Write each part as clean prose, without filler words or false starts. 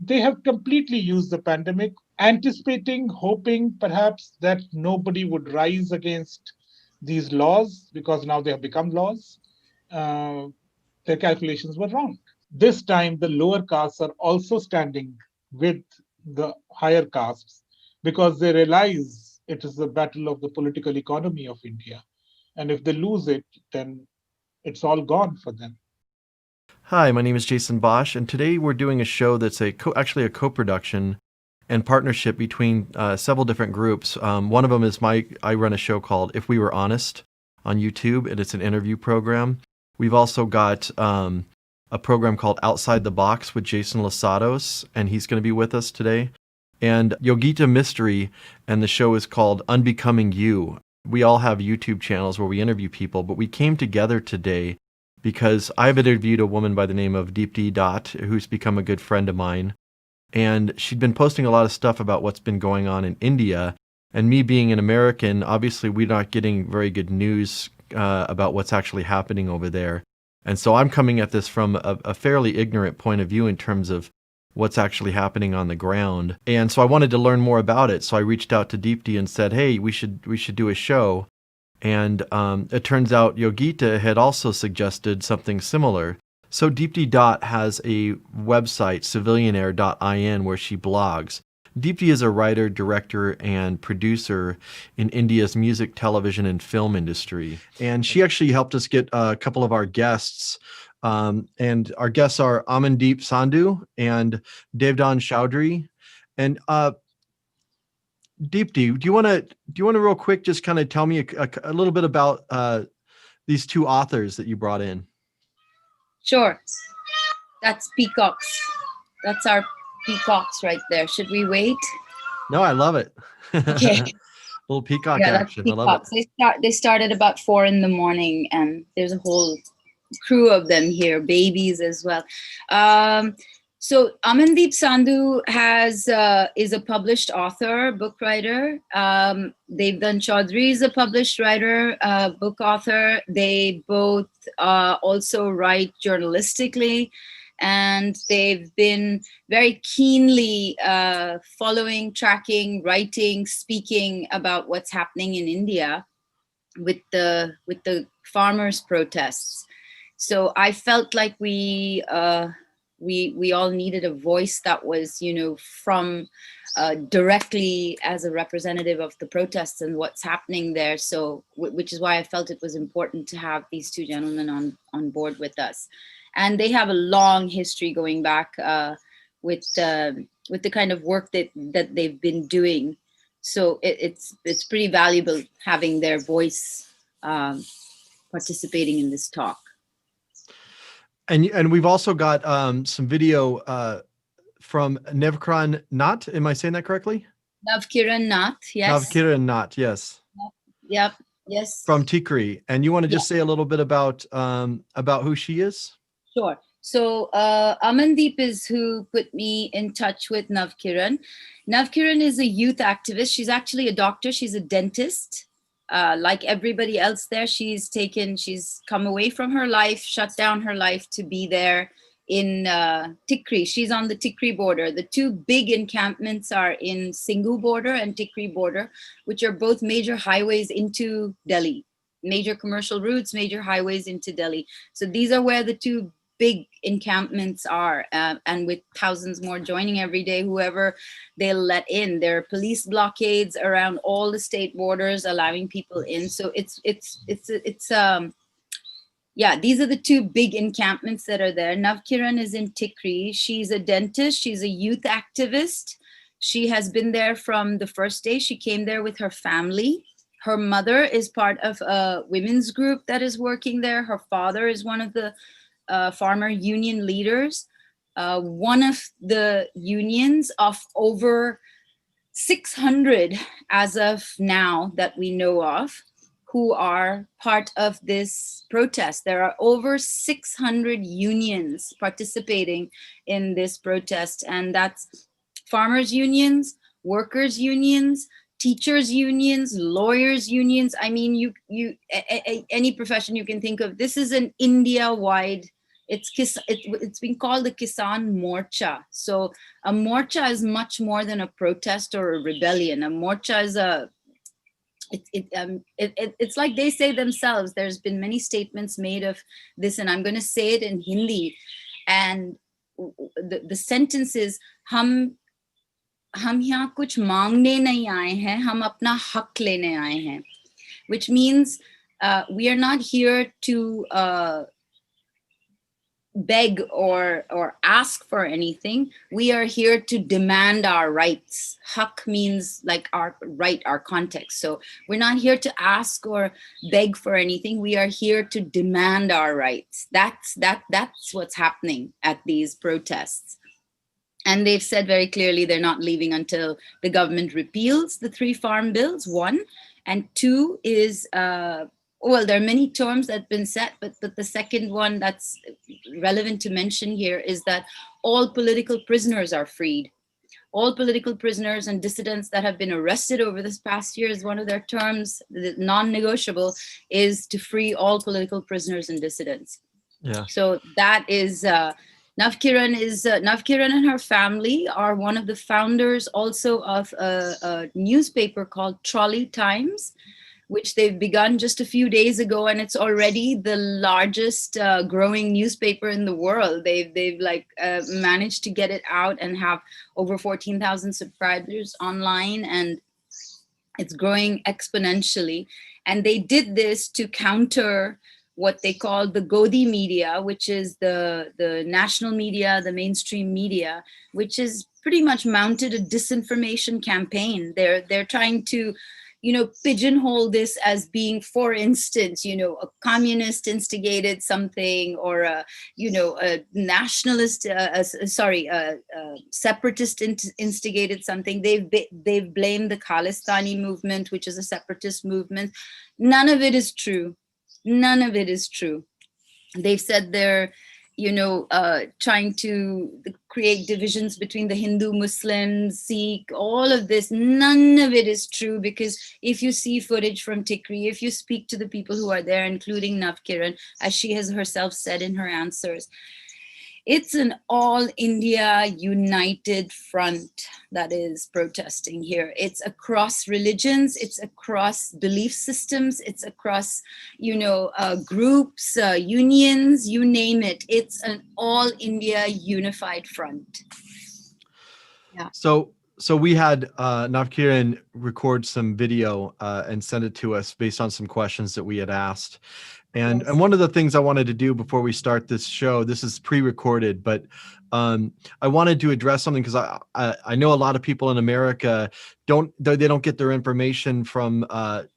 they have completely used the pandemic, anticipating, hoping perhaps that nobody would rise against these laws because now they have become laws. Uh, their calculations were wrong. This time, the lower castes are also standing with the higher castes because they realize it is a battle of the political economy of India. And if they lose it, then it's all gone for them. Hi, my name is Jason Bosch, and today we're doing a show that's actually a co-production and partnership between several different groups. One of them is I run a show called If We Were Honest on YouTube, and it's an interview program. We've also got a program called Outside the Box with Jason Losados, and he's going to be with us today. And Yogita Mystery, and the show is called Unbecoming You. We all have YouTube channels where we interview people, but we came together today because I've interviewed a woman by the name of DEVDAN, who's become a good friend of mine. And she'd been posting a lot of stuff about what's been going on in India. And me being an American, obviously we're not getting very good news about what's actually happening over there. And so I'm coming at this from a fairly ignorant point of view in terms of what's actually happening on the ground. And so I wanted to learn more about it. So I reached out to Deepti and said, hey, we should do a show. And it turns out Yogita had also suggested something similar. So Deepti Dot has a website, civilianaire.in, where she blogs. Deepti is a writer, director, and producer in India's music, television, and film industry. And she actually helped us get a couple of our guests. And our guests are AMANDEEP SANDHU and DEVDAN CHOUDHURI. And Deepti, do you want to real quick just kind of tell me a little bit about these two authors that you brought in? Sure. That's peacocks. That's our peacocks right there. Should we wait? No, I love it. Okay. Little peacock Yeah, action. peacocks. I love it. They started about 4 a.m, and there's a whole crew of them here, babies as well. So Amandeep Sandhu is a published author, book writer. DEVDAN CHOUDHURI is a published writer, book author. They both also write journalistically, and they've been very keenly following, tracking, writing, speaking about what's happening in India with the farmers' protests. So I felt like we all needed a voice that was, from directly as a representative of the protests and what's happening there. So, which is why I felt it was important to have these two gentlemen on board with us. And they have a long history going back with the kind of work that they've been doing. So it's pretty valuable having their voice participating in this talk. And we've also got some video from NAVKIRAN NATT. Am I saying that correctly? NAVKIRAN NATT, yes. NAVKIRAN NATT, yes. Yep, yes. From Tikri. And you want to just say a little bit about who she is? Sure. So Amandeep is who put me in touch with NAVKIRAN. NAVKIRAN is a youth activist. She's actually a doctor. She's a dentist. Like everybody else there, she's come away from her life, shut down her life to be there in Tikri. She's on the Tikri border. The two big encampments are in Singhu Border and Tikri Border, which are both major highways into Delhi, major commercial routes, major highways into Delhi. So these are where the two big encampments are, and with thousands more joining every day, whoever they'll let in. There are police blockades around all the state borders, allowing people in. So yeah, these are the two big encampments that are there. NAVKIRAN is in Tikri. She's a dentist. She's a youth activist. She has been there from the first day. She came there with her family. Her mother is part of a women's group that is working there. Her father is one of the farmer union leaders, one of the unions of over 600 as of now that we know of, who are part of this protest. There are over 600 unions participating in this protest, and that's farmers unions, workers unions, teachers unions, lawyers unions. I mean, any profession you can think of. This is an India-wide It's been called the Kisan Morcha. So a morcha is much more than a protest or a rebellion. A morcha is it's like they say themselves. There's been many statements made of this, and I'm going to say it in Hindi. And the sentence is, हम यहाँ कुछ मांगने नहीं आए हैं, हम अपना हक लेने आए हैं, which means we are not here to beg or ask for anything. We are here to demand our rights. Hak means like our right, our context. So we're not here to ask or beg for anything. We are here to demand our rights. That's what's happening at these protests. And they've said very clearly they're not leaving until the government repeals the 3 farm bills, 1. And 2 is, well, there are many terms that have been set, but the second one that's relevant to mention here is that all political prisoners are freed. All political prisoners and dissidents that have been arrested over this past year is one of their terms, non-negotiable, is to free all political prisoners and dissidents. Yeah. So that is... Navkiran and her family are one of the founders also of a newspaper called Trolley Times, which they've begun just a few days ago, and it's already the largest growing newspaper in the world. They've managed to get it out and have over 14,000 subscribers online, and it's growing exponentially. And they did this to counter what they call the godi media, which is the national media, the mainstream media, which is pretty much mounted a disinformation campaign. They're trying to, pigeonhole this as being, for instance, a communist instigated something, or a nationalist, separatist instigated something. They've blamed the Khalistani movement, which is a separatist movement. None of it is true. None of it is true. They've said they're, trying to create divisions between the Hindu, Muslims, Sikh, all of this. None of it is true, because if you see footage from Tikri, if you speak to the people who are there, including Navkiran, as she has herself said in her answers, it's an all India united front that is protesting here. It's across religions, it's across belief systems, it's across, groups, unions, you name it. It's an all India unified front. Yeah. So we had Navkiran record some video and send it to us based on some questions that we had asked. And Yes. And one of the things I wanted to do before we start this show, this is pre-recorded, but I wanted to address something, because I know a lot of people in America don't get their information from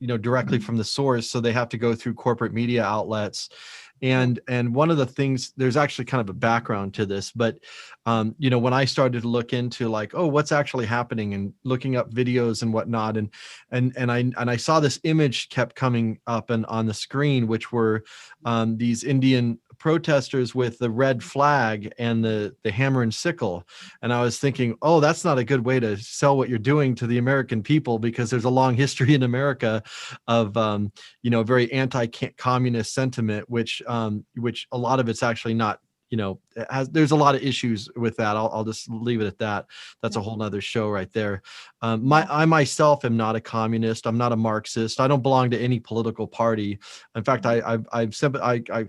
directly from the source, so they have to go through corporate media outlets. And one of the things, there's actually kind of a background to this, but when I started to look into what's actually happening, and looking up videos and whatnot, and I saw this image kept coming up and on the screen, which were these Indian protesters with the red flag and the hammer and sickle. And I was thinking, oh, that's not a good way to sell what you're doing to the American people, because there's a long history in America of very anti-communist sentiment, which a lot of it's actually not, there's a lot of issues with that. I'll just leave it at that. That's a whole nother show right there. I myself am not a communist. I'm not a Marxist. I don't belong to any political party. In fact, I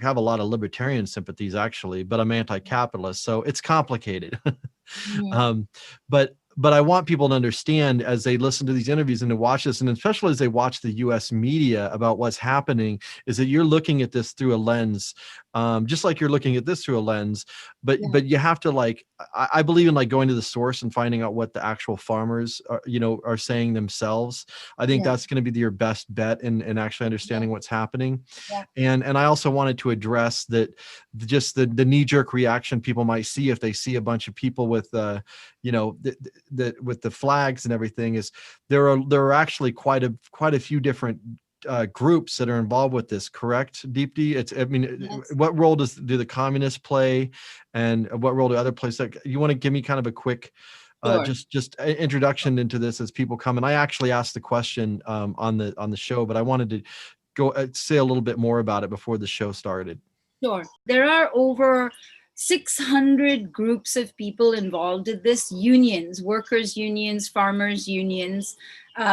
have a lot of libertarian sympathies, actually, but I'm anti-capitalist, so it's complicated. But I want people to understand, as they listen to these interviews and to watch this, and especially as they watch the US media about what's happening, is that you're looking at this through a lens, just like you're looking at this through a lens, but you have to I believe in going to the source and finding out what the actual farmers are saying themselves. I think that's going to be your best bet in actually understanding what's happening. And I also wanted to address that, just the knee-jerk reaction people might see if they see a bunch of people with with the flags and everything, is there are actually quite a few different groups that are involved with this, correct, Deepti? Yes. What role do the communists play, and what role do other places? You want to give me kind of a quick Sure. just introduction into this as people come? And I actually asked the question on the show, but I wanted to go say a little bit more about it before the show started. Sure. There are over 600 groups of people involved in this, unions, workers' unions, farmers' unions.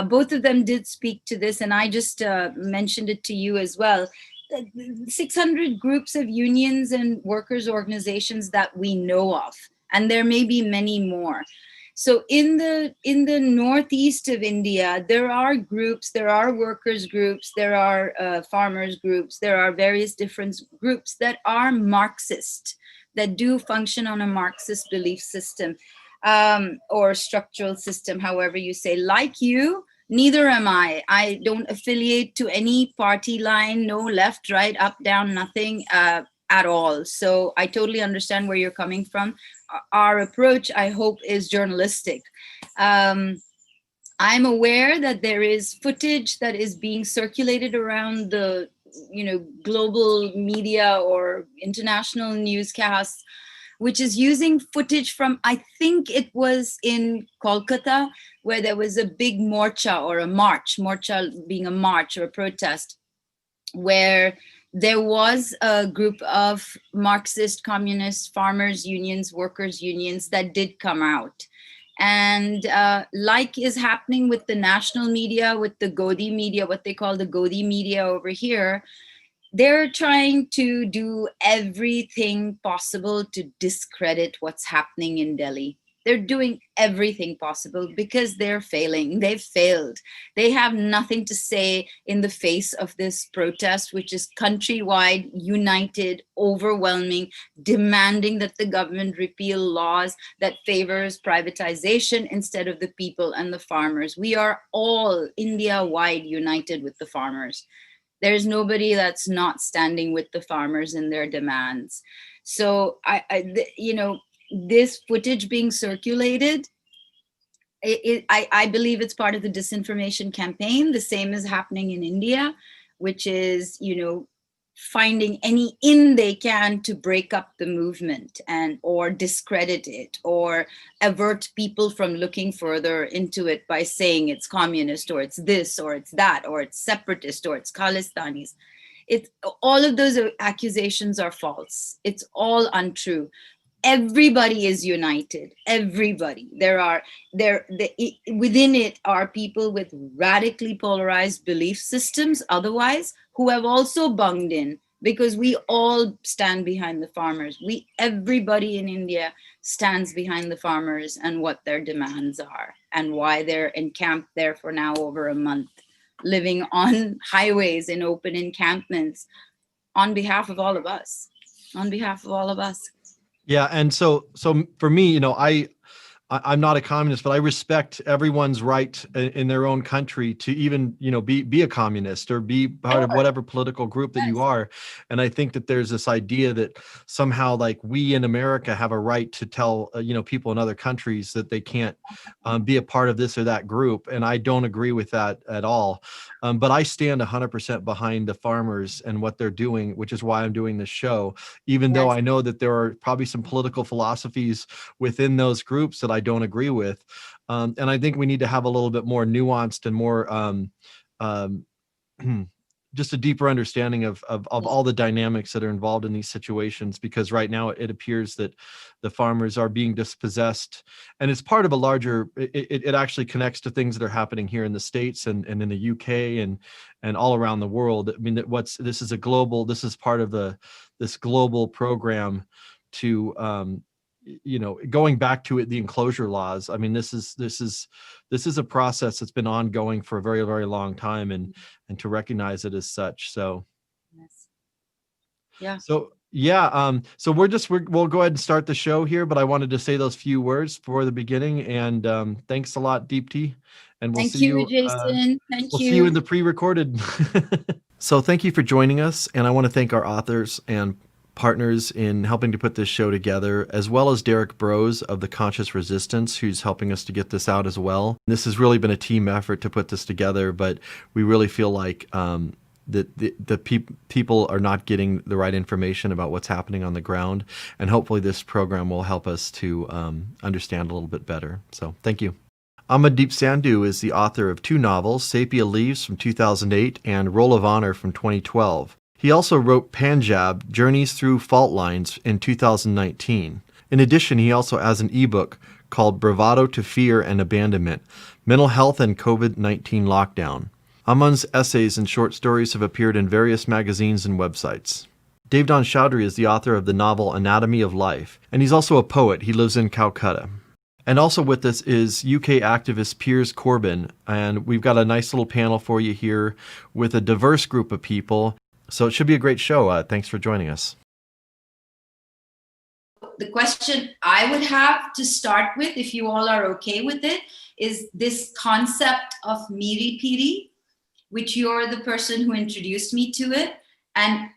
Both of them did speak to this, and I just mentioned it to you as well. 600 groups of unions and workers' organizations that we know of, and there may be many more. So in the northeast of India, there are groups, there are workers groups, there are farmers groups, there are various different groups that are Marxist, that do function on a Marxist belief system, or structural system, however you say. Like you, neither am I. I don't affiliate to any party line, no left, right, up, down, nothing at all. So I totally understand where you're coming from. Our approach, I hope, is journalistic. I'm aware that there is footage that is being circulated around the global media or international newscasts, which is using footage from, I think it was in Kolkata, where there was a big morcha or a march, morcha being a march or a protest, where there was a group of Marxist, communist, farmers unions, workers unions that did come out. And like is happening with the national media, with the godi media, what they call the godi media over here, they're trying to do everything possible to discredit what's happening in Delhi. They're doing everything possible because they're failing. They've failed. They have nothing to say in the face of this protest, which is countrywide, united, overwhelming, demanding that the government repeal laws that favors privatization instead of the people and the farmers. We are all India-wide united with the farmers. There's nobody that's not standing with the farmers in their demands. So this footage being circulated, I believe it's part of the disinformation campaign. The same is happening in India, which is, finding any in they can to break up the movement and or discredit it or avert people from looking further into it by saying it's communist or it's this or it's that or it's separatist or it's Khalistanis. It's all of those accusations are false. It's all untrue. Everybody is united. Everybody. Within it are people with radically polarized belief systems otherwise, who have also bunged in, because we all stand behind the farmers. Everybody in India stands behind the farmers and what their demands are and why they're encamped there for now over a month, living on highways in open encampments on behalf of all of us. On behalf of all of us. Yeah, and so for me, I'm not a communist, but I respect everyone's right in their own country to even, be a communist or be part of whatever political group that you are. And I think that there's this idea that somehow like we in America have a right to tell, people in other countries that they can't be a part of this or that group. And I don't agree with that at all. But I stand 100% behind the farmers and what they're doing, which is why I'm doing this show, even though I know that there are probably some political philosophies within those groups that I don't agree with. And I think we need to have a little bit more nuanced and more just a deeper understanding of all the dynamics that are involved in these situations, because right now it appears that the farmers are being dispossessed, and it's part of a larger, it actually connects to things that are happening here in the States and in the UK and all around the world. I mean, this is part of this global program to going back to the enclosure laws. I mean, this is a process that's been ongoing for a very, very long time, and to recognize it as such. So, yeah. So we'll go ahead and start the show here, but I wanted to say those few words for the beginning, and thanks a lot, Deepti, and we'll see you, Jason. We'll see you in the pre-recorded. So thank you for joining us, and I want to thank our authors and partners in helping to put this show together, as well as Derek Brose of The Conscious Resistance, who's helping us to get this out as well. This has really been a team effort to put this together, but we really feel like that the people are not getting the right information about what's happening on the ground, and hopefully this program will help us to understand a little bit better. So thank you. AMANDEEP Sandhu is the author of 2 novels, Sepia Leaves from 2008 and Roll of Honor from 2012. He also wrote Punjab, Journeys Through Fault Lines in 2019. In addition, he also has an ebook called Bravado to Fear and Abandonment, Mental Health and COVID-19 Lockdown. Aman's essays and short stories have appeared in various magazines and websites. DEVDAN CHOUDHURI is the author of the novel Anatomy of Life, and he's also a poet. He lives in Calcutta. And also with us is UK activist PIERS CORBYN, and we've got a nice little panel for you here with a diverse group of people. So it should be a great show. Thanks for joining us. The question I would have to start with, if you all are okay with it, is this concept of Miri Piri, which you're the person who introduced me to it, and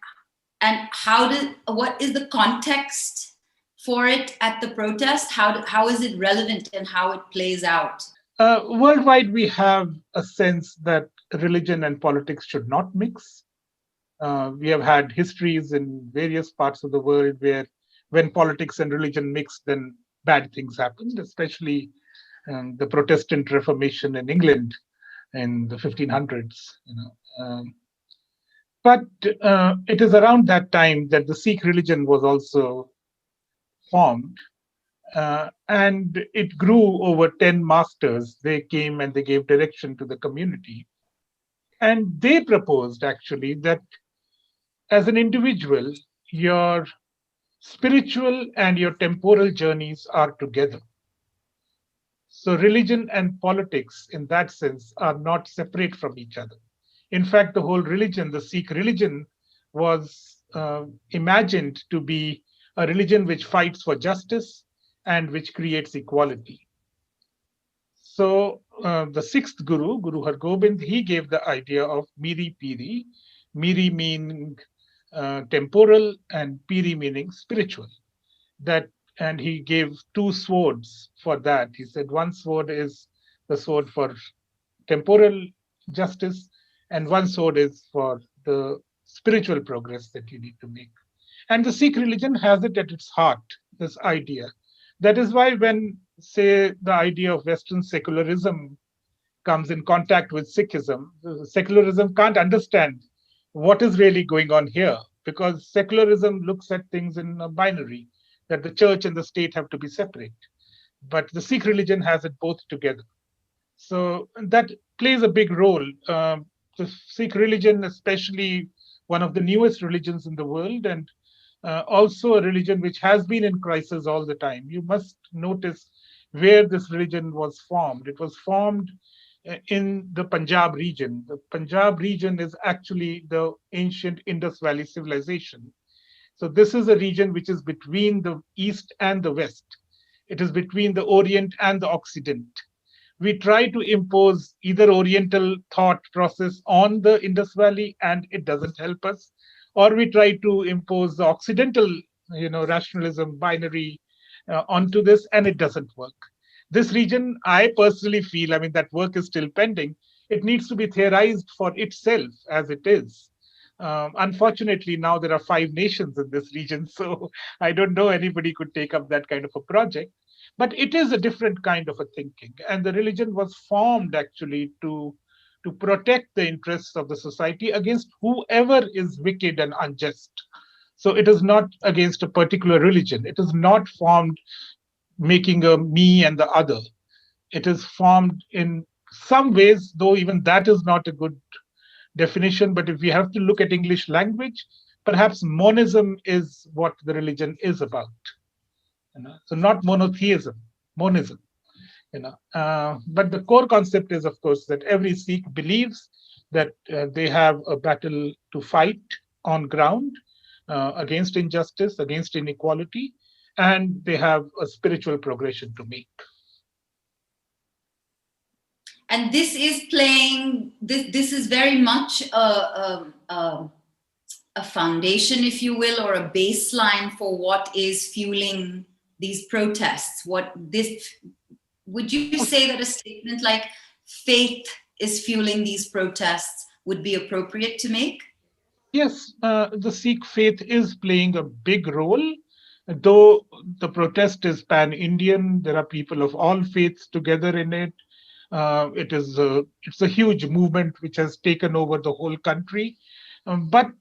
what is the context for it at the protest? How is it relevant and how it plays out? Worldwide, we have a sense that religion and politics should not mix. We have had histories in various parts of the world where when politics and religion mix, then bad things happened, especially the Protestant Reformation in England in the 1500s. But it is around that time that the Sikh religion was also formed, and it grew over 10 masters. They came and they gave direction to the community. And they proposed actually that as an individual, your spiritual and your temporal journeys are together. So religion and politics in that sense are not separate from each other. In fact, the whole religion, the Sikh religion, was imagined to be a religion which fights for justice and which creates equality. So the sixth Guru, Guru Har Gobind, he gave the idea of Miri Piri, Miri meaning temporal and Piri meaning spiritual. And he gave two swords for that. He said one sword is the sword for temporal justice, and one sword is for the spiritual progress that you need to make. And the Sikh religion has it at its heart, this idea. That is why when, say, the idea of Western secularism comes in contact with Sikhism, secularism can't understand what is really going on here, because secularism looks at things in a binary, that the church and the state have to be separate. But the Sikh religion has it both together. So that plays a big role. The Sikh religion, especially one of the newest religions in the world, and also a religion which has been in crisis all the time. You must notice where this religion was formed. It was formed in the Punjab region. The Punjab region is actually the ancient Indus Valley civilization. So this is a region which is between the East and the West. It is between the Orient and the Occident. We try to impose either Oriental thought process on the Indus Valley and it doesn't help us, or we try to impose the Occidental, rationalism binary onto this, and it doesn't work. This region, I personally feel, that work is still pending. It needs to be theorized for itself as it is. Unfortunately, now there are 5 nations in this region, so I don't know anybody could take up that kind of a project. But it is a different kind of a thinking. And the religion was formed actually to protect the interests of the society against whoever is wicked and unjust. So it is not against a particular religion. It is not formed making a me and the other. It is formed in some ways, though even that is not a good definition. But if we have to look at English language, perhaps monism is what the religion is about. So not monotheism, monism. But the core concept is, of course, that every Sikh believes that they have a battle to fight on ground against injustice, against inequality, and they have a spiritual progression to make. And this is playing, this is very much a foundation, if you will, or a baseline for what is fueling these protests. Would you say that a statement like faith is fueling these protests would be appropriate to make? Yes, the Sikh faith is playing a big role. Though the protest is pan-Indian, there are people of all faiths together in it. It's a huge movement which has taken over the whole country. But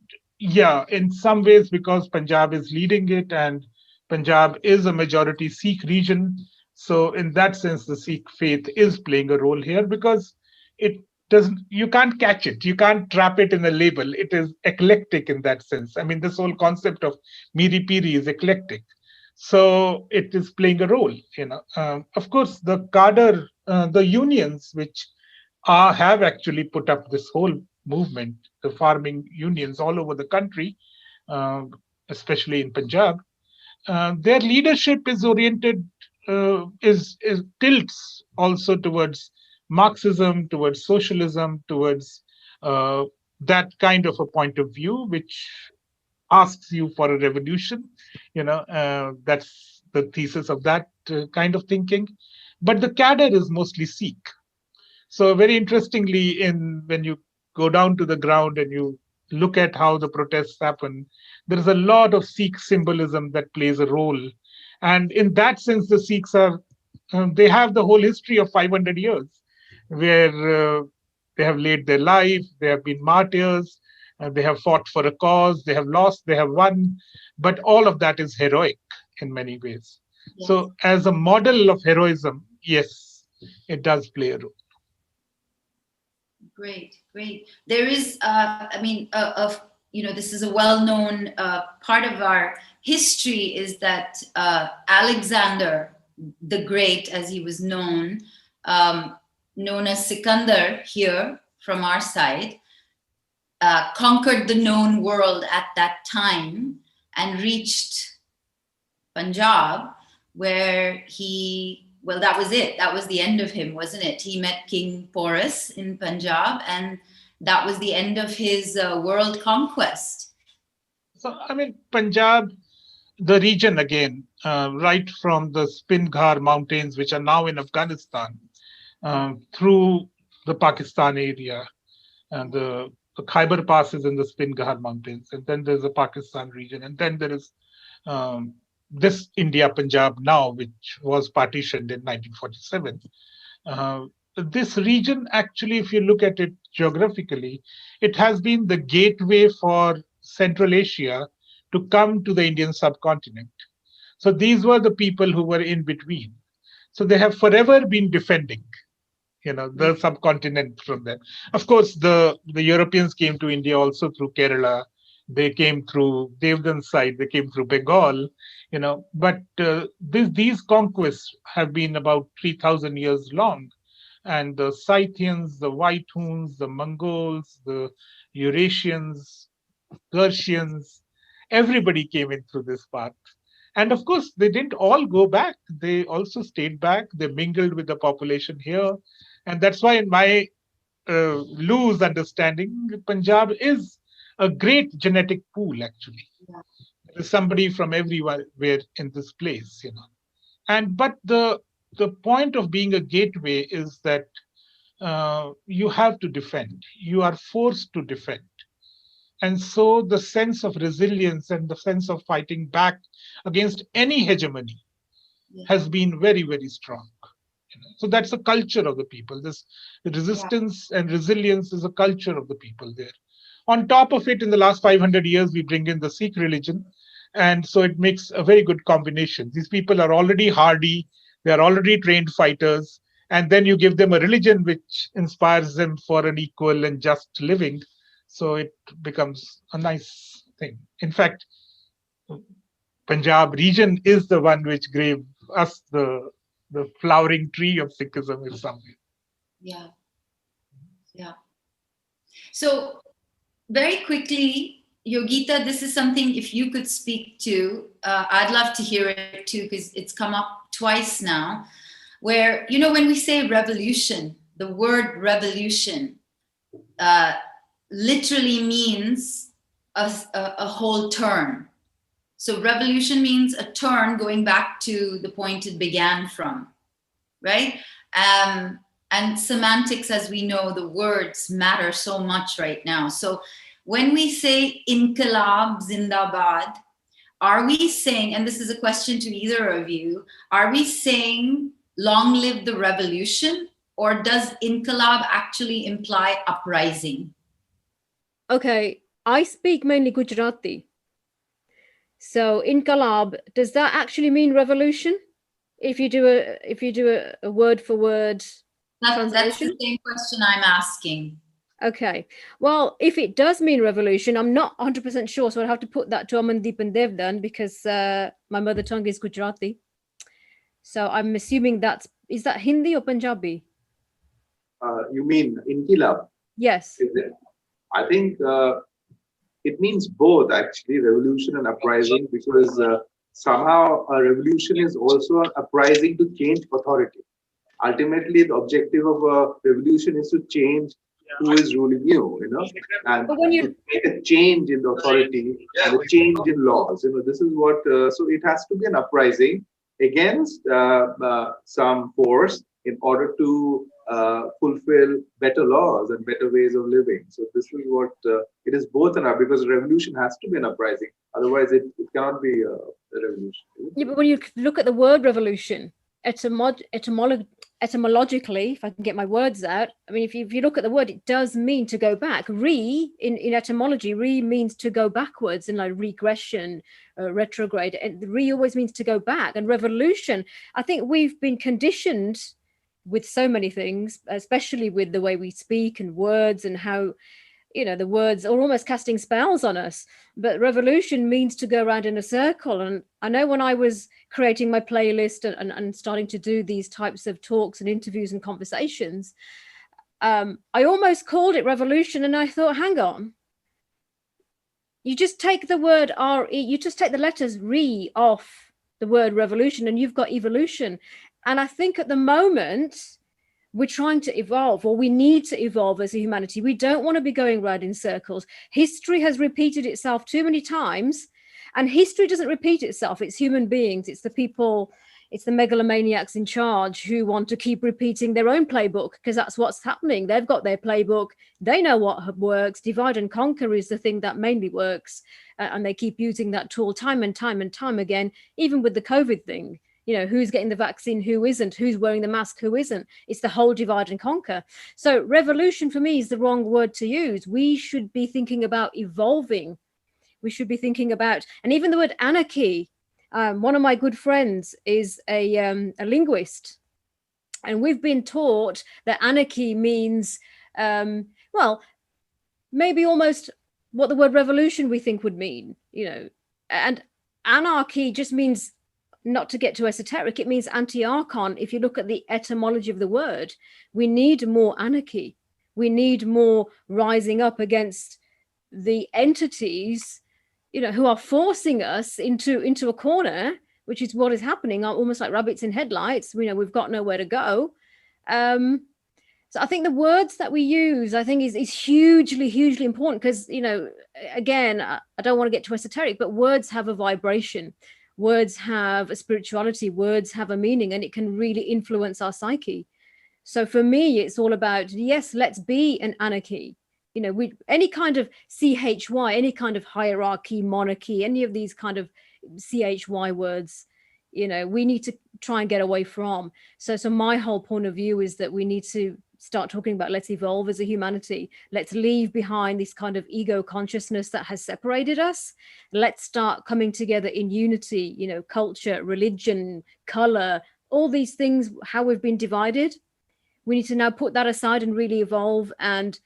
Yeah, in some ways, because Punjab is leading it and Punjab is a majority Sikh region. So, in that sense, the Sikh faith is playing a role here because it doesn't, you can't catch it, you can't trap it in a label. It is eclectic in that sense. I mean, this whole concept of Miri Piri is eclectic. So, it is playing a role, you know. Of course, the cadre, the unions, which have actually put up this whole movement, the farming unions all over the country, uh, especially in Punjab. Their leadership is oriented, is tilts also towards Marxism, towards socialism, towards uh, that kind of a point of view, which asks you for a revolution. That's the thesis of that kind of thinking. But the cadre is mostly Sikh. So very interestingly, in when you go down to the ground and you look at how the protests happen, there is a lot of Sikh symbolism that plays a role. And in that sense, the Sikhs are, they have the whole history of 500 years where they have laid their life, they have been martyrs, they have fought for a cause, they have lost, they have won. But all of that is heroic in many ways. Yes. So, as a model of heroism, yes, it does play a role. Great, great. There is, this is a well-known part of our history is that Alexander the Great, as he was known as Sikandar here from our side, conquered the known world at that time and reached Punjab, where that was it. That was the end of him, wasn't it? He met King Porus in Punjab, and that was the end of his world conquest. So, I mean, Punjab, the region again, right from the Spinghar Mountains, which are now in Afghanistan, through the Pakistan area, and the Khyber passes in the Spinghar Mountains, and then there's the Pakistan region, and then there is this India Punjab now, which was partitioned in 1947. This region, actually, if you look at it geographically, it has been the gateway for Central Asia to come to the Indian subcontinent. So these were the people who were in between. So they have forever been defending, the subcontinent from them. Of course, the Europeans came to India also through Kerala. They came through DEVDAN side. They came through Bengal, But these conquests have been about 3,000 years long. And the Scythians, the White Huns, the Mongols, the Eurasians, Persians, everybody came in through this path. And of course, they didn't all go back. They also stayed back. They mingled with the population here. And that's why, in my loose understanding, Punjab is a great genetic pool, actually. Yeah. There's somebody from everywhere in this place, But the point of being a gateway is that you have to defend. You are forced to defend. And so the sense of resilience and the sense of fighting back against any hegemony has been very, very strong. So that's a culture of the people. This resistance and resilience is a culture of the people there. On top of it, in the last 500 years, we bring in the Sikh religion. And so it makes a very good combination. These people are already hardy. They are already trained fighters. And then you give them a religion which inspires them for an equal and just living. So it becomes a nice thing. In fact, Punjab region is the one which gave us the flowering tree of Sikhism in some way. Yeah. Yeah. So very quickly, Yogita, this is something if you could speak to, I'd love to hear it too, because it's come up twice now, where, when we say revolution, the word revolution literally means a whole turn. So revolution means a turn going back to the point it began from, right? And semantics, as we know, the words matter so much right now. So when we say Inqilab Zindabad, are we saying, and this is a question to either of you, are we saying long live the revolution, or does Inqilab actually imply uprising? Okay, I speak mainly Gujarati. So inqilab, does that actually mean revolution? If you do a word for word That's translation? the same question I'm asking. Okay. Well, if it does mean revolution, I'm not 100% sure. So I'd have to put that to Amandeep and Devdan because my mother tongue is Gujarati. So I'm assuming is that Hindi or Punjabi? You mean inkilab? Yes. Is it? I think it means both actually, revolution and uprising, because somehow a revolution is also an uprising to change authority. Ultimately, the objective of a revolution is to change who is ruling you, and to make a change in the authority and a change in laws. This is what, so it has to be an uprising against some force in order to fulfill better laws and better ways of living. So this is what, it is both because revolution has to be an uprising. Otherwise, it cannot be a revolution. Yeah, but when you look at the word revolution, etymologically, if I can get my words out, I mean, if you look at the word, it does mean to go back. In etymology, means to go backwards in like regression, retrograde. And always means to go back. And revolution, I think we've been conditioned with so many things, especially with the way we speak and words and how, the words are almost casting spells on us. But revolution means to go around in a circle. And I know when I was creating my playlist and starting to do these types of talks and interviews and conversations, I almost called it revolution. And I thought, hang on, you just take the word RE, you just take the letters RE off the word revolution and you've got evolution. And I think at the moment, we're trying to evolve, or we need to evolve as a humanity. We don't want to be going round in circles. History has repeated itself too many times, and history doesn't repeat itself. It's human beings. It's the people, it's the megalomaniacs in charge who want to keep repeating their own playbook because that's what's happening. They've got their playbook. They know what works. Divide and conquer is the thing that mainly works. And they keep using that tool time and time and time again, even with the COVID thing. Who's getting the vaccine, who isn't, who's wearing the mask, who isn't. It's the whole divide and conquer. So revolution for me is the wrong word to use. We should be thinking about evolving. We should be thinking about, and even the word anarchy. One of my good friends is a linguist. And we've been taught that anarchy means, maybe almost what the word revolution we think would mean, and anarchy just means, not to get too esoteric, it means anti-archon. If you look at the etymology of the word, we need more anarchy. We need more rising up against the entities, who are forcing us into a corner, which is what is happening, almost like rabbits in headlights. We've got nowhere to go. So I think the words that we use, I think is hugely, hugely important because, again, I don't want to get too esoteric, but words have a vibration. Words have a spirituality, words have a meaning, and it can really influence our psyche. So for me, it's all about, yes, let's be an anarchy. Any kind of CHY, any kind of hierarchy, monarchy, any of these kind of CHY words, we need to try and get away from. So my whole point of view is that we need to start talking about, let's evolve as a humanity. Let's leave behind this kind of ego consciousness that has separated us. Let's start coming together in unity, culture, religion, color, all these things, how we've been divided. We need to now put that aside and really evolve and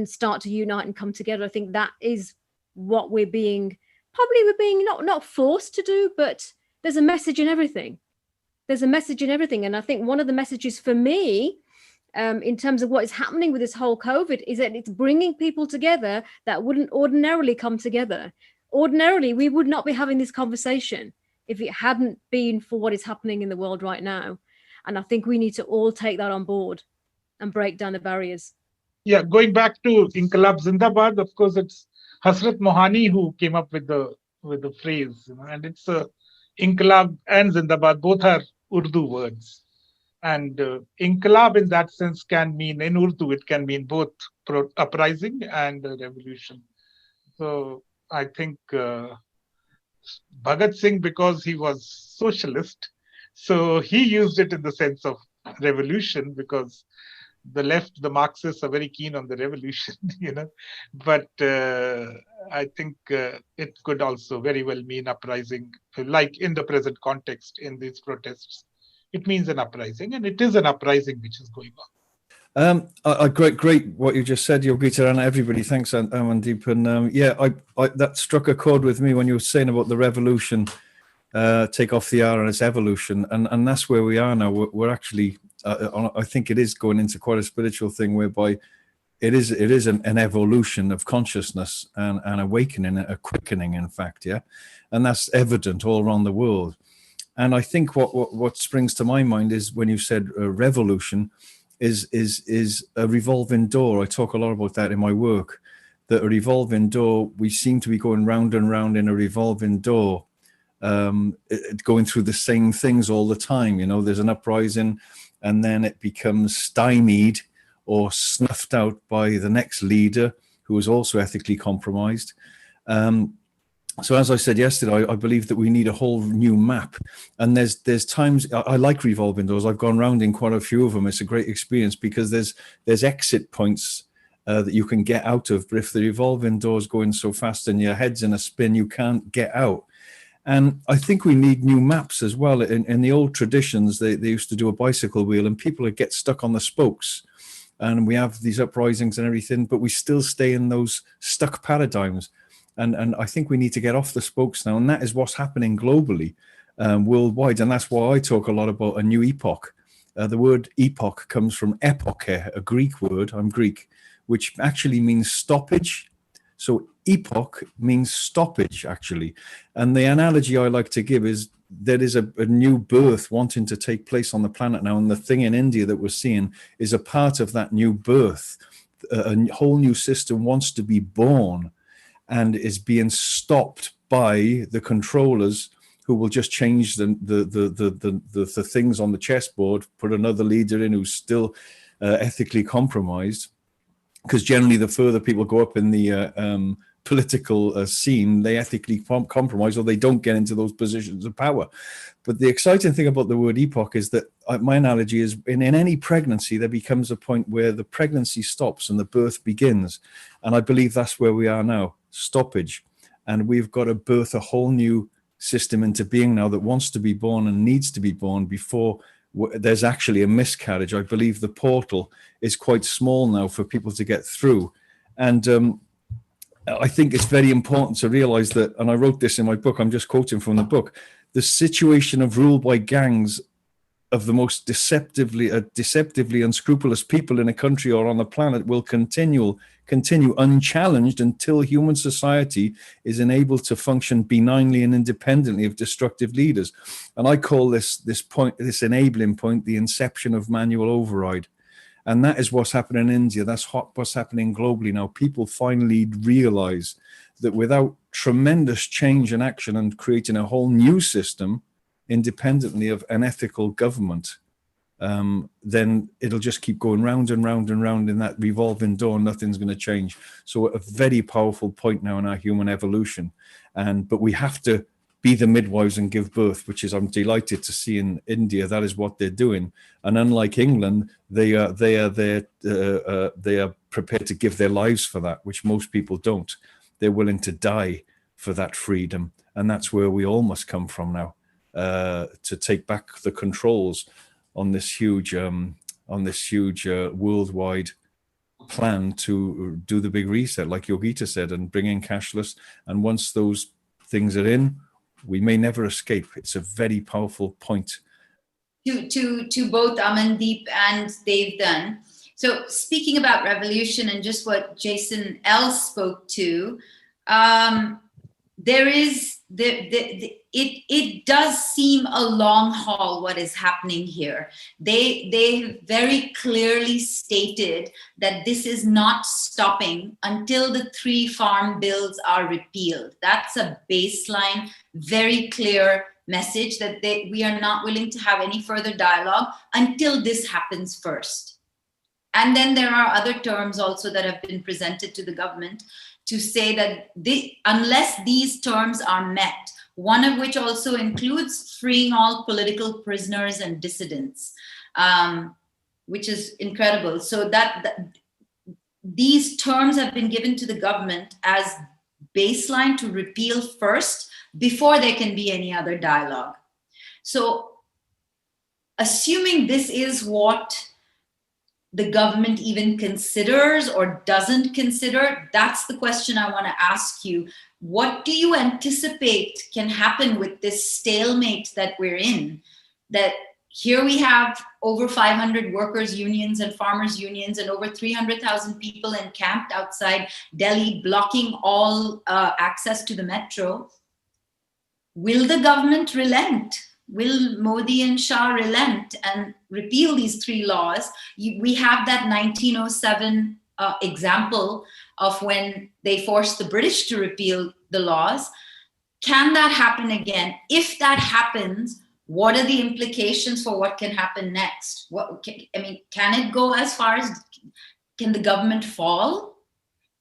start to unite and come together. I think that is what we're being not forced to do, but there's a message in everything. There's a message in everything. And I think one of the messages for me, in terms of what is happening with this whole COVID, is that it's bringing people together that wouldn't ordinarily come together. Ordinarily, we would not be having this conversation if it hadn't been for what is happening in the world right now. And I think we need to all take that on board and break down the barriers. Yeah, going back to Inqilab Zindabad, of course, it's Hasrat Mohani who came up with the phrase, and it's Inqilab and Zindabad, both are Urdu words. And Inqilab in that sense can mean, in Urdu, it can mean both uprising and revolution. So I think Bhagat Singh, because he was socialist, so he used it in the sense of revolution, because the left, the Marxists are very keen on the revolution, but I think it could also very well mean uprising, like in the present context in these protests. It means an uprising, and it is an uprising which is going on. Great what you just said, Yogita, and everybody. Thanks, Amandeep. And yeah, I that struck a chord with me when you were saying about the revolution, take off the R and its evolution, and that's where we are now. We're actually, I think it is going into quite a spiritual thing, whereby it is an evolution of consciousness and awakening, a quickening, in fact, yeah, and that's evident all around the world. And I think what springs to my mind is when you said revolution. Is a revolving door. I talk a lot about that in my work, that a revolving door, we seem to be going round and round in a revolving door, going through the same things all the time. There's an uprising and then it becomes stymied or snuffed out by the next leader who is also ethically compromised. So as I said yesterday, I believe that we need a whole new map. And there's times I like revolving doors. I've gone round in quite a few of them. It's a great experience because there's exit points that you can get out of. But if the revolving door is going so fast and your head's in a spin, you can't get out. And I think we need new maps as well. In the old traditions, they used to do a bicycle wheel and people would get stuck on the spokes. And we have these uprisings and everything, but we still stay in those stuck paradigms. And I think we need to get off the spokes now. And that is what's happening globally, worldwide. And that's why I talk a lot about a new epoch. The word epoch comes from epoche, a Greek word, I'm Greek, which actually means stoppage. So epoch means stoppage, actually. And the analogy I like to give is there is a new birth wanting to take place on the planet now. And the thing in India that we're seeing is a part of that new birth. A whole new system wants to be born and is being stopped by the controllers who will just change the things on the chessboard, put another leader in who's still ethically compromised. Because generally the further people go up in the political scene, they ethically compromise or they don't get into those positions of power. But the exciting thing about the word epoch is that my analogy is in any pregnancy, there becomes a point where the pregnancy stops and the birth begins. And I believe that's where we are now. Stoppage, and we've got to birth a whole new system into being now that wants to be born and needs to be born before there's actually a miscarriage. I believe the portal is quite small now for people to get through, and I think it's very important to realize that, and I wrote this in my book, I'm just quoting from the book, the situation of rule by gangs of the most deceptively unscrupulous people in a country or on the planet will continue unchallenged until human society is enabled to function benignly and independently of destructive leaders. And I call this enabling point, the inception of manual override. And that is what's happening in India. That's what's happening globally now. People finally realize that without tremendous change and action and creating a whole new system, independently of an ethical government, then it'll just keep going round and round and round in that revolving door. Nothing's going to change. So a very powerful point now in our human evolution. But we have to be the midwives and give birth, which is I'm delighted to see in India. That is what they're doing. And unlike England, they are prepared to give their lives for that, which most people don't. They're willing to die for that freedom, and that's where we all must come from now. To take back the controls on this huge worldwide plan to do the big reset, like Yogita said, and bring in cashless. And once those things are in, we may never escape. It's a very powerful point. To both Amandeep and DEVDAN. So speaking about revolution and just what Jason L spoke to, it does seem a long haul what is happening here. They very clearly stated that this is not stopping until the 3 farm bills are repealed. That's a baseline, very clear message that we are not willing to have any further dialogue until this happens first. And then there are other terms also that have been presented to the government to say that unless these terms are met, one of which also includes freeing all political prisoners and dissidents, which is incredible. So these terms have been given to the government as baseline to repeal first before there can be any other dialogue. So assuming this is what the government even considers or doesn't consider, that's the question I want to ask you. What do you anticipate can happen with this stalemate that we're in? That here we have over 500 workers' unions and farmers' unions and over 300,000 people encamped outside Delhi, blocking all access to the metro. Will the government relent? Will Modi and Shah relent and repeal these three laws? We have that 1907 example of when they forced the British to repeal the laws. Can that happen again? If that happens, what are the implications for what can happen next? Can it go as far as, can the government fall?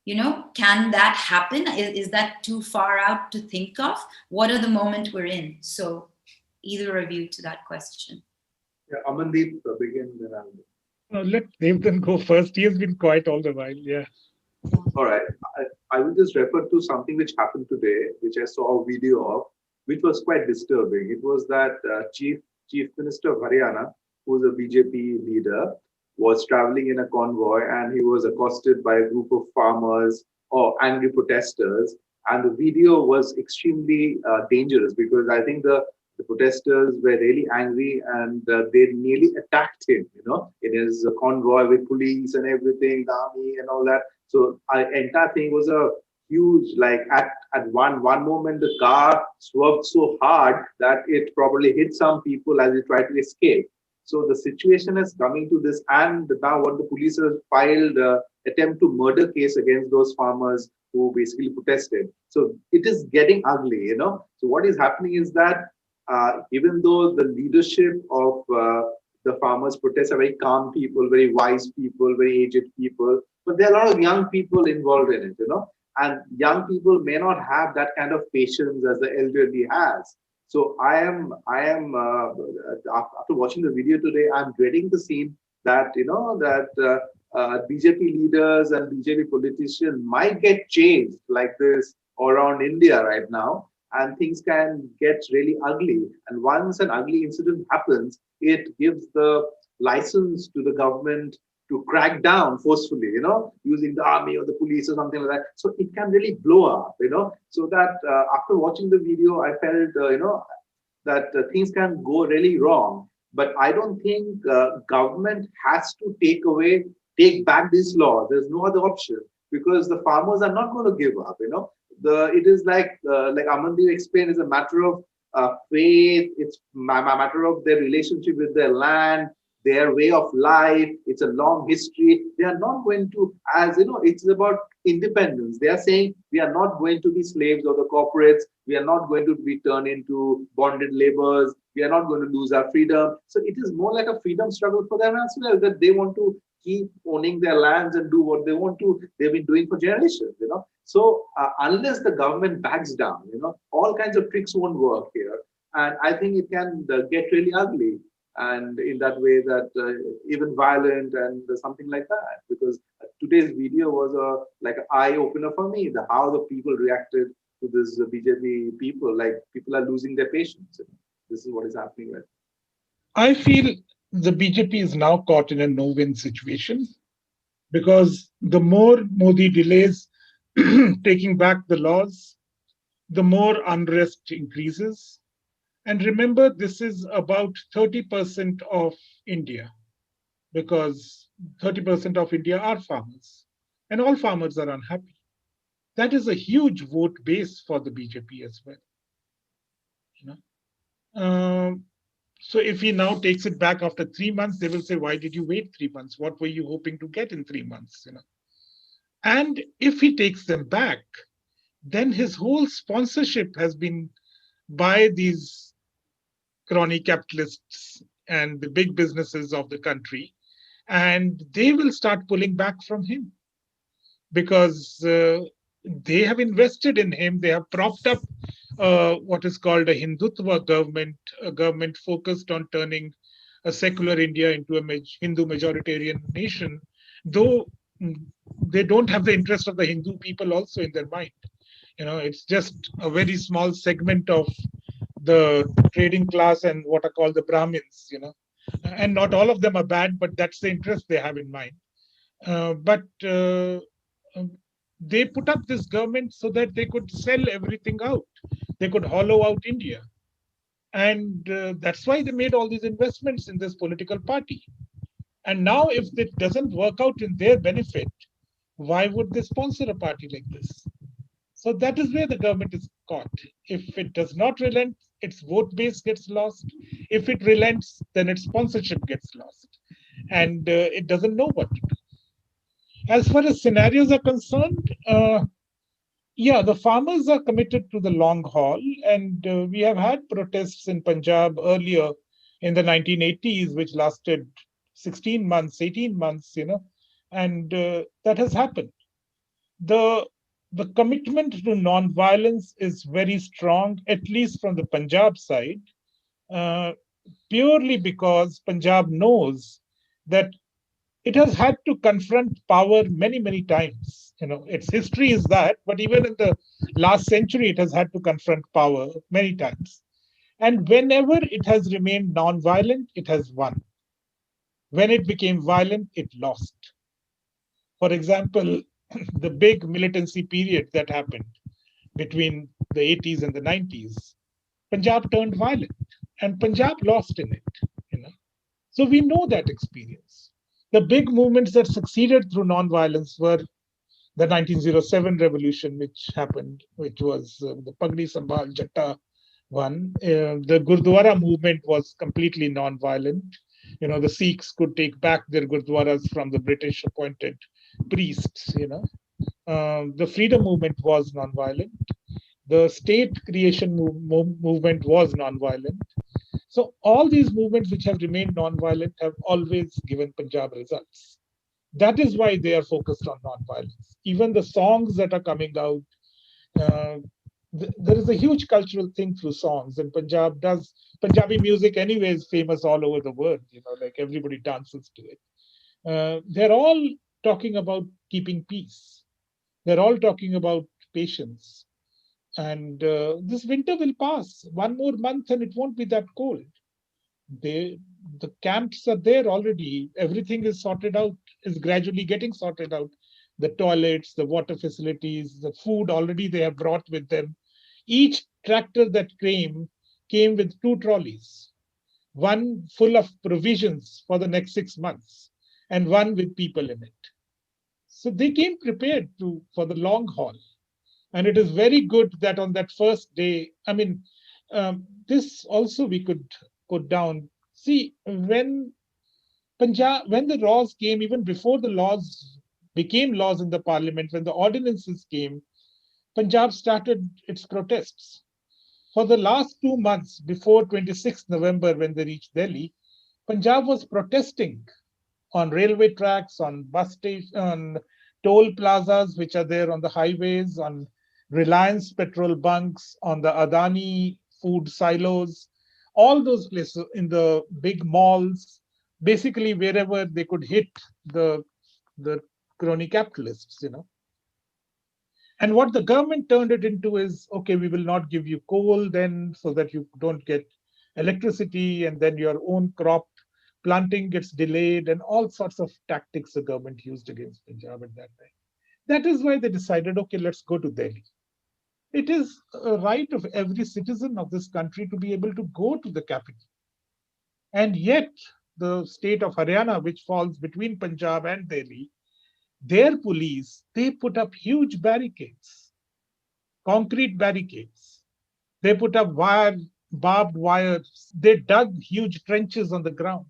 Can that happen? Is that too far out to think of? What are the moment we're in? So either of you to that question. Yeah, Amandeep, begin. Then I'll... Let Devdan go first. He has been quiet all the while. Yeah. All right. I will just refer to something which happened today, which I saw a video of, which was quite disturbing. It was that Chief Minister of Haryana, who is a BJP leader, was traveling in a convoy and he was accosted by a group of farmers or angry protesters. And the video was extremely dangerous because I think the protesters were really angry and they nearly attacked him, in his convoy with police and everything, the army and all that. So our entire thing was a huge, like at one moment, the car swerved so hard that it probably hit some people as they tried to escape. So the situation is coming to this, and now what the police have filed attempt to murder case against those farmers who basically protested. So it is getting ugly, So what is happening is that even though the leadership of the farmers' protests are very calm people, very wise people, very aged people, but there are a lot of young people involved in it, and young people may not have that kind of patience as the elderly has. So I am after watching the video today, I'm dreading the scene that BJP leaders and BJP politicians might get changed like this around India right now, and things can get really ugly. And once an ugly incident happens, it gives the license to the government to crack down forcefully, using the army or the police or something like that. So it can really blow up, So that after watching the video, I felt, that things can go really wrong. But I don't think government has to take back this law. There's no other option because the farmers are not going to give up, It is like Amandeep explained, it's a matter of faith. It's a matter of their relationship with their land, their way of life. It's a long history. They are not going to, it's about independence. They are saying we are not going to be slaves of the corporates. We are not going to be turned into bonded laborers. We are not going to lose our freedom. So it is more like a freedom struggle for them as well, that they want to keep owning their lands and do what they want to. They've been doing for generations, So unless the government backs down, all kinds of tricks won't work here. And I think it can get really ugly. And in that way that even violent and something like that, because today's video was like an eye opener for me, how the people reacted to this BJP people, like people are losing their patience. This is what is happening with. I feel the BJP is now caught in a no-win situation because the more Modi delays taking back the laws, the more unrest increases. And remember, this is about 30% of India, because 30% of India are farmers, and all farmers are unhappy. That is a huge vote base for the BJP as well. So if he now takes it back after 3 months, they will say, why did you wait 3 months? What were you hoping to get in 3 months? And if he takes them back, then his whole sponsorship has been by these crony capitalists and the big businesses of the country, and they will start pulling back from him because they have invested in him. They have propped up what is called a Hindutva government, a government focused on turning a secular India into a Hindu majoritarian nation, though they don't have the interest of the Hindu people also in their mind. It's just a very small segment of the trading class and what are called the Brahmins, and not all of them are bad, but that's the interest they have in mind. But they put up this government so that they could sell everything out. They could hollow out India. And that's why they made all these investments in this political party. And now, if it doesn't work out in their benefit, why would they sponsor a party like this? So that is where the government is caught. If it does not relent, its vote base gets lost. If it relents, then its sponsorship gets lost. And it doesn't know what to do. As far as scenarios are concerned, the farmers are committed to the long haul. And we have had protests in Punjab earlier in the 1980s, which lasted 16 months, 18 months, and that has happened. The commitment to non-violence is very strong, at least from the Punjab side, purely because Punjab knows that it has had to confront power many, many times. Its history is that, but even in the last century, it has had to confront power many times. And whenever it has remained non-violent, it has won. When it became violent, it lost. For example, the big militancy period that happened between the 80s and the 90s, Punjab turned violent and Punjab lost in it. So we know that experience. The big movements that succeeded through non-violence were the 1907 revolution, which happened, which was the Pagdi Sambhal Jatta one. The Gurdwara movement was completely non-violent. The Sikhs could take back their Gurdwaras from the British appointed priests. The freedom movement was non-violent. The state creation movement was non-violent. So all these movements which have remained non-violent have always given Punjab results. That is why they are focused on non-violence. Even the songs that are coming out, there is a huge cultural thing through songs, and Punjabi music anyway is famous all over the world. Like everybody dances to it. They're all talking about keeping peace. They're all talking about patience. And this winter will pass. One more month and it won't be that cold. The camps are there already. Everything is sorted out, is gradually getting sorted out. The toilets, the water facilities, the food already they have brought with them. Each tractor that came with 2 trolleys, one full of provisions for the next 6 months and one with people in it. So they came prepared for the long haul. And it is very good that on that first day, this also we could put down. See, when the laws came, even before the laws became laws in the parliament, when the ordinances came, Punjab started its protests. For the last 2 months before 26th November, when they reached Delhi, Punjab was protesting on railway tracks, on bus stations, on toll plazas, which are there on the highways, on Reliance petrol bunks, on the Adani food silos, all those places, in the big malls, basically wherever they could hit the crony capitalists, And what the government turned it into is, okay, we will not give you coal then so that you don't get electricity, and then your own crop planting gets delayed, and all sorts of tactics the government used against Punjab at that time. That is why they decided, okay, let's go to Delhi. It is a right of every citizen of this country to be able to go to the capital. And yet, the state of Haryana, which falls between Punjab and Delhi, their police, they put up huge barricades, concrete barricades. They put up barbed wires. They dug huge trenches on the ground.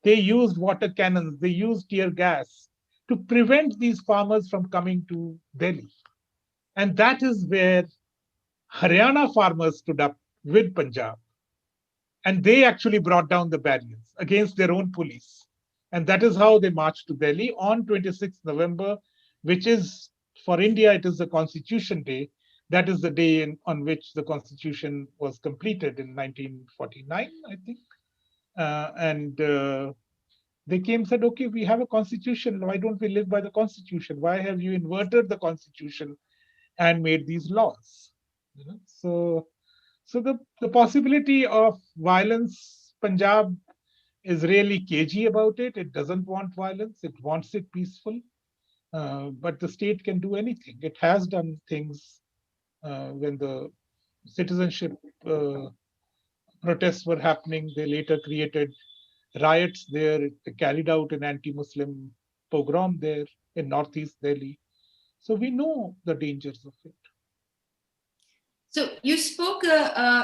They used water cannons. They used tear gas to prevent these farmers from coming to Delhi. And that is where Haryana farmers stood up with Punjab. And they actually brought down the barriers against their own police. And that is how they marched to Delhi on 26th November, which is, for India, it is the Constitution Day. That is the day on which the Constitution was completed in 1949, I think. And they came and said, okay, we have a constitution. Why don't we live by the constitution? Why have you inverted the constitution and made these laws? So the possibility of violence, Punjab is really cagey about it. It doesn't want violence. It wants it peaceful. But the state can do anything. It has done things when the citizenship protests were happening. They later created riots there. They carried out an anti-Muslim pogrom there in northeast Delhi. So we know the dangers of it. So you spoke,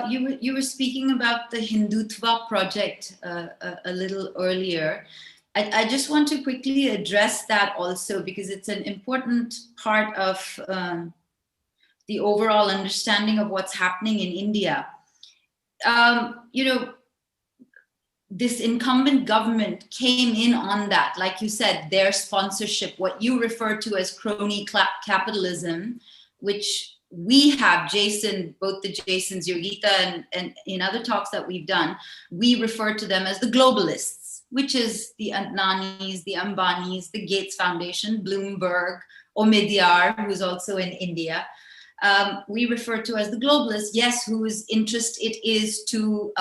you were speaking about the Hindutva project a little earlier. I just want to quickly address that also, because it's an important part of the overall understanding of what's happening in India. This incumbent government came in on that, like you said, their sponsorship, what you refer to as crony capitalism, which we have, Jason, both the Jasons, Yogita, and in other talks that we've done, we refer to them as the globalists, which is the Adnanis, the Ambanis, the Gates Foundation, Bloomberg, Omidyar, who's also in India. We refer to as the globalists, yes, whose interest it is to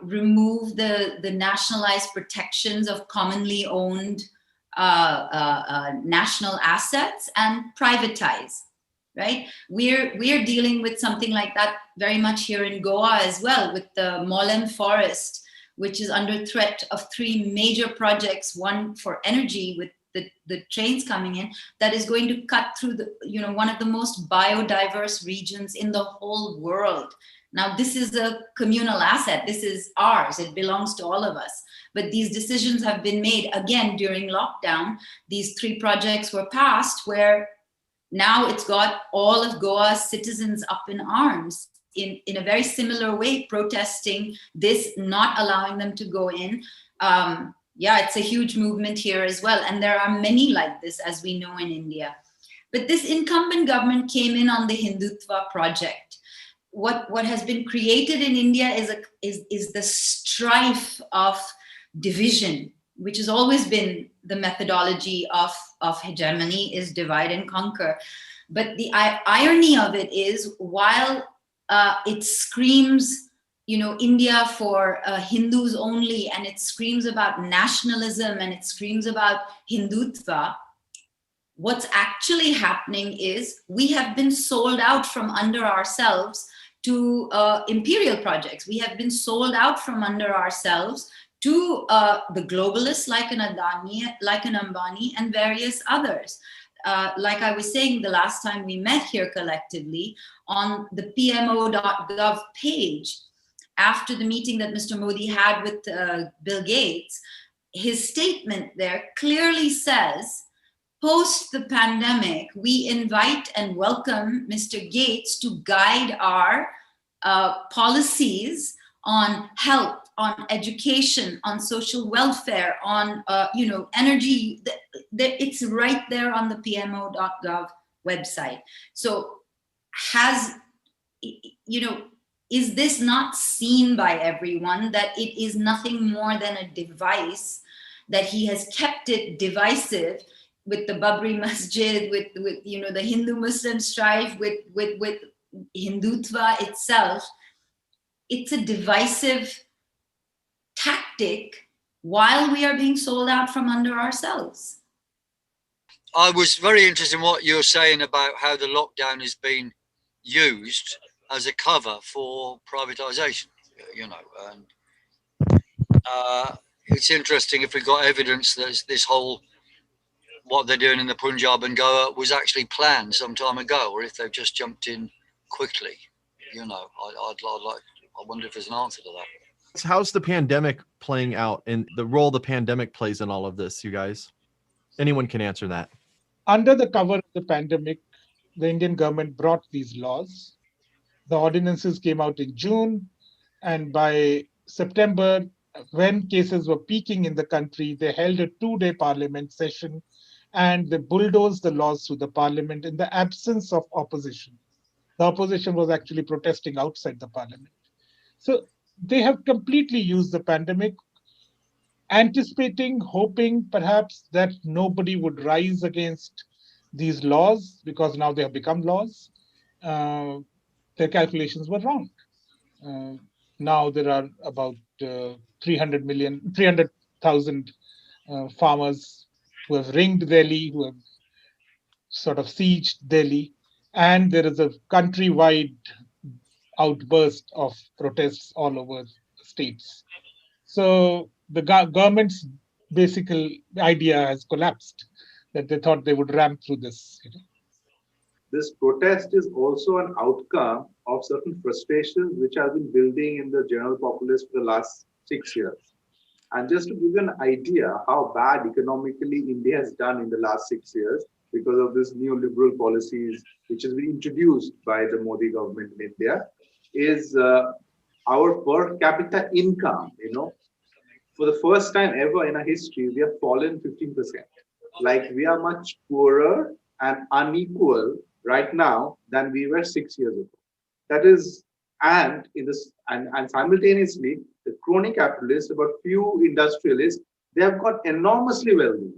remove the nationalized protections of commonly owned national assets and privatize. Right, we're dealing with something like that very much here in Goa as well, with the Mollem forest, which is under threat of 3 major projects. One for energy, with the trains coming in, that is going to cut through the one of the most biodiverse regions in the whole world. Now, this is a communal asset. This is ours. It belongs to all of us. But these decisions have been made again during lockdown. These 3 projects were passed where now it's got all of Goa's citizens up in arms in a very similar way, protesting this, not allowing them to go in. It's a huge movement here as well. And there are many like this, as we know in India. But this incumbent government came in on the Hindutva project. What has been created in India is the strife of division, which has always been the methodology of hegemony, is divide and conquer. But the irony of it is, while it screams, India for Hindus only, and it screams about nationalism, and it screams about Hindutva, what's actually happening is we have been sold out from under ourselves to imperial projects. We have been sold out from under ourselves to the globalists like an Adani, like an Ambani, and various others. Like I was saying the last time we met here collectively, on the PMO.gov page, after the meeting that Mr. Modi had with Bill Gates, his statement there clearly says, post the pandemic, we invite and welcome Mr. Gates to guide our policies on health, on education, on social welfare, on energy. It's right there on the PMO.gov website. So is this not seen by everyone, that it is nothing more than a device, that he has kept it divisive with the Babri Masjid, with the Hindu-Muslim strife, with Hindutva itself? It's a divisive tactic while we are being sold out from under ourselves. I was very interested in what you're saying about how the lockdown has been used as a cover for privatization, and it's interesting if we got evidence that this whole, what they're doing in the Punjab and Goa was actually planned some time ago, or if they've just jumped in quickly. I wonder if there's an answer to that. How's the pandemic playing out, and the role the pandemic plays in all of this, you guys? Anyone can answer that. Under the cover of the pandemic, the Indian government brought these laws. The ordinances came out in June, and by September, when cases were peaking in the country, they held a 2-day parliament session, and they bulldozed the laws through the parliament in the absence of opposition. The opposition was actually protesting outside the parliament. So they have completely used the pandemic, anticipating, hoping perhaps that nobody would rise against these laws because now they have become laws. Their calculations were wrong. Now there are about 300,000 farmers who have ringed Delhi, who have sort of sieged Delhi, and there is a countrywide outburst of protests all over the states. So the government's basic idea has collapsed, that they thought they would ramp through this. This protest is also an outcome of certain frustrations which have been building in the general populace for the last 6 years. And just to give you an idea how bad economically India has done in the last 6 years because of this neoliberal policies which has been introduced by the Modi government in India, is our per capita income, for the first time ever in our history, we have fallen 15%. Like we are much poorer and unequal right now than we were 6 years ago. That is, and in this, and simultaneously, the crony capitalists, about few industrialists, they have got enormously wealthy.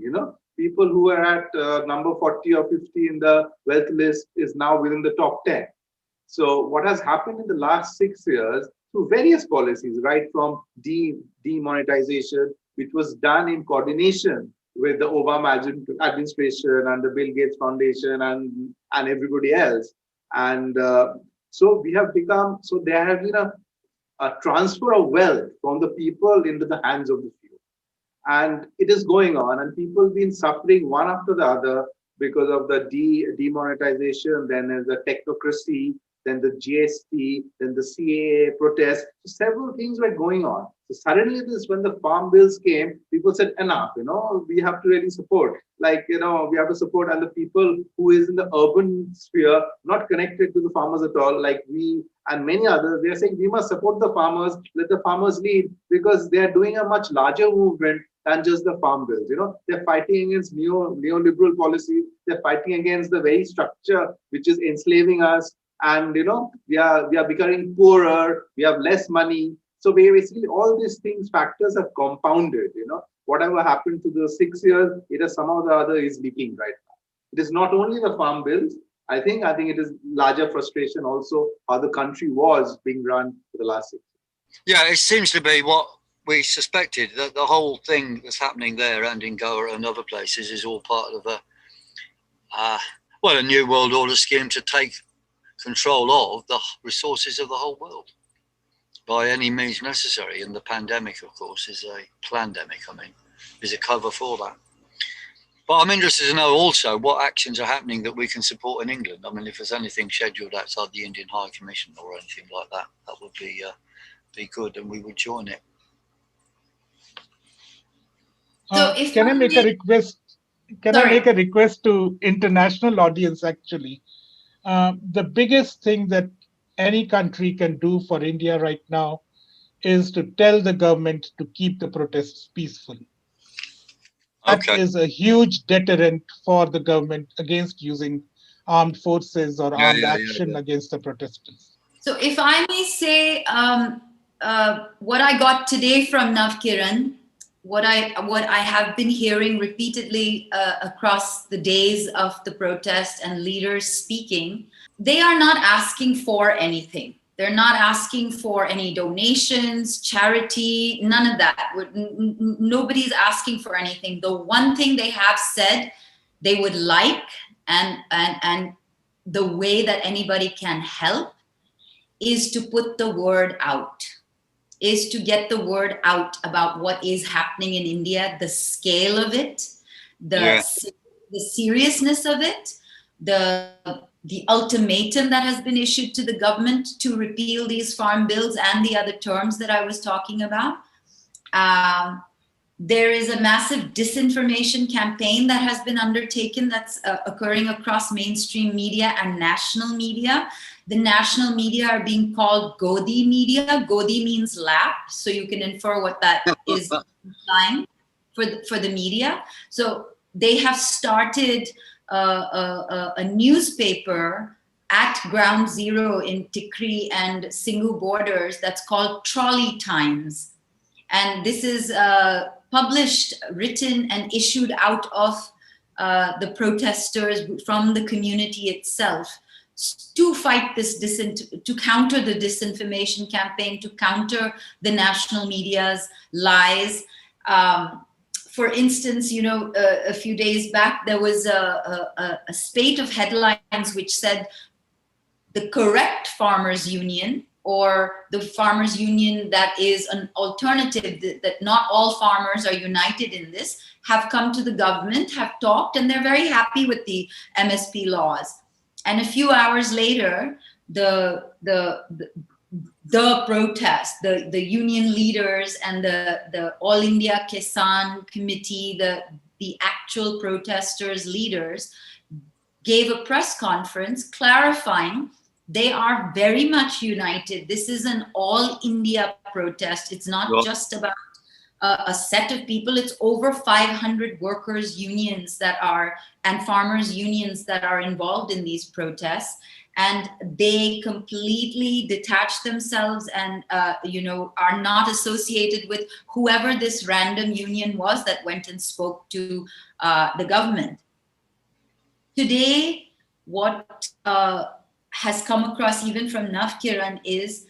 People who are at number 40 or 50 in the wealth list is now within the top 10. So what has happened in the last 6 years through various policies, right from demonetization, which was done in coordination with the Obama administration and the Bill Gates Foundation and everybody else. And so we have become, so there has been a transfer of wealth from the people into the hands of the few. And it is going on, and people have been suffering one after the other because of the demonetization, then there's the technocracy, then the GST, then the CAA protest. Several things were going on. So suddenly when the farm bills came, people said, enough, we have to really support. Like, we have to support, and the people who is in the urban sphere, not connected to the farmers at all, like we and many others, they're saying we must support the farmers, let the farmers lead, because they're doing a much larger movement than just the farm bills. They're fighting against neoliberal policies. They're fighting against the very structure which is enslaving us. And we are becoming poorer, we have less money. So basically all these things, factors have compounded. Whatever happened to the 6 years, it is somehow or the other is leaking right now. It is not only the farm bills. I think it is larger frustration also how the country was being run for the last 6 years. Yeah, it seems to be what we suspected, that the whole thing that's happening there and in Goa and other places is all part of a new world order scheme to take control of the resources of the whole world by any means necessary. And the pandemic, of course, is a plandemic, is a cover for that. But I'm interested to know also what actions are happening that we can support in England. If there's anything scheduled outside the Indian High Commission or anything like that, that would be good, and we would join it. So can I make a request? Can I make a request to international audience, actually? The biggest thing that any country can do for India right now is to tell the government to keep the protests peaceful. That is a huge deterrent for the government against using armed forces or armed action against the protesters. So if I may say, what I got today from NAVKIRAN, what I have been hearing repeatedly across the days of the protest and leaders speaking, they are not asking for anything. They're not asking for any donations, charity, none of that. Nobody's asking for anything. The one thing they have said they would like, and the way that anybody can help, is to put the word out, is to get the word out about what is happening in India, the scale of it, the seriousness of it, the ultimatum that has been issued to the government to repeal these farm bills and the other terms that I was talking about. There is a massive disinformation campaign that has been undertaken that's occurring across mainstream media and national media. The national media are being called godi media. Godi means lap, so you can infer what that is implying for the media. So they have started a newspaper at ground zero in Tikri and Singhu borders that's called Trolley Times. And this is published, written, and issued out of the protesters from the community itself to fight this, to counter the disinformation campaign, to counter the national media's lies. For instance, you know, a few days back, there was a spate of headlines which said the correct farmers union, or the farmers union that is an alternative, that not all farmers are united in this, have come to the government, have talked, and they're very happy with the MSP laws. And a few hours later, the protest, the union leaders and the All India Kisan Committee, the actual protesters' leaders, gave a press conference clarifying they are very much united. This is an all India protest. It's not just about a set of people. It's over 500 workers' unions that are, and farmers' unions that are involved in these protests. And they completely detach themselves and, you know, are not associated with whoever this random union was that went and spoke to the government. Today, what has come across even from NAVKIRAN is,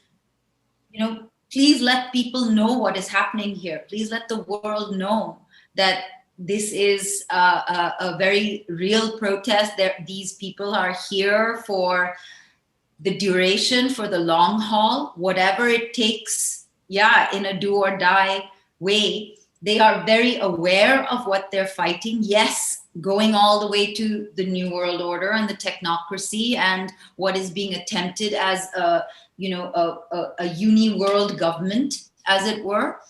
you know, please let people know what is happening here. Please let the world know that this is a very real protest. These people are here for the duration, for the long haul, whatever it takes, yeah, in a do or die way. They are very aware of what they're fighting. Yes, going all the way to the New World Order and the technocracy and what is being attempted as a, you know, a uni-world government, as it were.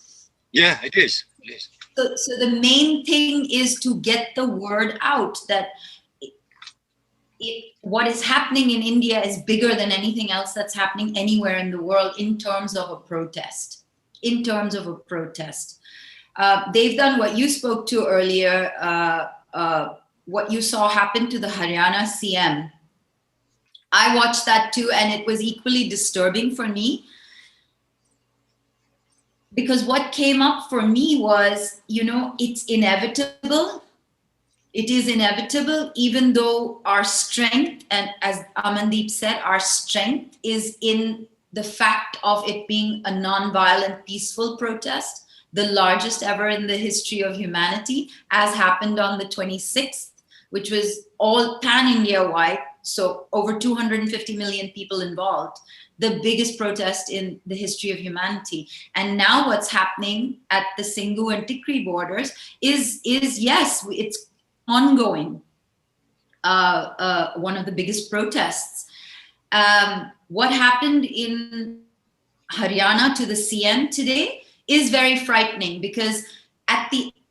Yeah, it is. It is. So the main thing is to get the word out that what is happening in India is bigger than anything else that's happening anywhere in the world in terms of a protest. In terms of a protest. They've done what you spoke to earlier, what you saw happen to the Haryana CM. I watched that too, and it was equally disturbing for me. Because what came up for me was, you know, it's inevitable. It is inevitable, even though our strength, and as Amandeep said, our strength is in the fact of it being a non-violent, peaceful protest, the largest ever in the history of humanity, as happened on the 26th, which was all pan-India wide, so over 250 million people involved, the biggest protest in the history of humanity. And now what's happening at the Singhu and Tikri borders is yes, it's ongoing, one of the biggest protests. What happened in Haryana to the CM today is very frightening, because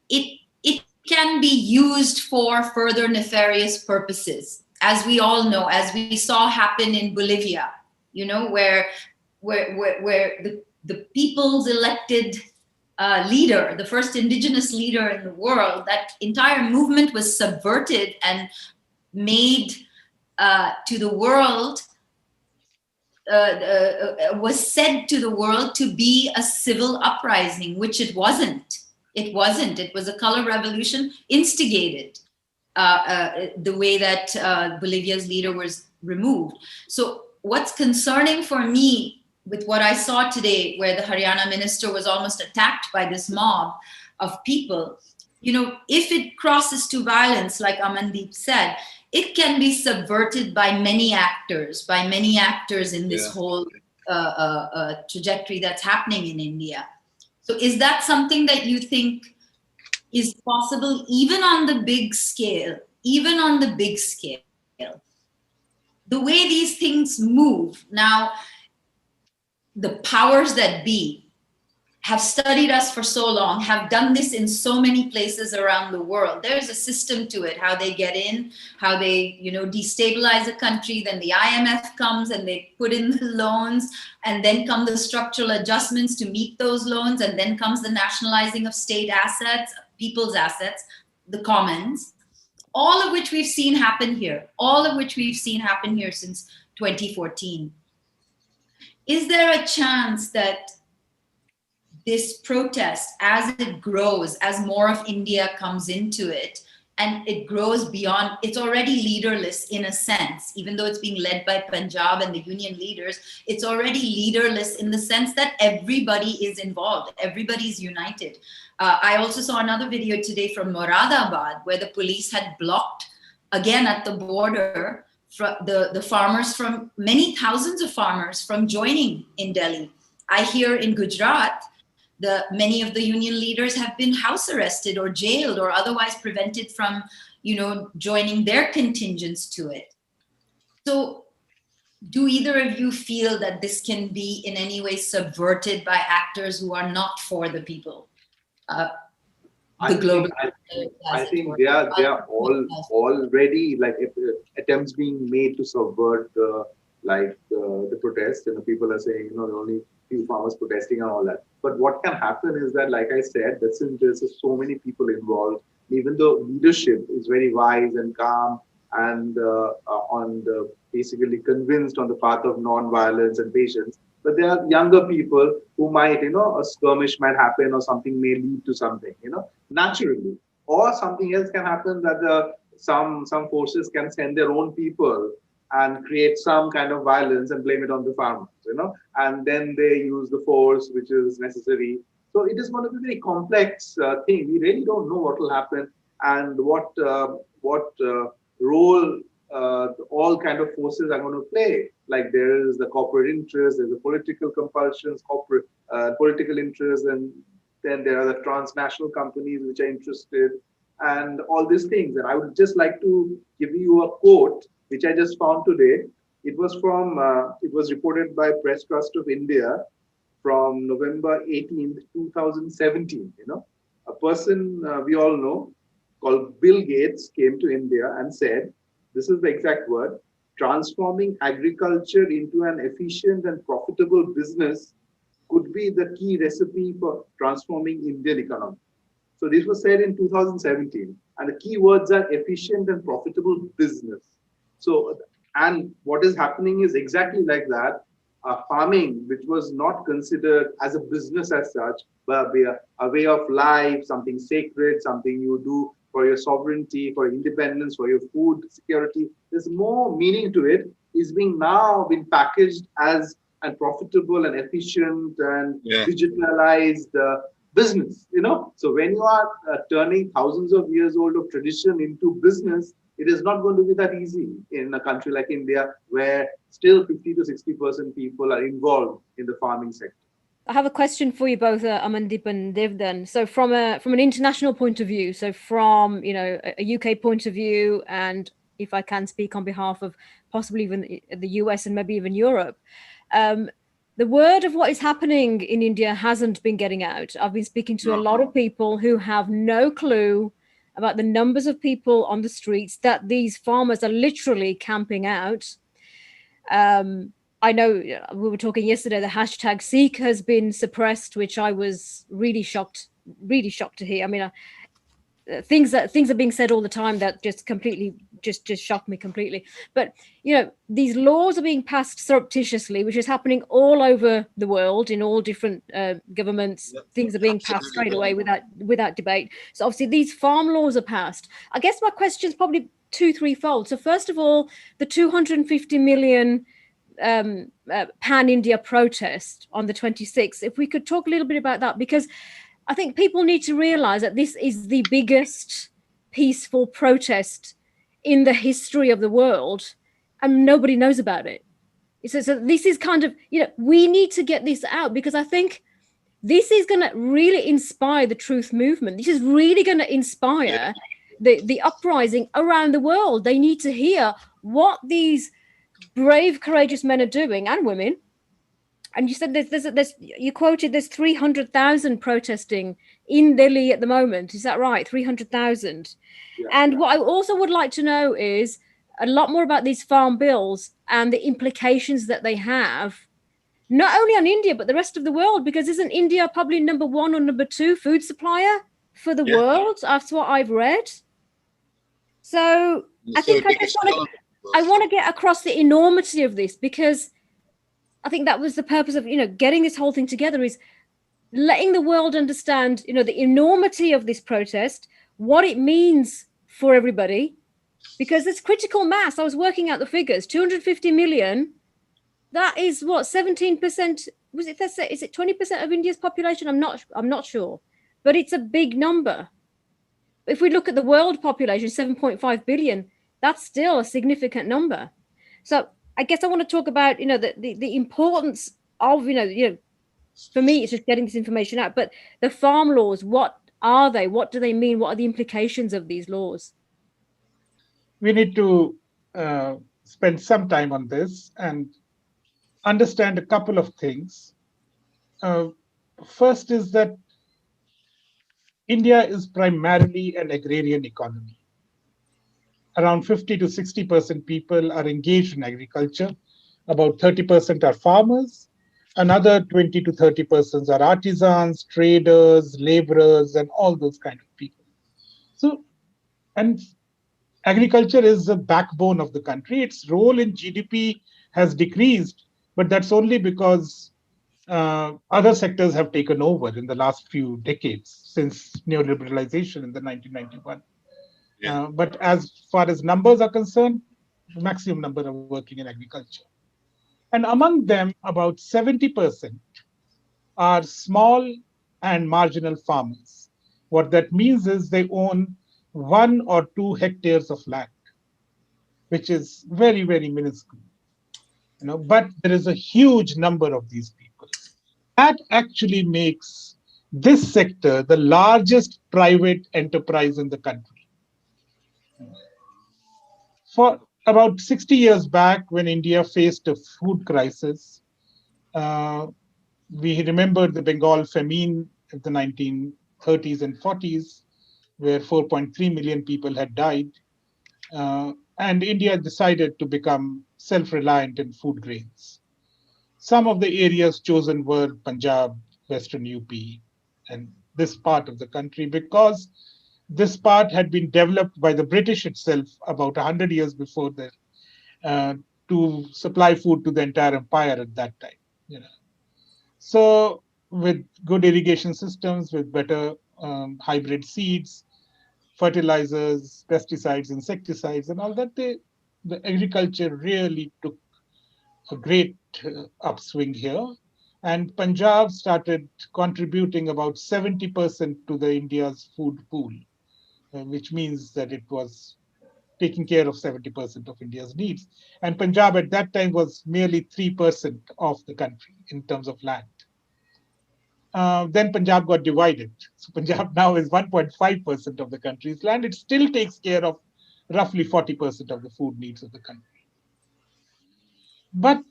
it can be used for further nefarious purposes, as we all know, as we saw happen in Bolivia, you know, where the people's elected leader, the first indigenous leader in the world, that entire movement was subverted and made to the world, was said to the world to be a civil uprising, which it wasn't. It wasn't. It was a color revolution instigated the way that Bolivia's leader was removed. So what's concerning for me with what I saw today, where the Haryana minister was almost attacked by this mob of people, you know, if it crosses to violence, like Amandeep said, it can be subverted by many actors in this whole trajectory that's happening in India. So is that something that you think is possible, even on the big scale, the way these things move? Now, the powers that be have studied us for so long, have done this in so many places around the world. There's a system to it, how they get in, how they, you know, destabilize a country, then the IMF comes and they put in the loans, and then come the structural adjustments to meet those loans, and then comes the nationalizing of state assets, people's assets, the commons, all of which we've seen happen here, since 2014. Is there a chance that this protest, as it grows, as more of India comes into it, and it grows beyond, it's already leaderless in a sense, even though it's being led by Punjab and the union leaders, it's already leaderless in the sense that everybody is involved, everybody's united. I also saw another video today from Moradabad, where the police had blocked, again at the border, the farmers from, many thousands of farmers from joining in Delhi. I hear in Gujarat, many of the union leaders have been house arrested or jailed or otherwise prevented from, joining their contingents to it. So do either of you feel that this can be in any way subverted by actors who are not for the people? I think they are all already like attempts being made to subvert the protest. People are saying, there are only few farmers protesting and all that. But what can happen is that, like I said, that since there's so many people involved, even though leadership is very wise and calm and basically convinced on the path of non-violence and patience, but there are younger people who might, a skirmish might happen or something may lead to something, naturally. Or something else can happen that some forces can send their own people and create some kind of violence and blame it on the farmers, and then they use the force which is necessary. So it is going to be a very complex thing. We really don't know what will happen and what role all kind of forces are going to play. Like there is the corporate interest, there's the political compulsions, corporate political interest, and then there are the transnational companies which are interested, and all these things. And I would just like to give you a quote which I just found today. It was from, it was reported by Press Trust of India from November 18th, 2017. A person we all know called Bill Gates came to India and said, this is the exact word, transforming agriculture into an efficient and profitable business could be the key recipe for transforming Indian economy. So this was said in 2017, and the key words are efficient and profitable business. So, and what is happening is exactly like that. Farming, which was not considered as a business as such, but a way of life, something sacred, something you do for your sovereignty, for independence, for your food security, there's more meaning to it, is being packaged as a profitable and efficient and digitalized business, So when you are turning thousands of years old of tradition into business, it is not going to be that easy in a country like India, where still 50 to 60% people are involved in the farming sector. I have a question for you both, Amandeep and DEVDAN. So from an international point of view, so from a UK point of view, and if I can speak on behalf of possibly even the US and maybe even Europe, the word of what is happening in India hasn't been getting out. I've been speaking to a lot of people who have no clue about the numbers of people on the streets that these farmers are literally camping out. I know we were talking yesterday, the hashtag Seek has been suppressed, which I was really shocked to hear. I mean, things are being said all the time that just completely just shocked me completely. But these laws are being passed surreptitiously, which is happening all over the world in all different governments. Things are being passed straight away without debate. So obviously these farm laws are passed. I guess my question is probably threefold. So first of all, the 250 million pan-India protest on the 26th. If we could talk a little bit about that, because I think people need to realize that this is the biggest peaceful protest in the history of the world, and nobody knows about it. So this is kind of, we need to get this out, because I think this is going to really inspire the truth movement. This is really going to inspire the uprising around the world. They need to hear what these brave, courageous men are doing, and women. And you said you quoted there's 300,000 protesting in Delhi at the moment. Is that right? 300,000. Yeah, and what I also would like to know is a lot more about these farm bills and the implications that they have, not only on India, but the rest of the world, because isn't India probably number 1 or number 2 food supplier for the world? That's what I've read. So I think I just want to... I want to get across the enormity of this, because I think that was the purpose of, getting this whole thing together, is letting the world understand, the enormity of this protest, what it means for everybody, because it's critical mass. I was working out the figures, 250 million. That is what, 17%, is it 20% of India's population? I'm not sure, but it's a big number. If we look at the world population, 7.5 billion, that's still a significant number. So I guess I want to talk about, the importance of, for me, it's just getting this information out, but the farm laws, what are they? What do they mean? What are the implications of these laws? We need to spend some time on this and understand a couple of things. First is that India is primarily an agrarian economy. Around 50 to 60% people are engaged in agriculture. About 30% are farmers. Another 20 to 30% are artisans, traders, laborers, and all those kind of people. So, and agriculture is the backbone of the country. Its role in GDP has decreased, but that's only because other sectors have taken over in the last few decades since neoliberalization in the 1991. Yeah. But as far as numbers are concerned, the maximum number are working in agriculture. And among them, about 70% are small and marginal farmers. What that means is they own 1 or 2 hectares of land, which is very, very minuscule. But there is a huge number of these people. That actually makes this sector the largest private enterprise in the country. For about 60 years back, when India faced a food crisis, we remember the Bengal famine of the 1930s and 40s, where 4.3 million people had died. And India decided to become self-reliant in food grains. Some of the areas chosen were Punjab, Western UP, and this part of the country, because this part had been developed by the British itself about 100 years before that to supply food to the entire empire at that time. So with good irrigation systems, with better hybrid seeds, fertilizers, pesticides, insecticides, and all that, the agriculture really took a great upswing here. And Punjab started contributing about 70% to the India's food pool, which means that it was taking care of 70% of India's needs. And Punjab at that time was merely 3% of the country in terms of land. Then Punjab got divided. So Punjab now is 1.5% of the country's land. It still takes care of roughly 40% of the food needs of the country. But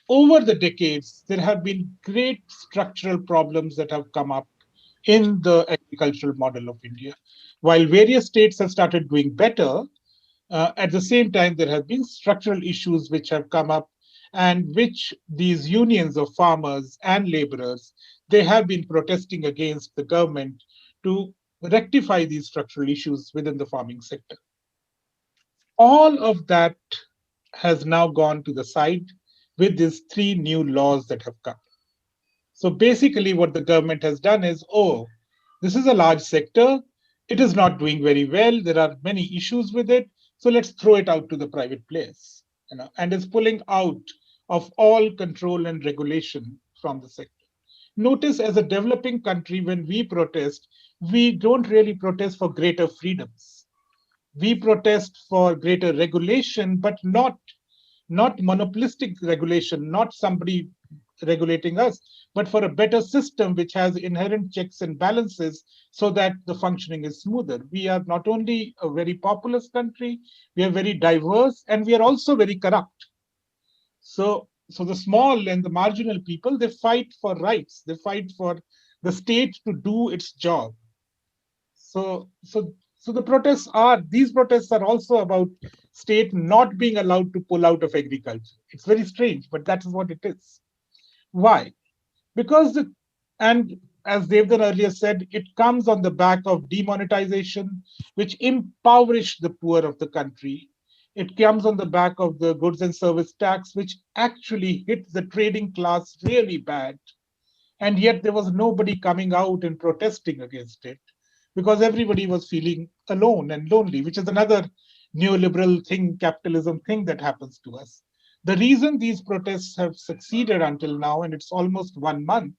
over the decades, there have been great structural problems that have come up in the agricultural model of India. While various states have started doing better, at the same time, there have been structural issues which have come up, and which these unions of farmers and laborers, they have been protesting against the government to rectify these structural issues within the farming sector. All of that has now gone to the side with these 3 new laws that have come. So basically what the government has done is, this is a large sector. It is not doing very well. There are many issues with it. So let's throw it out to the private players, and it's pulling out of all control and regulation from the sector. Notice, as a developing country, when we protest, we don't really protest for greater freedoms. We protest for greater regulation, but not monopolistic regulation, not somebody regulating us, but for a better system which has inherent checks and balances so that the functioning is smoother. We are not only a very populous country, we are very diverse, and we are also very corrupt. So the small and the marginal people, they fight for rights. They fight for the state to do its job. So the these protests are also about state not being allowed to pull out of agriculture. It's very strange, but that is what it is. Why? Because and as Devdan earlier said, it comes on the back of demonetization, which impoverished the poor of the country. It comes on the back of the goods and service tax, which actually hit the trading class really bad. And yet there was nobody coming out and protesting against it because everybody was feeling alone and lonely, which is another neoliberal thing, capitalism thing that happens to us. The reason these protests have succeeded until now, and it's almost 1 month,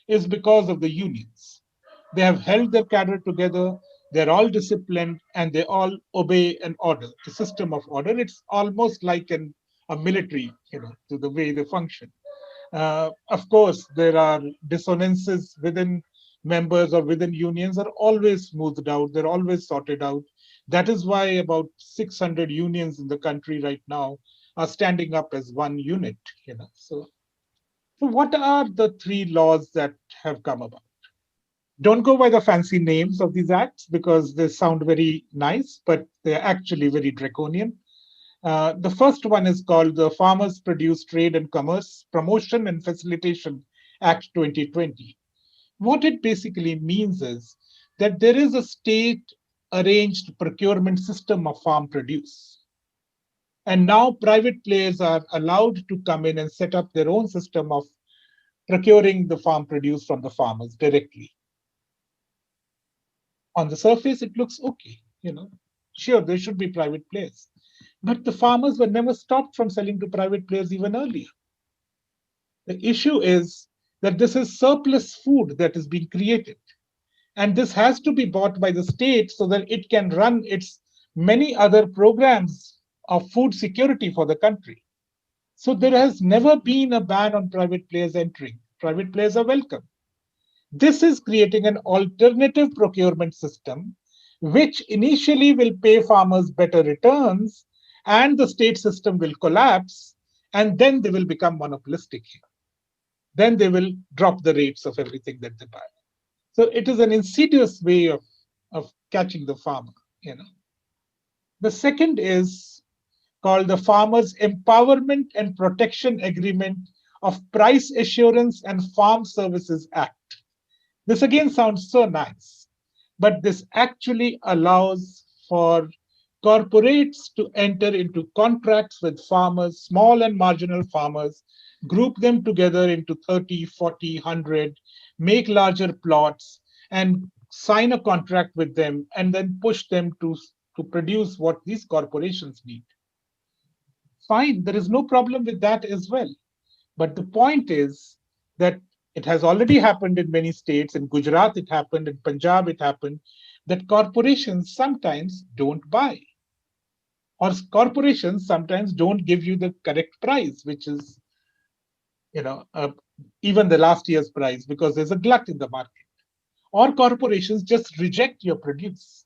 is because of the unions. They have held their cadre together, they're all disciplined, and they all obey an order, a system of order. It's almost like a military, to the way they function. Of course, there are dissonances within members or within unions are always smoothed out. They're always sorted out. That is why about 600 unions in the country right now are standing up as one unit. So what are the three laws that have come about? Don't go by the fancy names of these acts because they sound very nice, but they're actually very draconian. The first one is called the Farmers Produce Trade and Commerce Promotion and Facilitation Act 2020. What it basically means is that there is a state arranged procurement system of farm produce. And now private players are allowed to come in and set up their own system of procuring the farm produce from the farmers directly. On the surface, it looks okay. Sure, there should be private players. But the farmers were never stopped from selling to private players even earlier. The issue is that this is surplus food that is being created. And this has to be bought by the state so that it can run its many other programs of food security for the country. So there has never been a ban on private players entering. Private players are welcome. This is creating an alternative procurement system, which initially will pay farmers better returns, and the state system will collapse, and then they will become monopolistic here. Then they will drop the rates of everything that they buy. So it is an insidious way of catching the farmer. The second is called the Farmers Empowerment and Protection Agreement of Price Assurance and Farm Services Act. This again sounds so nice, but this actually allows for corporates to enter into contracts with farmers, small and marginal farmers, group them together into 30, 40, 100, make larger plots, and sign a contract with them, and then push them to produce what these corporations need. Fine, there is no problem with that as well. But the point is that it has already happened in many states. In Gujarat, it happened. In Punjab, it happened that corporations sometimes don't buy. Or corporations sometimes don't give you the correct price, which is, even the last year's price, because there's a glut in the market. Or corporations just reject your produce.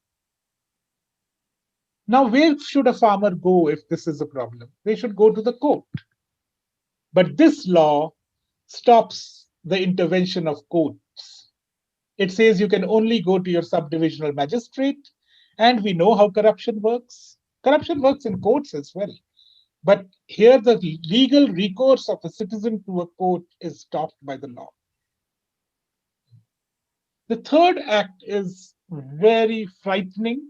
Now, where should a farmer go if this is a problem? They should go to the court. But this law stops the intervention of courts. It says you can only go to your subdivisional magistrate, and we know how corruption works. Corruption works in courts as well. But here the legal recourse of a citizen to a court is stopped by the law. The third act is very frightening,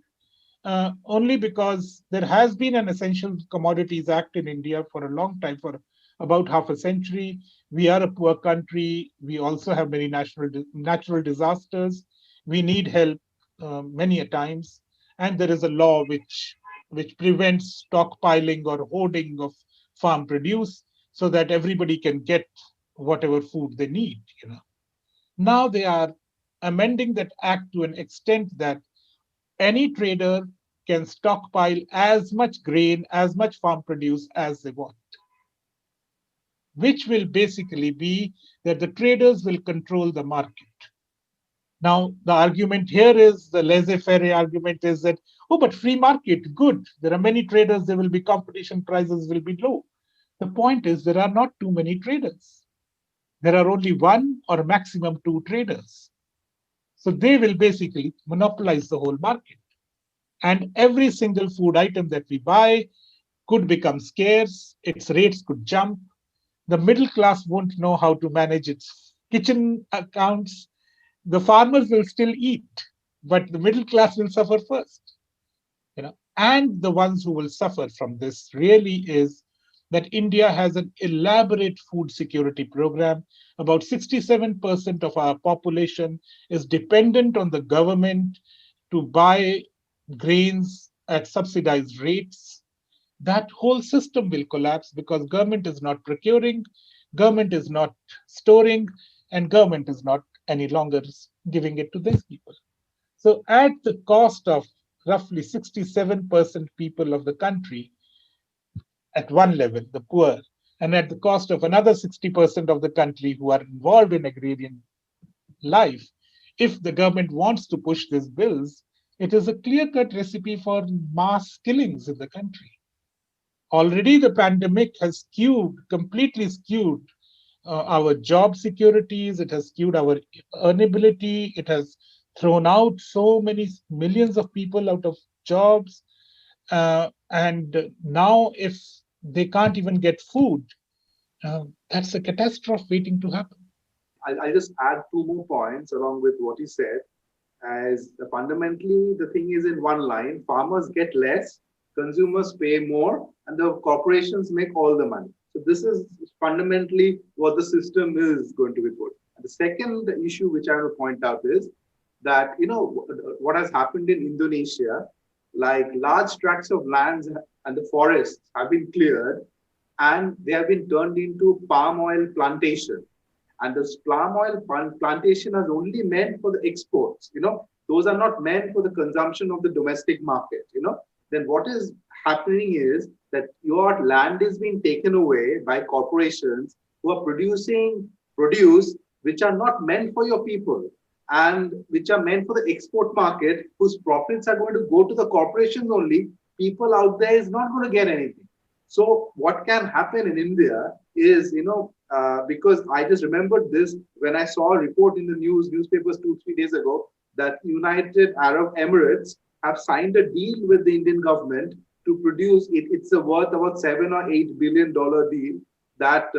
only because there has been an Essential Commodities Act in India for a long time, for about half a century. We are a poor country. We also have many natural disasters. We need help many a times. And there is a law which prevents stockpiling or hoarding of farm produce so that everybody can get whatever food they need. Now they are amending that act to an extent that any trader can stockpile as much grain, as much farm produce as they want, which will basically be that the traders will control the market. Now, the argument here is, the laissez-faire argument is that, oh, but free market, good. There are many traders, there will be competition, prices will be low. The point is there are not too many traders. There are only one or maximum two traders. So they will basically monopolize the whole market. And every single food item that we buy could become scarce, its rates could jump. The middle class won't know how to manage its kitchen accounts. The farmers will still eat, but the middle class will suffer first. and the ones who will suffer from this really is that India has an elaborate food security program. About 67% of our population is dependent on the government to buy grains at subsidized rates. That whole system will collapse because government is not procuring, government is not storing, and government is not any longer giving it to these people. So at the cost of roughly 67% people of the country at one level, the poor, and at the cost of another 60% of the country who are involved in agrarian life, if the government wants to push these bills, it is a clear-cut recipe for mass killings in the country. Already the pandemic has completely skewed our job securities, it has skewed our earnability, it has thrown out so many millions of people out of jobs. And now if they can't even get food, that's a catastrophe waiting to happen. I'll just add two more points along with what he said. As fundamentally, the thing is in one line, farmers get less, consumers pay more, and the corporations make all the money. So this is fundamentally what the system is going to be put. And the second issue which I want to point out is that, what has happened in Indonesia, like large tracts of lands and the forests have been cleared and they have been turned into palm oil plantation. And this palm oil plantation is only meant for the exports. Those are not meant for the consumption of the domestic market. Then what is happening is that your land is being taken away by corporations who are producing produce which are not meant for your people and which are meant for the export market, whose profits are going to go to the corporations only. People out there is not going to get anything. So what can happen in India is, because I just remembered this when I saw a report in the newspapers 2-3 days ago, that United Arab Emirates have signed a deal with the Indian government to produce it. It's worth about $7 or $8 billion deal that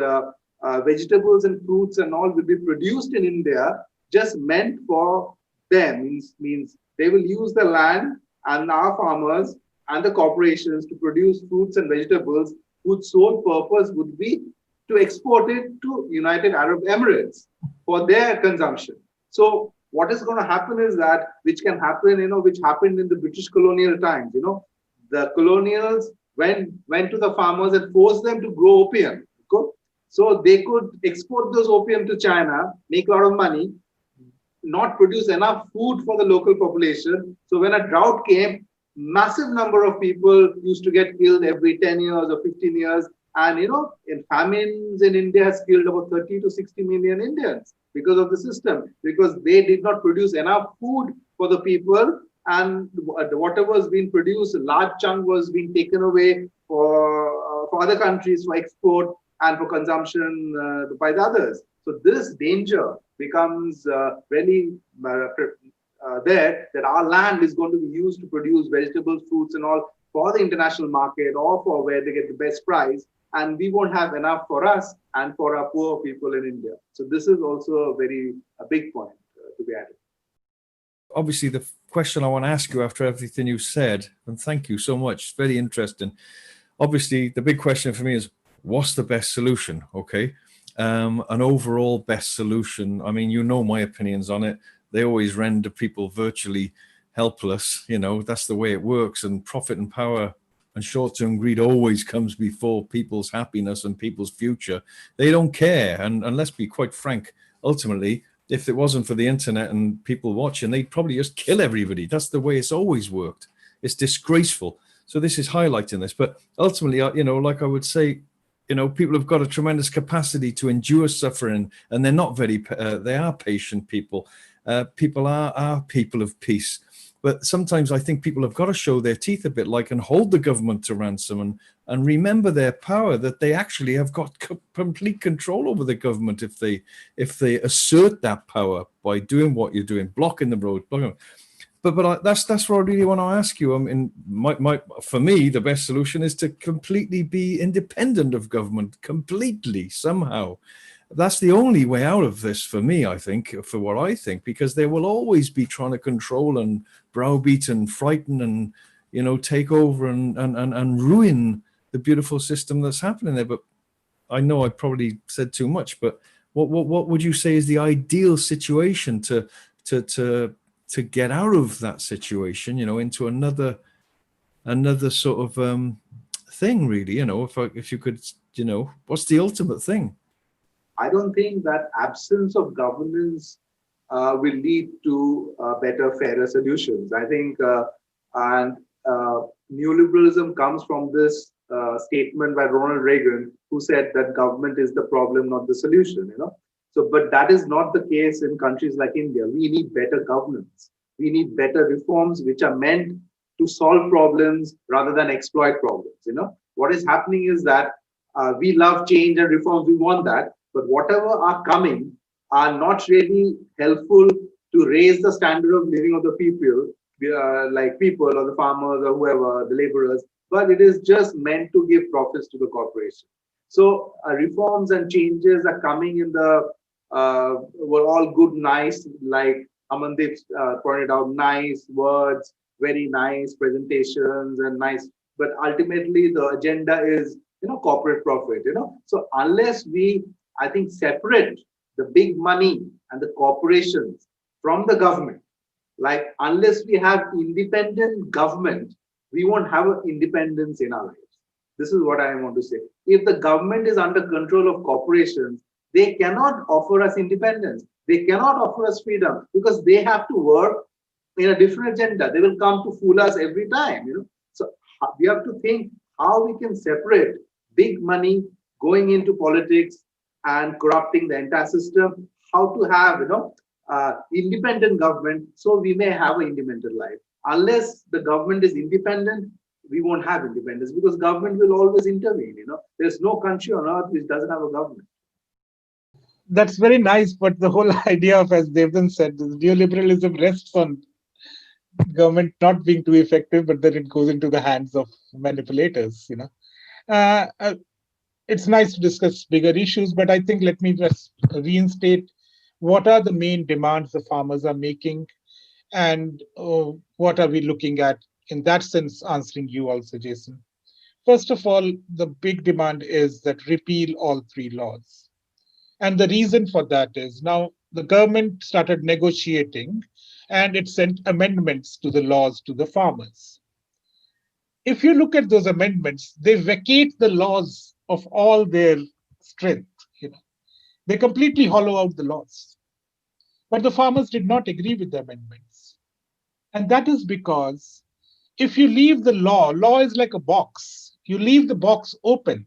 vegetables and fruits and all will be produced in India, just meant for them. Means they will use the land and our farmers and the corporations to produce fruits and vegetables whose sole purpose would be to export it to United Arab Emirates for their consumption. So what is going to happen is that, which can happen, which happened in the British colonial times, the colonials went to the farmers and forced them to grow opium. So they could export those opium to China, make a lot of money, not produce enough food for the local population. So when a drought came, massive number of people used to get killed every 10 years or 15 years. And, in famines in India has killed about 30 to 60 million Indians because of the system, because they did not produce enough food for the people. And whatever was being produced, a large chunk was being taken away for other countries for export and for consumption by the others. So this danger becomes really there, that our land is going to be used to produce vegetables, fruits and all for the international market or for where they get the best price. And we won't have enough for us and for our poor people in India. So this is also a big point to be added. Obviously, the question I want to ask you after everything you said, and thank you so much, it's very interesting. Obviously, the big question for me is, what's the best solution? Okay. An overall best solution. I mean, my opinions on it. They always render people virtually helpless. That's the way it works. And profit and power and short-term greed always comes before people's happiness and people's future. They don't care. And let's be quite frank, ultimately, if it wasn't for the internet and people watching, they'd probably just kill everybody. That's the way it's always worked. It's disgraceful. So this is highlighting this. But ultimately, like I would say, people have got a tremendous capacity to endure suffering, and they're not they are patient people. People are people of peace. But sometimes I think people have got to show their teeth a bit, and hold the government to ransom and remember their power, that they actually have got complete control over the government if they assert that power by doing what you're doing, blocking the road. But that's what I really want to ask you. I mean, for me, the best solution is to completely be independent of government, completely, somehow. That's the only way out of this for me, I think, for what I think, because they will always be trying to control and browbeat and frighten and, take over and ruin the beautiful system that's happening there. But I know I probably said too much, but what would you say is the ideal situation to get out of that situation, into another sort of thing, really? If you could, what's the ultimate thing? I don't think that absence of governance will lead to better, fairer solutions. I think, and neoliberalism comes from this statement by Ronald Reagan, who said that government is the problem, not the solution. So, but that is not the case in countries like India. We need better governance. We need better reforms which are meant to solve problems rather than exploit problems. What is happening is that we love change and reforms. We want that, but whatever are coming are not really helpful to raise the standard of living of the people, like people or the farmers or whoever, the laborers, but it is just meant to give profits to the corporation. So reforms and changes are coming in the, were all good, nice, like Amandeep pointed out, nice words, very nice presentations and nice, but ultimately the agenda is, corporate profit, So unless we, I think, separate the big money and the corporations from the government, like unless we have independent government, we won't have independence in our lives. This is what I want to say. If the government is under control of corporations, they cannot offer us independence. They cannot offer us freedom because they have to work in a different agenda. They will come to fool us every time, So we have to think how we can separate big money going into politics and corrupting the entire system, how to have, independent government so we may have an independent life. Unless the government is independent, we won't have independence because government will always intervene. There's no country on earth which doesn't have a government. That's very nice, but the whole idea of, as Devdan said, neoliberalism rests on government not being too effective, but then it goes into the hands of manipulators. It's nice to discuss bigger issues, but I think let me just reinstate what are the main demands the farmers are making, and what are we looking at in that sense, answering you also, Jason. First of all, the big demand is that repeal all three laws. And the reason for that is now the government started negotiating and it sent amendments to the laws to the farmers. If you look at those amendments, they vacate the laws of all their strength. They completely hollow out the laws. But the farmers did not agree with the amendments. And that is because if you leave the law is like a box. You leave the box open.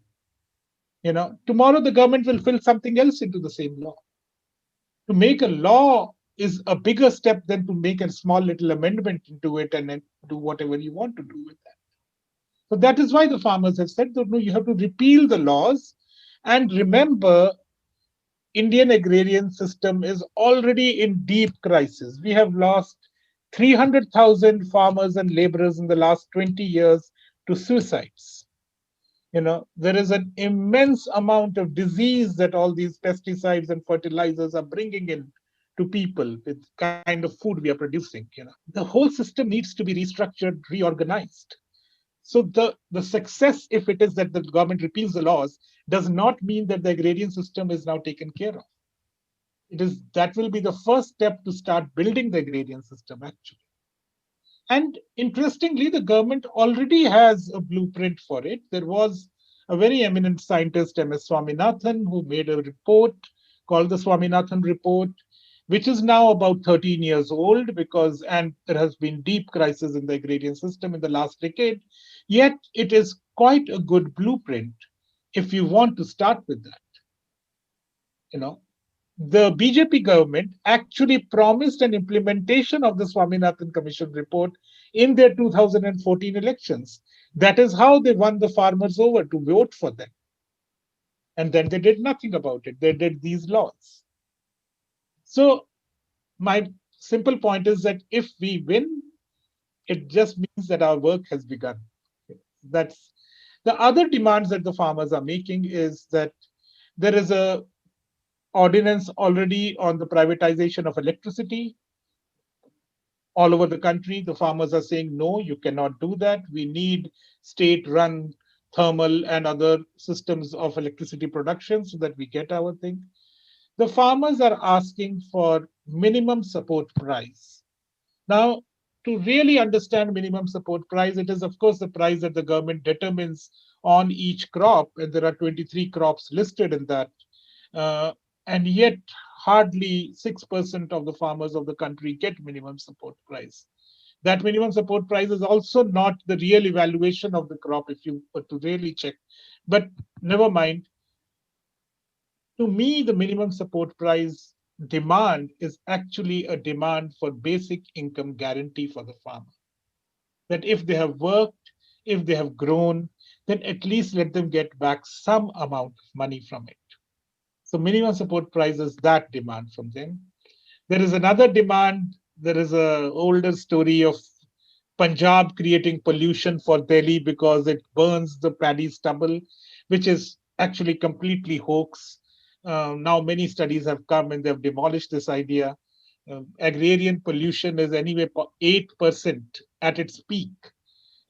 Tomorrow the government will fill something else into the same law. To make a law is a bigger step than to make a small little amendment into it and then do whatever you want to do with that. So that is why the farmers have said that no, you have to repeal the laws. And remember, Indian agrarian system is already in deep crisis. We have lost 300,000 farmers and laborers in the last 20 years to suicides. There is an immense amount of disease that all these pesticides and fertilizers are bringing in to people with kind of food we are producing. The whole system needs to be restructured, reorganized. So the success, if it is that the government repeals the laws, does not mean that the agrarian system is now taken care of. That will be the first step to start building the agrarian system, actually. And interestingly, the government already has a blueprint for it. There was a very eminent scientist, M.S. Swaminathan, who made a report called the Swaminathan Report, which is now about 13 years old and there has been deep crisis in the agrarian system in the last decade. Yet it is quite a good blueprint if you want to start with that. The BJP government actually promised an implementation of the Swaminathan Commission report in their 2014 elections. That is how they won the farmers over to vote for them. And then they did nothing about it. They did these laws. So my simple point is that if we win, it just means that our work has begun. That's the other demands that the farmers are making is that there is a ordinance already on the privatization of electricity. all over the country, the farmers are saying, no, you cannot do that. We need state-run thermal and other systems of electricity production so that we get our thing. The farmers are asking for minimum support price. Now, to really understand minimum support price, it is, of course, the price that the government determines on each crop, and there are 23 crops listed in that. Uh, and yet, hardly 6% of the farmers of the country get minimum support price. That minimum support price is also not the real evaluation of the crop, if you were to really check. But never mind. To me, the minimum support price demand is actually a demand for basic income guarantee for the farmer. That if they have worked, if they have grown, then at least let them get back some amount of money from it. So minimum support price is that demand from them. There is another demand. There is a older story of Punjab creating pollution for Delhi because it burns the paddy stubble, which is actually completely hoax. Now many studies have come and they've demolished this idea. Agrarian pollution is anyway 8% at its peak.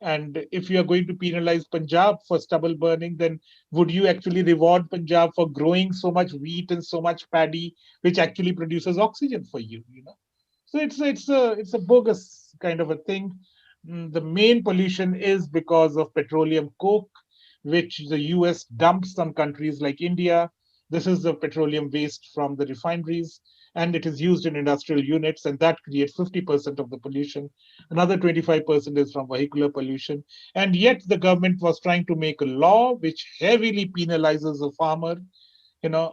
And if you are going to penalize Punjab for stubble burning, then would you actually reward Punjab for growing so much wheat and so much paddy, which actually produces oxygen for you? You know, so it's a bogus kind of a thing. The main pollution is because of petroleum coke, which the US dumps on countries like India. This is the petroleum waste from the refineries, and it is used in industrial units, and that creates 50% of the pollution. Another 25% is from vehicular pollution. And yet the government was trying to make a law which heavily penalizes a farmer. You know,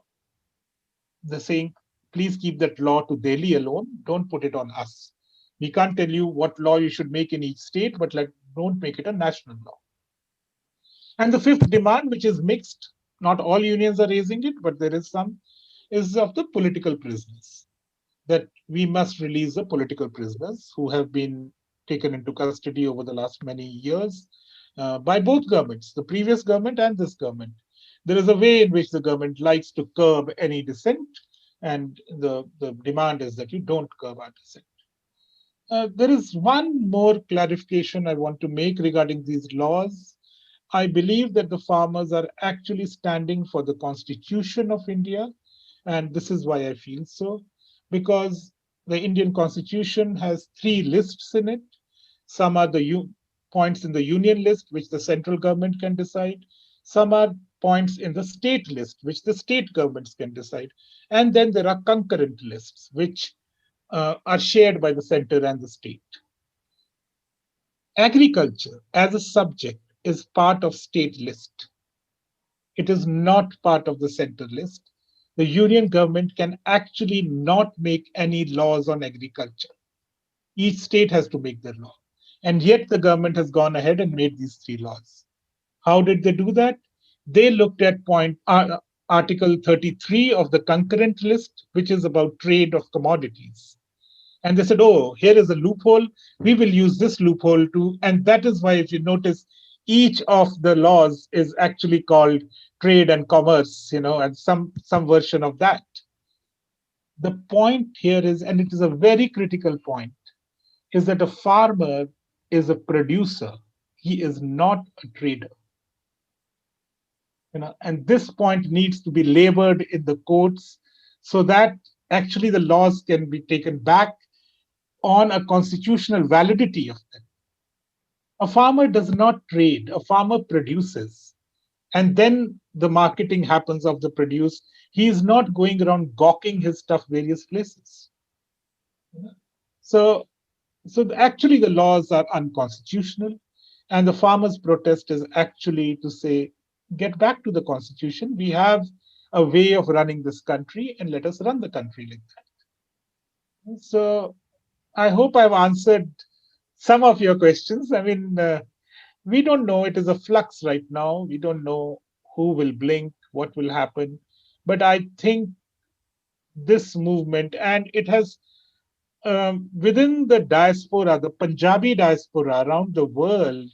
they're saying, please keep that law to Delhi alone. Don't put it on us. We can't tell you what law you should make in each state, but like, don't make it a national law. And the fifth demand, which is mixed, not all unions are raising it, but there is some, is of the political prisoners. That we must release the political prisoners who have been taken into custody over the last many years by both governments, the previous government and this government. There is a way in which the government likes to curb any dissent, and the demand is that you don't curb our dissent. There is one more clarification I want to make regarding these laws. I believe that the farmers are actually standing for the Constitution of India, and this is why I feel so, because the Indian Constitution has three lists in it. Some are the points in the union list, which the central government can decide. Some are points in the state list, which the state governments can decide. And then there are concurrent lists, which are shared by the center and the state. Agriculture as a subject is part of state list. It is not part of the center list. The union government can actually not make any laws on agriculture. Each state has to make their law. And yet the government has gone ahead and made these three laws. How did they do that? They looked at Article 33 of the concurrent list, which is about trade of commodities. And they said, oh, here is a loophole. We will use this loophole too. And that is why, if you notice, each of the laws is actually called trade and commerce, and some version of that. The point here is, and it is a very critical point, is that a farmer is a producer. He is not a trader. And this point needs to be labored in the courts so that actually the laws can be taken back on a constitutional validity of them. A farmer does not trade, a farmer produces. And then the marketing happens of the produce. He is not going around gawking his stuff various places. So actually the laws are unconstitutional, and the farmers' protest is actually to say, get back to the constitution. We have a way of running this country, and let us run the country like that. So I hope I've answered some of your questions. I mean, we don't know. It is a flux right now. We don't know who will blink, what will happen. But I think this movement, and it has within the diaspora, the Punjabi diaspora around the world,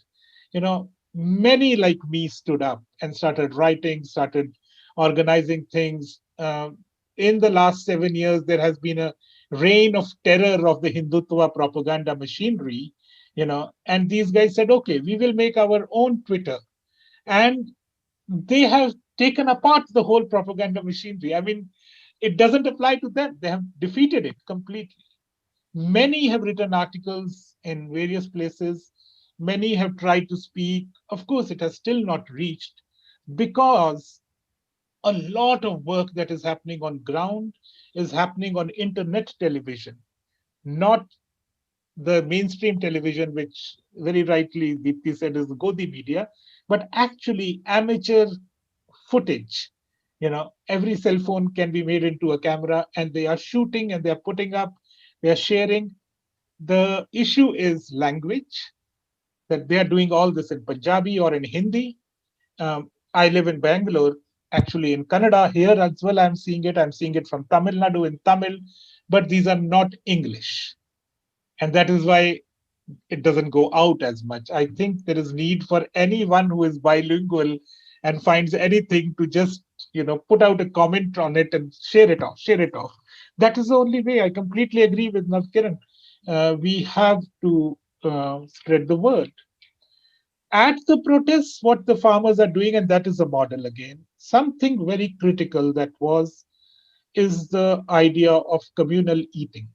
many like me stood up and started writing, started organizing things. In the last 7 years, there has been a reign of terror of the Hindutva propaganda machinery, and these guys said, okay, we will make our own Twitter. And they have taken apart the whole propaganda machinery. I mean, it doesn't apply to them. They have defeated it completely. Many have written articles in various places. Many have tried to speak. Of course, it has still not reached because a lot of work that is happening on ground is happening on internet television, not the mainstream television, which very rightly Deepthi said is the Godi media, but actually amateur footage. Every cell phone can be made into a camera and they are shooting and they are putting up, they are sharing. The issue is language, that they are doing all this in Punjabi or in Hindi. I live in Bangalore, actually in Kannada. Here as well, I'm seeing it. I'm seeing it from Tamil Nadu in Tamil, but these are not English. And that is why it doesn't go out as much. I think there is need for anyone who is bilingual and finds anything to just, put out a comment on it and share it off. That is the only way. I completely agree with Navkiran. We have to spread the word. At the protests, what the farmers are doing, and that is a model again, something very critical is the idea of communal eating.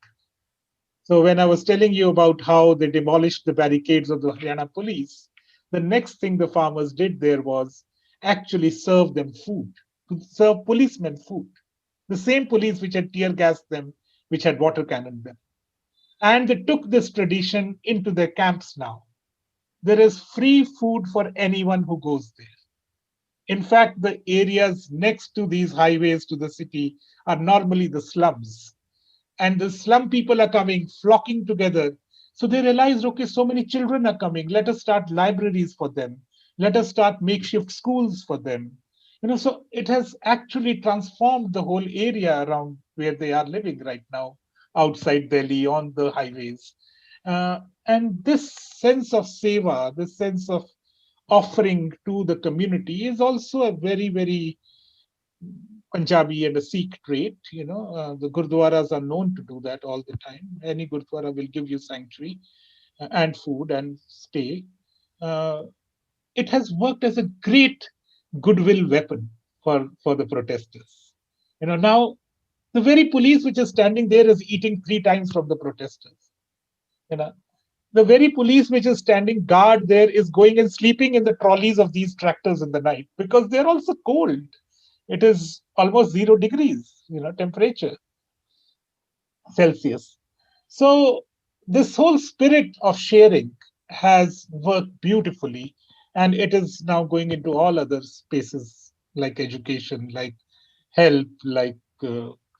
So when I was telling you about how they demolished the barricades of the Haryana police, the next thing the farmers did there was actually serve them food, to serve policemen food. The same police which had tear gassed them, which had water cannoned them. And they took this tradition into their camps now. There is free food for anyone who goes there. In fact, the areas next to these highways to the city are normally the slums. And the slum people are coming, flocking together. So they realized, okay, so many children are coming. Let us start libraries for them. Let us start makeshift schools for them. So it has actually transformed the whole area around where they are living right now, outside Delhi, on the highways. And this sense of seva, this sense of offering to the community is also a very, very Punjabi and a Sikh trait. The Gurdwaras are known to do that all the time. Any Gurdwara will give you sanctuary and food and stay. It has worked as a great goodwill weapon for the protesters. Now the very police which is standing there is eating 3 times from the protesters. The very police which is standing guard there is going and sleeping in the trolleys of these tractors in the night because they're also cold. It is almost 0 degrees, temperature Celsius. So this whole spirit of sharing has worked beautifully, and it is now going into all other spaces like education, like help, like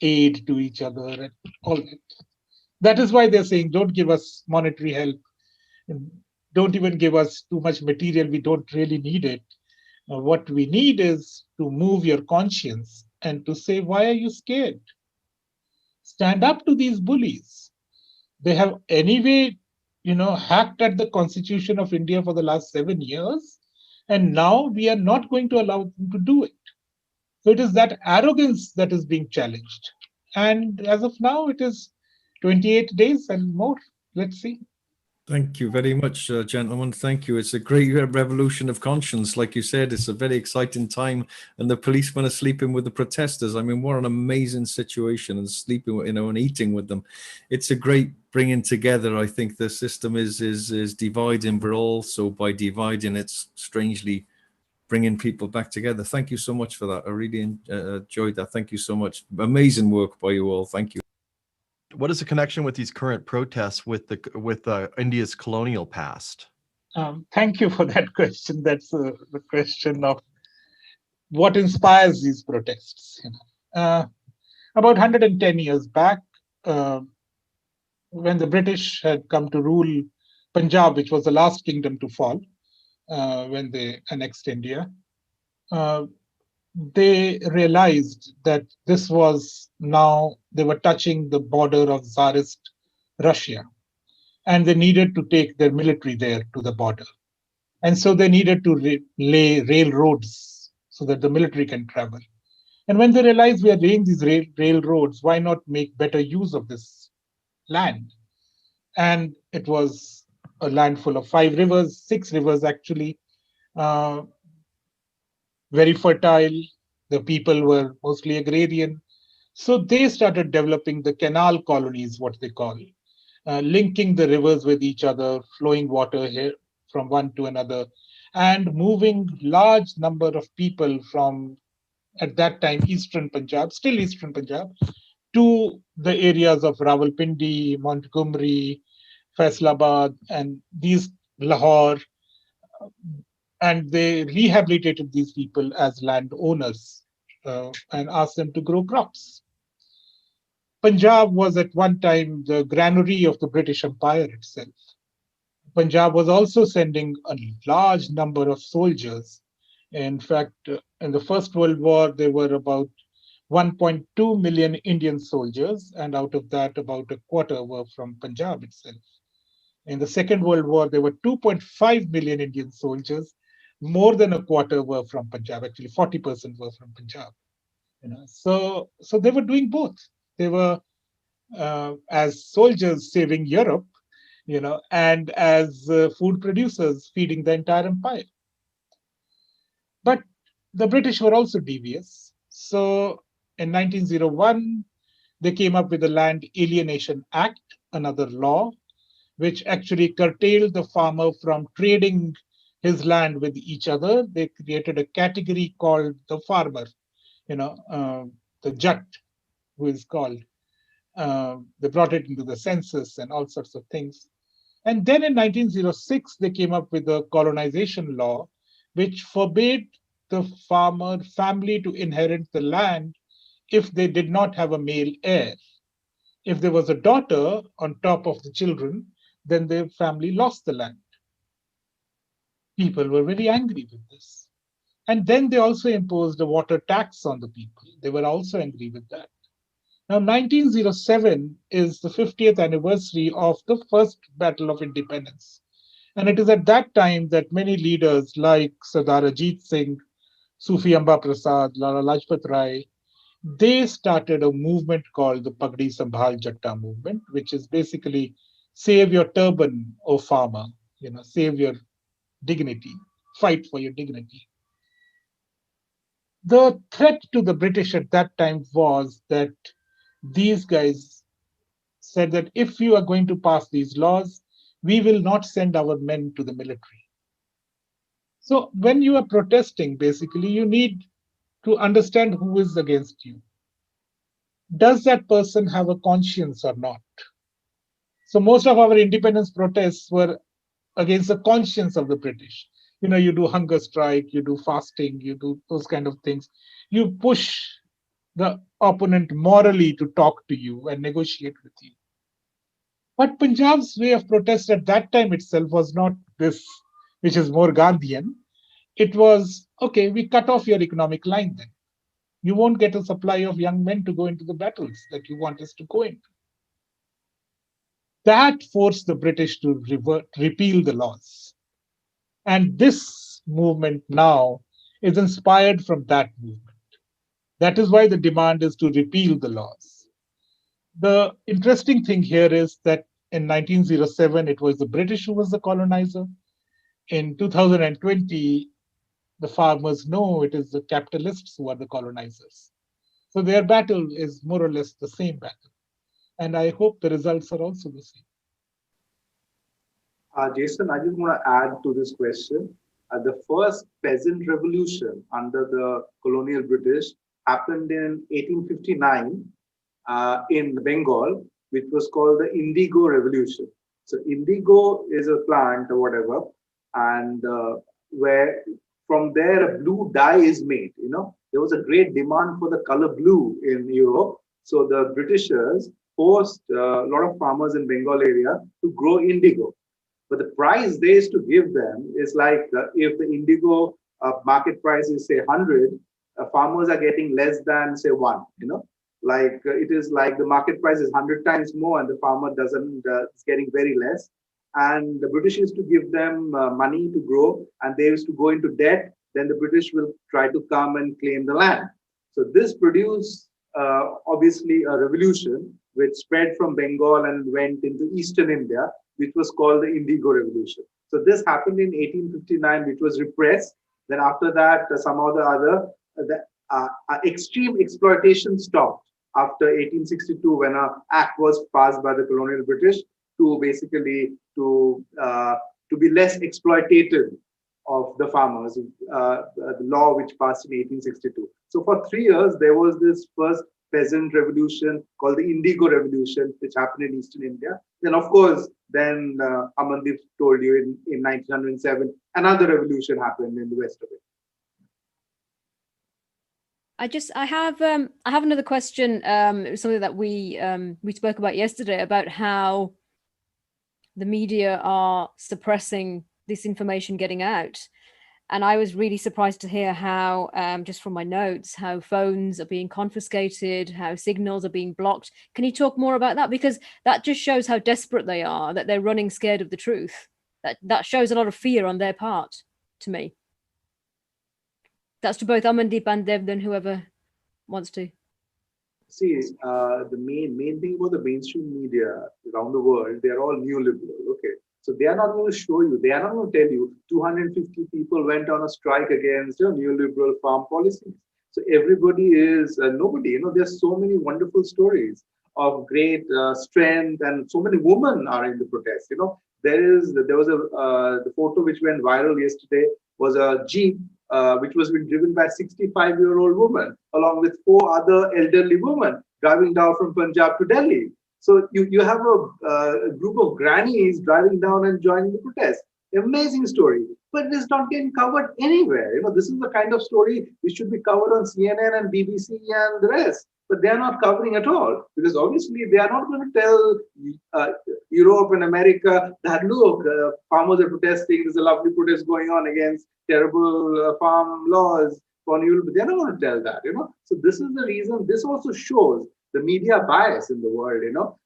aid to each other, and all that. That is why they're saying, don't give us monetary help. Don't even give us too much material. We don't really need it. What we need is to move your conscience and to say, why are you scared? Stand up to these bullies. They have anyway, hacked at the Constitution of India for the last 7 years. And now we are not going to allow them to do it. So it is that arrogance that is being challenged. And as of now, it is 28 days and more. Let's see. Thank you very much, gentlemen. Thank you. It's a great revolution of conscience. Like you said, it's a very exciting time, and the policemen are sleeping with the protesters. I mean, what an amazing situation, and sleeping, and eating with them. It's a great bringing together. I think the system is dividing, but also by dividing, it's strangely bringing people back together. Thank you so much for that. I really enjoyed that. Thank you so much. Amazing work by you all. Thank you. What is the connection with these current protests with India's colonial past? Thank you for that question. That's the question of what inspires these protests. About 110 years back, when the British had come to rule Punjab, which was the last kingdom to fall when they annexed India, they realized that this was now, they were touching the border of Tsarist Russia, and they needed to take their military there to the border. And so they needed to lay railroads so that the military can travel. And when they realized we are laying these railroads, why not make better use of this land. And it was a land full of 5 rivers, 6 rivers actually, very fertile. The people were mostly agrarian. So they started developing the canal colonies, what they call, linking the rivers with each other, flowing water here from one to another, and moving large number of people from, at that time, eastern Punjab, still eastern Punjab, to the areas of Rawalpindi, Montgomery, Faisalabad, and these Lahore, and they rehabilitated these people as landowners and asked them to grow crops. Punjab was at one time the granary of the British Empire itself. Punjab was also sending a large number of soldiers. In fact, in the First World War, there were about 1.2 million Indian soldiers, and out of that, about a quarter were from Punjab itself. In the Second World War, there were 2.5 million Indian soldiers. More than a quarter were from Punjab. Actually, 40% were from Punjab. So they were doing both. They were as soldiers saving Europe, and as food producers feeding the entire empire. But the British were also devious. So in 1901, they came up with the Land Alienation Act, another law, which actually curtailed the farmer from trading his land with each other. They created a category called the farmer, the Jat, who is called. They brought it into the census and all sorts of things. And then in 1906, they came up with a colonization law, which forbade the farmer family to inherit the land if they did not have a male heir. If there was a daughter on top of the children, then their family lost the land. People were very angry with this. And then they also imposed a water tax on the people. They were also angry with that. Now, 1907 is the 50th anniversary of the first Battle of Independence. And it is at that time that many leaders like Sardar Ajit Singh, Sufi Amba Prasad, Lala Lajpat Rai, they started a movement called the Pagdi Sambhal Jatta movement, which is basically save your turban, O farmer, save your dignity, fight for your dignity. The threat to the British at that time was that these guys said that if you are going to pass these laws, we will not send our men to the military. So when you are protesting, basically, you need to understand who is against you. Does that person have a conscience or not? So most of our independence protests were against the conscience of the British. You do hunger strike, you do fasting, you do those kind of things. You push the opponent morally to talk to you and negotiate with you. But Punjab's way of protest at that time itself was not this, which is more Gandhian. It was, okay, we cut off your economic line then. You won't get a supply of young men to go into the battles that you want us to go into. That forced the British to repeal the laws. And this movement now is inspired from that movement. That is why the demand is to repeal the laws. The interesting thing here is that in 1907, it was the British who was the colonizer. In 2020, the farmers know it is the capitalists who are the colonizers. So their battle is more or less the same battle. And I hope the results are also the same. Jason, I just want to add to this question. The first peasant revolution under the colonial British happened in 1859 in Bengal, which was called the Indigo Revolution. So indigo is a plant or whatever, and where from there a blue dye is made. There was a great demand for the color blue in Europe. So the Britishers forced a lot of farmers in Bengal area to grow indigo. But the price they used to give them is like if the indigo market price is say 100, farmers are getting less than say 1. It is like the market price is 100 times more, and the farmer doesn't is getting very less. And the British used to give them money to grow, and they used to go into debt. Then the British will try to come and claim the land. So this produced obviously a revolution, which spread from Bengal and went into eastern India, which was called the Indigo Revolution. So this happened in 1859, which was repressed. Then after that, somehow or the other, the extreme exploitation stopped after 1862, when an act was passed by the colonial British to basically to be less exploitative of the farmers, the law which passed in 1862. So for 3 years, there was this first peasant revolution called the Indigo Revolution, which happened in Eastern India. Then, of course, then Amandeep told you in 1907, another revolution happened in the west of it. I have another question. It was something that we spoke about yesterday, about how the media are suppressing this information getting out. And I was really surprised to hear how, just from my notes, how phones are being confiscated, how signals are being blocked. Can you talk more about that? Because that just shows how desperate they are, that they're running scared of the truth. That shows a lot of fear on their part, to me. That's to both Amandeep and DEVDAN, whoever wants to. See, the main thing about the mainstream media around the world, they are all neoliberal, okay? So they are not going to show you, they are not going to tell you 250 people went on a strike against neoliberal farm policies. So everybody is, nobody, there's so many wonderful stories of great strength, and so many women are in the protest. There was the photo which went viral yesterday was a Jeep which was being driven by a 65-year-old woman along with 4 other elderly women driving down from Punjab to Delhi. So you have a group of grannies driving down and joining the protest. Amazing story, but it is not getting covered anywhere. This is the kind of story which should be covered on CNN and BBC and the rest, but they are not covering at all, because obviously they are not going to tell Europe and America that, look, farmers are protesting, there's a lovely protest going on against terrible farm laws for new, but they're not going to tell that, So this is the reason. This also shows the media bias in the world,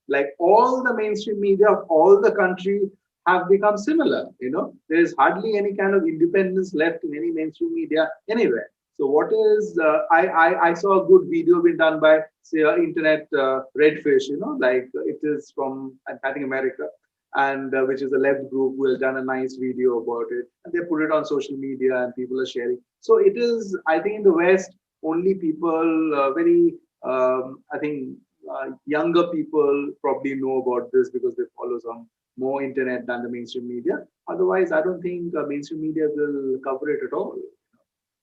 like all the mainstream media of all the country have become similar, there is hardly any kind of independence left in any mainstream media anywhere. So what is, I saw a good video being done by, say, Internet Redfish, like it is from, I think, America, and which is a left group who has done a nice video about it, and they put it on social media and people are sharing. So it is, I think in the West, only people I think younger people probably know about this because they follow some more internet than the mainstream media. Otherwise, I don't think mainstream media will cover it at all,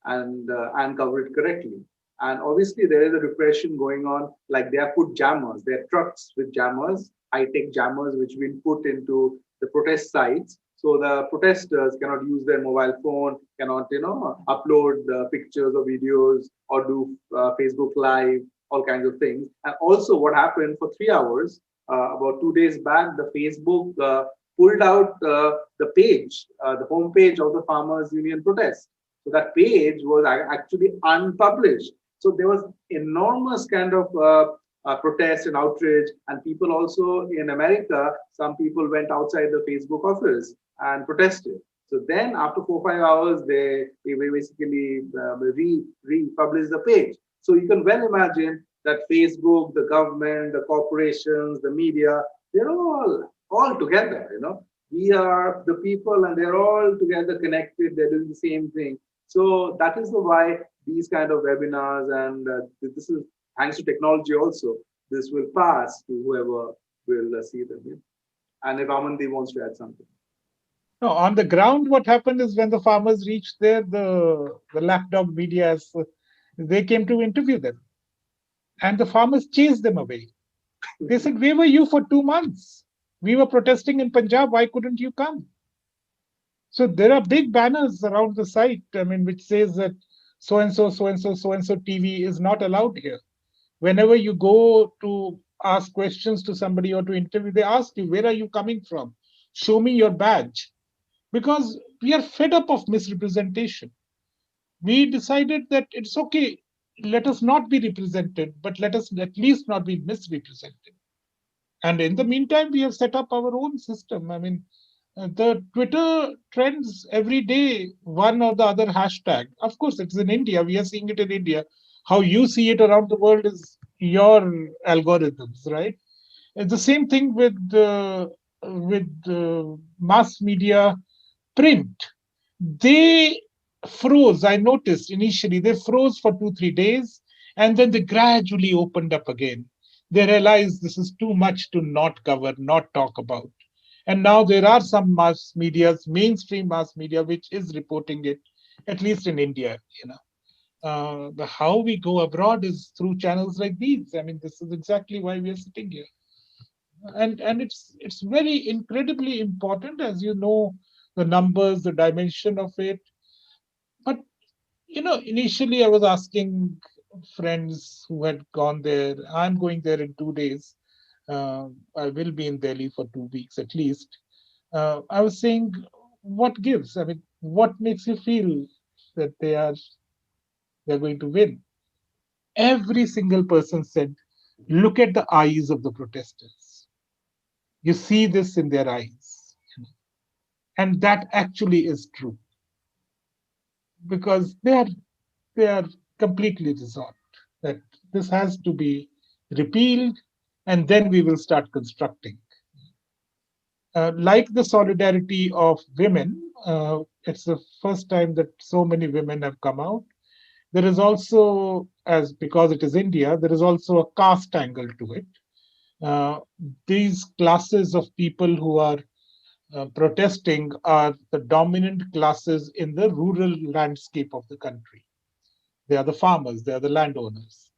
and cover it correctly. And obviously, there is a repression going on. Like they have put jammers, there are trucks with jammers, high-tech jammers, which have been put into the protest sites. So the protesters cannot use their mobile phone, cannot, upload pictures or videos or do Facebook Live, all kinds of things. And also what happened for 3 hours, about 2 days back, the Facebook pulled out the page, the homepage of the Farmers Union protest. So that page was actually unpublished. So there was enormous kind of protest and outrage, and people also in America, some people went outside the Facebook office and protested. So then after 4 or 5 hours, they basically republished the page. So you can well imagine that Facebook, the government, the corporations, the media, they're all together, We are the people and they're all together connected, they're doing the same thing. So that is why these kind of webinars, and this is thanks to technology also, this will pass to whoever will see them. And if Amandeep wants to add something. No, on the ground, what happened is when the farmers reached there, the lapdog media, they came to interview them. And the farmers chased them away. They said, where were you for 2 months? We were protesting in Punjab. Why couldn't you come? So there are big banners around the site, which says that so-and-so, so-and-so, so-and-so TV is not allowed here. Whenever you go to ask questions to somebody or to interview, they ask you, where are you coming from? Show me your badge. Because we are fed up of misrepresentation. We decided that it's okay, let us not be represented, but let us at least not be misrepresented. And in the meantime, we have set up our own system. The Twitter trends every day, one or the other hashtag. Of course, it's in India. We are seeing it in India. How you see it around the world is your algorithms, right? The same thing with mass media print. They froze. I noticed initially they froze for 2-3 days, and then they gradually opened up again. They realized this is too much to not cover, not talk about. And now there are some mass medias, mainstream mass media, which is reporting it, at least in India. How we go abroad is through channels like these. I mean, this is exactly why we are sitting here. And it's very incredibly important, as you know, the numbers, the dimension of it. But initially I was asking friends who had gone there. I'm going there in 2 days. I will be in Delhi for 2 weeks at least. I was saying, what gives? I mean, what makes you feel that they're going to win? Every single person said, look at the eyes of the protesters. You see this in their eyes. And that actually is true. Because they are completely resolved that this has to be repealed, and then we will start constructing. Like the solidarity of women, it's the first time that so many women have come out. There is also, because it is India, there is also a caste angle to it. These classes of people who are protesting are the dominant classes in the rural landscape of the country. They are the farmers, they are the landowners.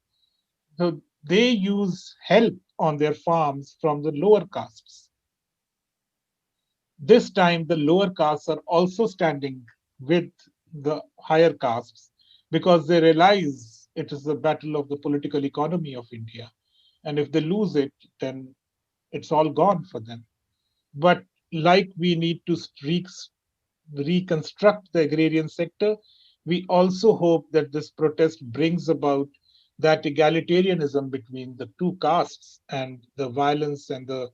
So they use help on their farms from the lower castes. This time, the lower castes are also standing with the higher castes because they realize it is the battle of the political economy of India. And if they lose it, then it's all gone for them. But like we need to reconstruct the agrarian sector, we also hope that this protest brings about that egalitarianism between the two castes, and the violence and the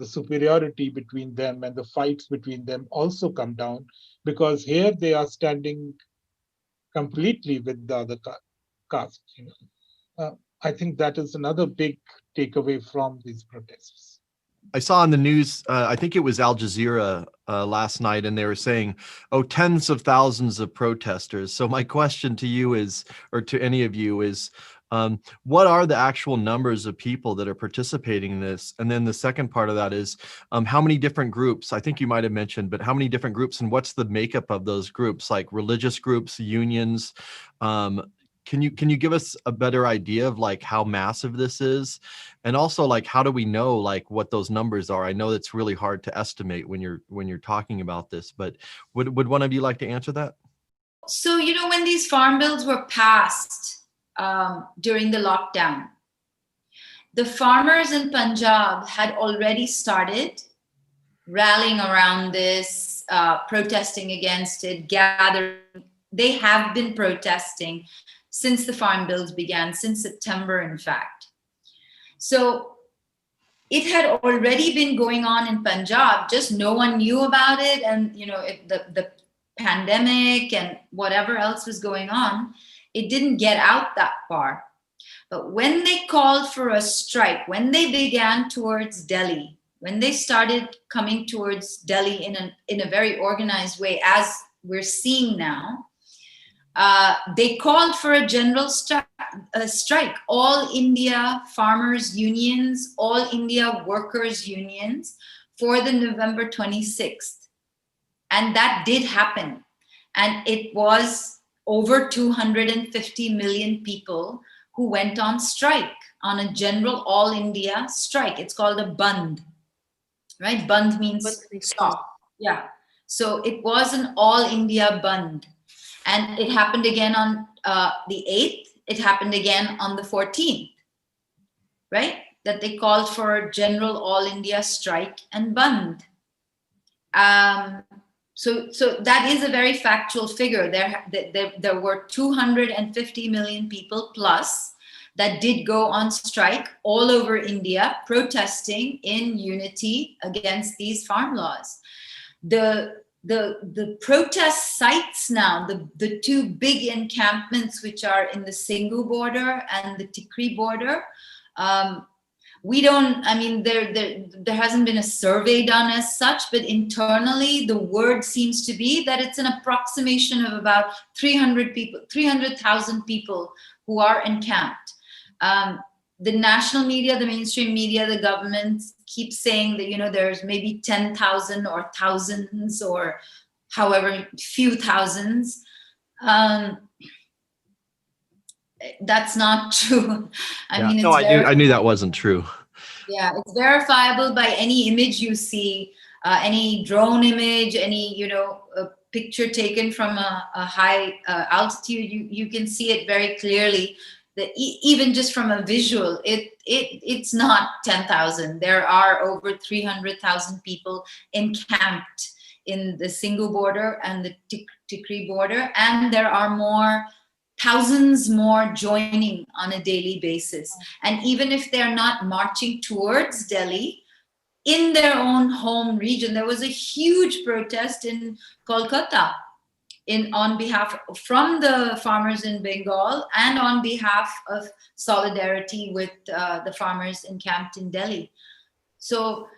superiority between them and the fights between them also come down, because here they are standing completely with the other caste. I think that is another big takeaway from these protests. I saw on the news, I think it was Al Jazeera last night, and they were saying, tens of thousands of protesters. So my question to you is, or to any of you is, what are the actual numbers of people that are participating in this? And then the second part of that is, how many different groups, I think you might have mentioned, but how many different groups, and what's the makeup of those groups, like religious groups, unions? Can you give us a better idea of like how massive this is? And also, like, how do we know like what those numbers are? I know it's really hard to estimate when you're talking about this, but would one of you like to answer that? So, when these farm bills were passed during the lockdown, the farmers in Punjab had already started rallying around this, protesting against it, gathering. They have been protesting since the farm bills began, since September, in fact. So it had already been going on in Punjab, just no one knew about it. And, the pandemic and whatever else was going on, it didn't get out that far. But when they called for a strike, when they began towards Delhi, when they started coming towards Delhi in a very organized way, as we're seeing now, they called for a general strike. All India farmers unions, all India workers unions, for the November 26th. And that did happen. And it was over 250 million people who went on strike, on a general all India strike. It's called a Bandh, right? Bandh means stop. Yeah. So it was an all India Bandh. And it happened again on the 8th. It happened again on the 14th, right? That they called for a general all India strike and Bandh. So that is a very factual figure. There were 250 million people plus that did go on strike all over India, protesting in unity against these farm laws. The protest sites now, the two big encampments, which are in the Singhu border and the Tikri border, we don't, I mean, there hasn't been a survey done as such, but internally the word seems to be that it's an approximation of about 300,000 people who are encamped. The national media, the mainstream media, the government keep saying that, you know, there's maybe 10,000 or thousands or however few thousands. That's not true. I mean, no, I knew that wasn't true. Yeah, it's verifiable by any image you see, any drone image, any, you know, a picture taken from a high altitude. You can see it very clearly. That even just from a visual, it's not 10,000. There are over 300,000 people encamped in the Singhu border and the Tikri border, and there are thousands more joining on a daily basis. And even if they're not marching towards Delhi, in their own home region, there was a huge protest in Kolkata on behalf from the farmers in Bengal and on behalf of solidarity with the farmers encamped in Delhi. So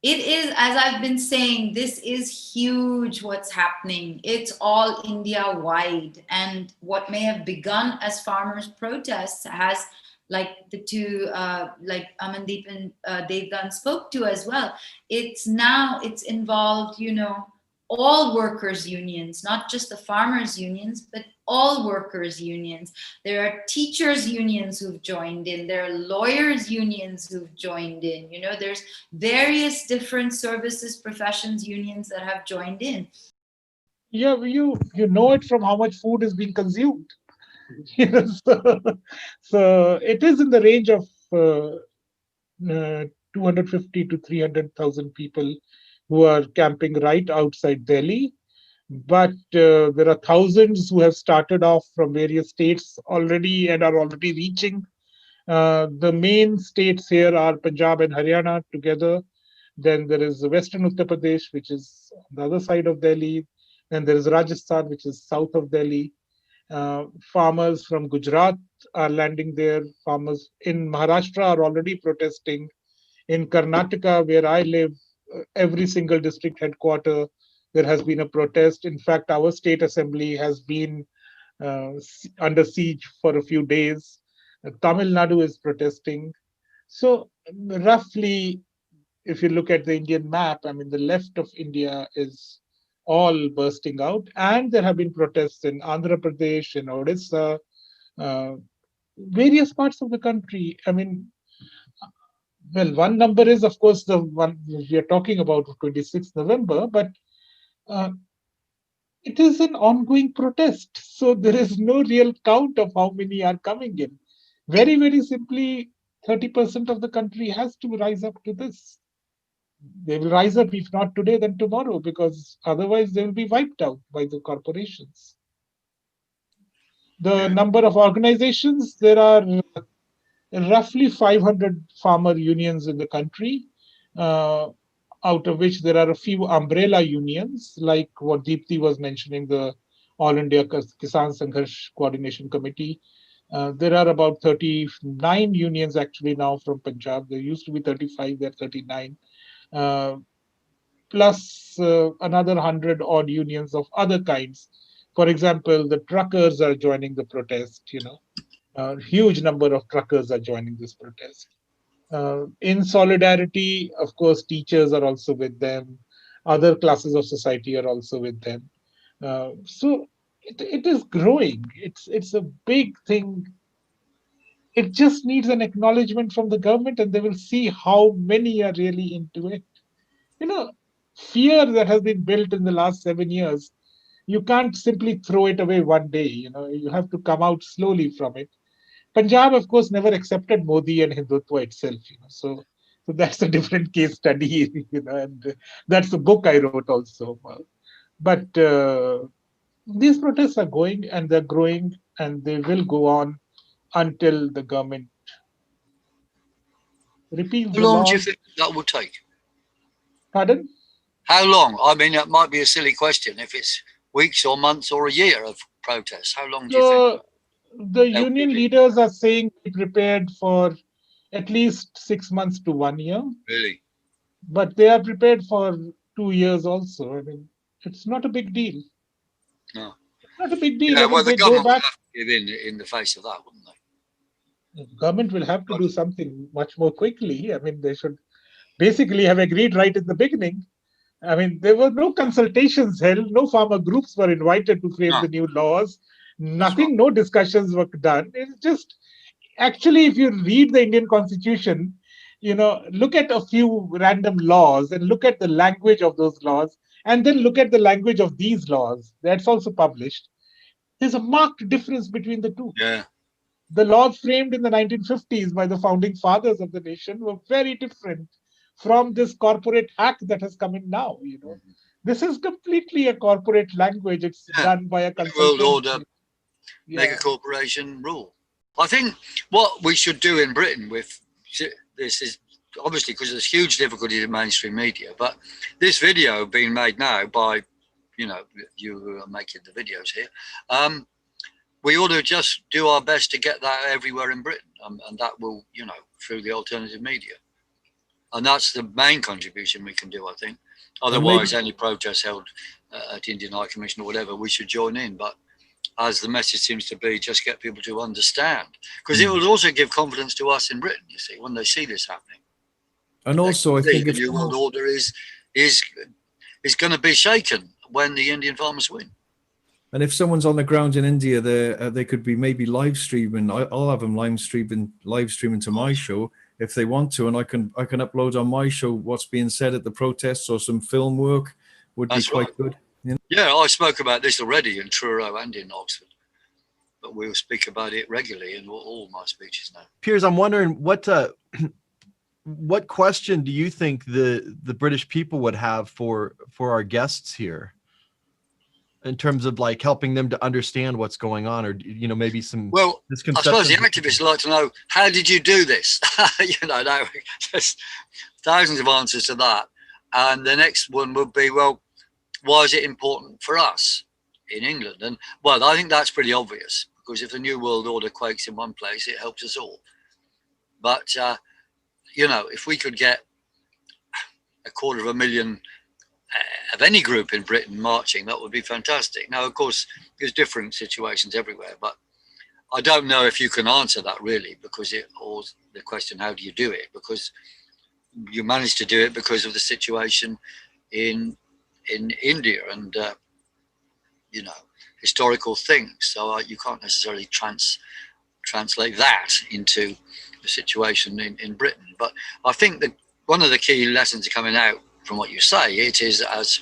it is, as I've been saying, this is huge what's happening. It's all India wide. And what may have begun as farmers' protests has, like the two, like Amandeep and DEVDAN spoke to as well, it's involved, you know, all workers' unions, not just the farmers' unions, but all workers' unions. There are teachers' unions who've joined in. There are lawyers' unions who've joined in. You know, there's various different services, professions, unions that have joined in. Yeah, you know it from how much food is being consumed. So it is in the range of 250 to 300,000 people who are camping right outside Delhi. But there are thousands who have started off from various states already and are already reaching. The main states here are Punjab and Haryana together. Then there is Western Uttar Pradesh, which is on the other side of Delhi. Then there is Rajasthan, which is south of Delhi. Farmers from Gujarat are landing there. Farmers in Maharashtra are already protesting. In Karnataka, where I live, every single district headquarter, there has been a protest. In fact, our state assembly has been under siege for a few days. Tamil Nadu is protesting. So roughly, if you look at the Indian map, I mean, the left of India is all bursting out. And there have been protests in Andhra Pradesh, in Odisha, various parts of the country. I mean, well, one number is, of course, the one we are talking about, 26th November, but it is an ongoing protest. So there is no real count of how many are coming in. Very, very simply, 30% of the country has to rise up to this. They will rise up, if not today, then tomorrow, because otherwise they will be wiped out by the corporations. The number of organizations, there are roughly 500 farmer unions in the country, out of which there are a few umbrella unions, like what Deepthi was mentioning, the All India Kisan Sangharsh Coordination Committee. There are about 39 unions actually now from Punjab. There used to be 35, there are 39. Plus another 100 odd unions of other kinds. For example, the truckers are joining the protest, you know. A huge number of truckers are joining this protest. In solidarity, of course, teachers are also with them. Other classes of society are also with them. So it is growing. It's a big thing. It just needs an acknowledgement from the government, and they will see how many are really into it. You know, fear that has been built in the last 7 years, you can't simply throw it away one day. You know, you have to come out slowly from it. Punjab, of course, never accepted Modi and Hindutva itself, you know. So that's a different case study, you know, and that's a book I wrote also. But these protests are going and they're growing, and they will go on until the government repeals How the long do you laws. think that will take? Pardon? How long? I mean, that might be a silly question. If it's weeks or months or a year of protests, how long do you think? So the union leaders are saying be prepared for at least 6 months to 1 year. Really? But they are prepared for 2 years also. I mean, it's not a big deal. No. Not a big deal. Yeah, I mean, well, the they go government would back. have to give in the face of that, wouldn't they? The government will have to do something much more quickly. I mean, they should basically have agreed right in the beginning. I mean, there were no consultations held, no farmer groups were invited to frame No. the new laws, That's nothing, no discussions were done. It's just, actually, if you read the Indian Constitution, look at a few random laws and look at the language of those laws, and then look at the language of these laws. That's also published. There's a marked difference between the two. Yeah. The laws framed in the 1950s by the founding fathers of the nation were very different from this corporate hack that has come in now. This is completely a corporate language. It's done by a consultant. World order, mega corporation rule. I think what we should do in Britain with this is, obviously, because there's huge difficulty in mainstream media, but this video being made now by, you who are making the videos here, we ought to just do our best to get that everywhere in Britain, and that will, through the alternative media. And that's the main contribution we can do, I think. Otherwise, any protest held at the Indian High Commission or whatever, we should join in. But as the message seems to be, just get people to understand. Because it will also give confidence to us in Britain, you see, when they see this happening. And also, I think the New World Order is going to be shaken when the Indian farmers win. And if someone's on the ground in India, they could be maybe live streaming. I'll have them live streaming to my show if they want to, and I can upload on my show what's being said at the protests, or some film work would be quite good. Yeah, I spoke about this already in Truro and in Oxford, but we'll speak about it regularly in all my speeches now. Piers, I'm wondering what question do you think the British people would have for our guests here, in terms of like helping them to understand what's going on, or maybe some misconceptions? I suppose the activists would like to know, how did you do this? There's thousands of answers to that. And the next one would be, well, why is it important for us in England? And well, I think that's pretty obvious, because if the New World Order quakes in one place, it helps us all. But if we could get 250,000 of any group in Britain marching, that would be fantastic. Now, of course, there's different situations everywhere, but I don't know if you can answer that really, because the question, how do you do it? Because you managed to do it because of the situation in India and historical things. So you can't necessarily translate that into the situation in Britain. But I think that one of the key lessons coming out from what you say, it is, as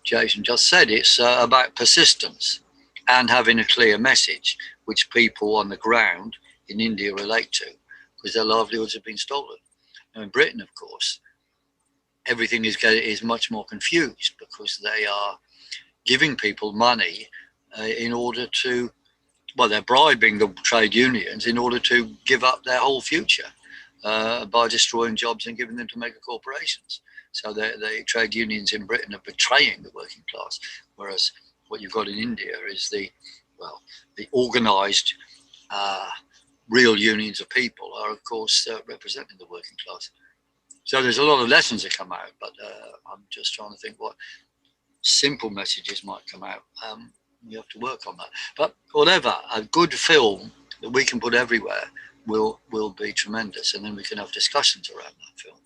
Jason just said, it's about persistence and having a clear message which people on the ground in India relate to, because their livelihoods have been stolen. Now, in Britain, of course, everything is much more confused, because they are giving people money in order to, well, they're bribing the trade unions in order to give up their whole future by destroying jobs and giving them to mega corporations. So the trade unions in Britain are betraying the working class, whereas what you've got in India is the organised real unions of people are, of course, representing the working class. So there's a lot of lessons that come out, but I'm just trying to think what simple messages might come out. You have to work on that. But whatever, a good film that we can put everywhere will be tremendous, and then we can have discussions around that film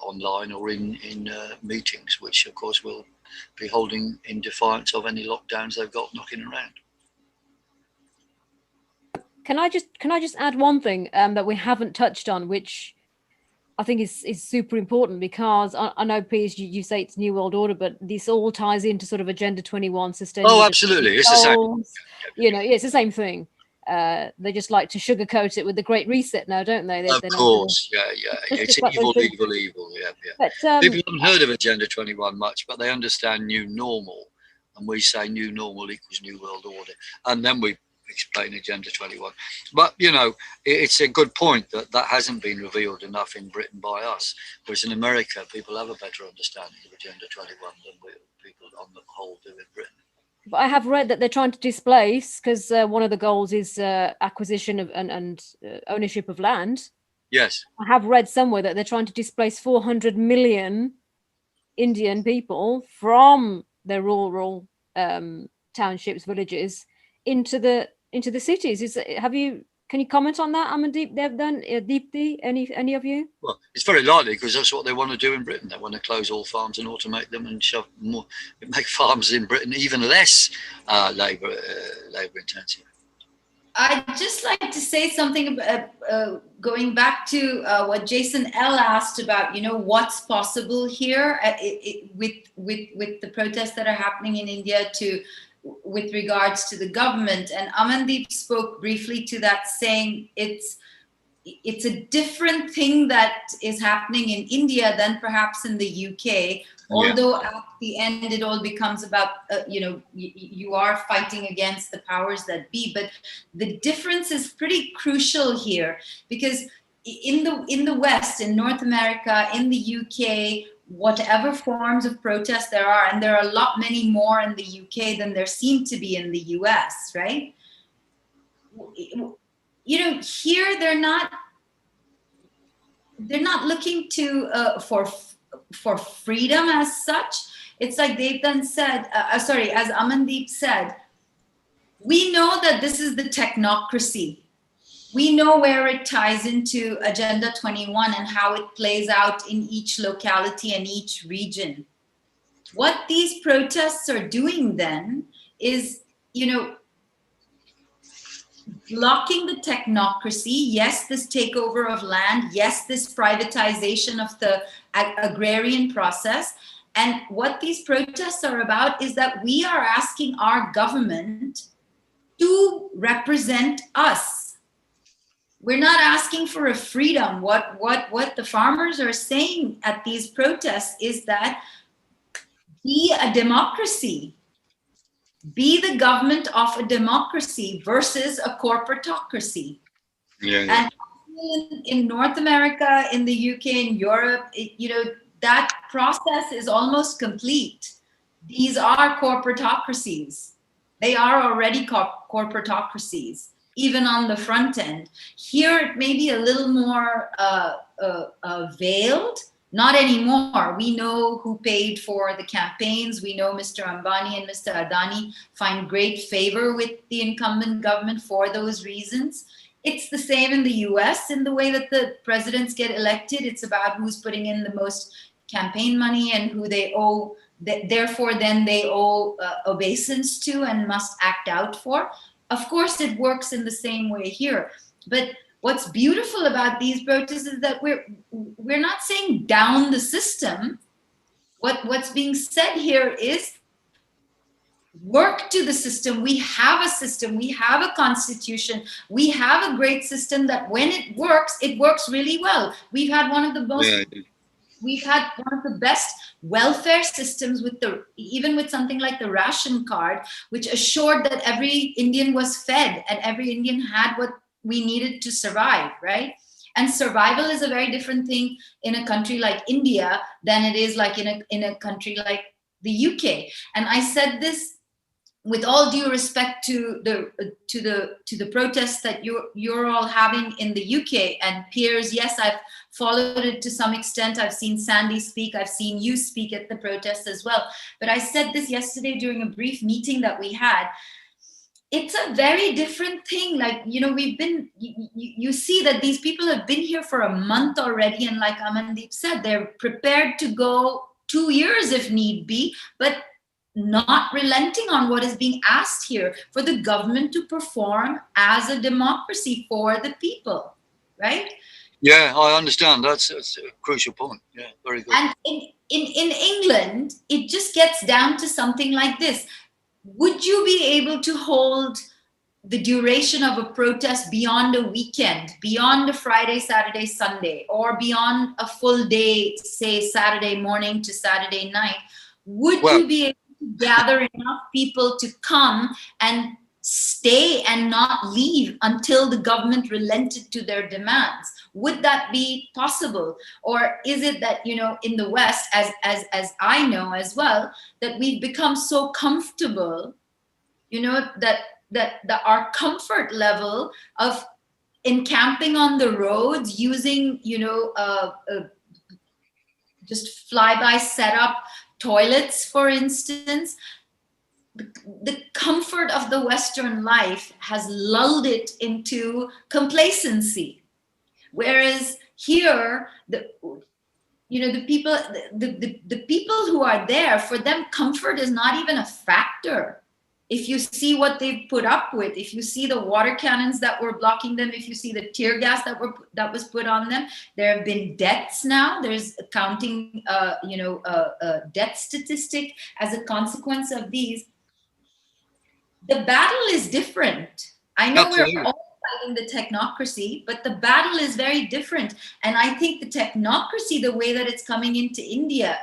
online or in meetings, which of course we'll be holding in defiance of any lockdowns they've got knocking around. Can I just add one thing that we haven't touched on, which I think is super important, because I know, Piers, you say it's New World Order, but this all ties into sort of Agenda 21 sustainable. Oh, absolutely, it's the same. It's the same thing. They just like to sugarcoat it with the Great Reset now, don't they? Of course, yeah. It's evil. Yeah. But, people haven't heard of Agenda 21 much, but they understand new normal, and we say new normal equals New World Order, and then we explain Agenda 21. But it's a good point that hasn't been revealed enough in Britain by us, whereas in America people have a better understanding of Agenda 21 than people on the whole do in Britain. But I have read that they're trying to displace, because one of the goals is acquisition of and ownership of land. Yes. I have read somewhere that they're trying to displace 400 million Indian people from their rural townships, villages, into the cities. Can you comment on that, Amandeep, Devdan, Deepthi, any of you? Well, it's very likely, because that's what they want to do in Britain. They want to close all farms and automate them and make farms in Britain even less labour intensive. I'd just like to say something about, going back to what Jason L asked about, what's possible here with the protests that are happening in India with regards to the government. And Amandeep spoke briefly to that, saying it's a different thing that is happening in India than perhaps in the UK. Although at the end it all becomes about, you are fighting against the powers that be. But the difference is pretty crucial here, because in the West, in North America, in the UK, whatever forms of protest there are, and there are many more in the UK than there seem to be in the US, right? Here they're not looking to for freedom as such. It's like DEVDAN said, as Amandeep said, we know that this is the technocracy. We know where it ties into Agenda 21 and how it plays out in each locality and each region. What these protests are doing then is, blocking the technocracy. Yes, this takeover of land. Yes, this privatization of the agrarian process. And what these protests are about is that we are asking our government to represent us. We're not asking for a freedom. What the farmers are saying at these protests is that be a democracy. Be the government of a democracy versus a corporatocracy. And in North America, in the UK, in Europe, that process is almost complete. These are corporatocracies. They are already corporatocracies, even on the front end. Here, it may be a little more veiled. Not anymore. We know who paid for the campaigns. We know Mr. Ambani and Mr. Adani find great favor with the incumbent government for those reasons. It's the same in the US in the way that the presidents get elected. It's about who's putting in the most campaign money and who they owe, therefore then they owe obeisance to and must act out for. Of course, it works in the same way here. But what's beautiful about these protests is that we're not saying down the system. What's being said here is work to the system. We have a system. We have a constitution. We have a great system that when it works really well. We've had one of the best welfare systems even with something like the ration card, which assured that every Indian was fed and every Indian had what we needed to survive, right? And survival is a very different thing in a country like India than it is like in a country like the UK. And I said this with all due respect to the protests that you're all having in the UK and PIERS. Yes, I've followed it to some extent. I've seen Sandy speak. I've seen you speak at the protests as well. But I said this yesterday during a brief meeting that we had. It's a very different thing. Like, you see that these people have been here for a month already. And like Amandeep said, they're prepared to go 2 years if need be, but not relenting on what is being asked here for the government to perform as a democracy for the people, right? Yeah, I understand. That's a crucial point. Yeah, very good. And in England, it just gets down to something like this. Would you be able to hold the duration of a protest beyond a weekend, beyond a Friday, Saturday, Sunday, or beyond a full day, say Saturday morning to Saturday night? Would you be able to gather enough people to come and stay and not leave until the government relented to their demands? Would that be possible? Or is it that, in the West, as I know as well, that we've become so comfortable that our comfort level of encamping on the roads using, just flyby setup toilets, for instance, the comfort of the Western life has lulled it into complacency. Whereas here, the people who are there, for them, comfort is not even a factor. If you see what they've put up with, if you see the water cannons that were blocking them, if you see the tear gas that was put on them, there have been deaths now. There's counting, death statistic as a consequence of these. The battle is different. I know Absolutely. we're all fighting the technocracy, but the battle is very different. And I think the technocracy, the way that it's coming into India,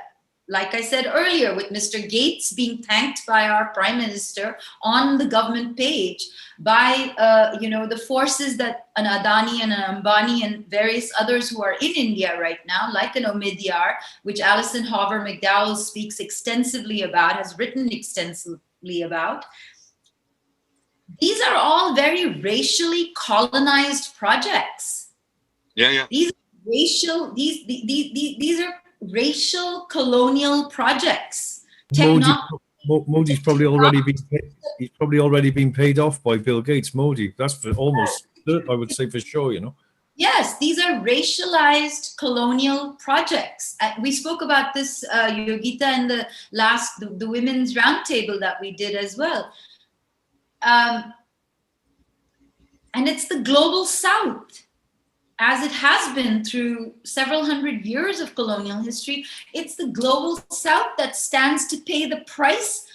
like I said earlier, with Mr. Gates being thanked by our prime minister on the government page, by the forces that an Adani and an Ambani and various others who are in India right now, like an Omidyar, which Alison Hoover McDowell speaks extensively about, has written extensively about. These are all very racially colonized projects. Yeah. These are racial colonial projects. Modi's probably already been paid off by Bill Gates. Modi, that's for almost, I would say, for sure. Yes, these are racialized colonial projects. We spoke about this, Yogita, in the women's roundtable that we did as well. And it's the global South, as it has been through several hundred years of colonial history. It's the global South that stands to pay the price,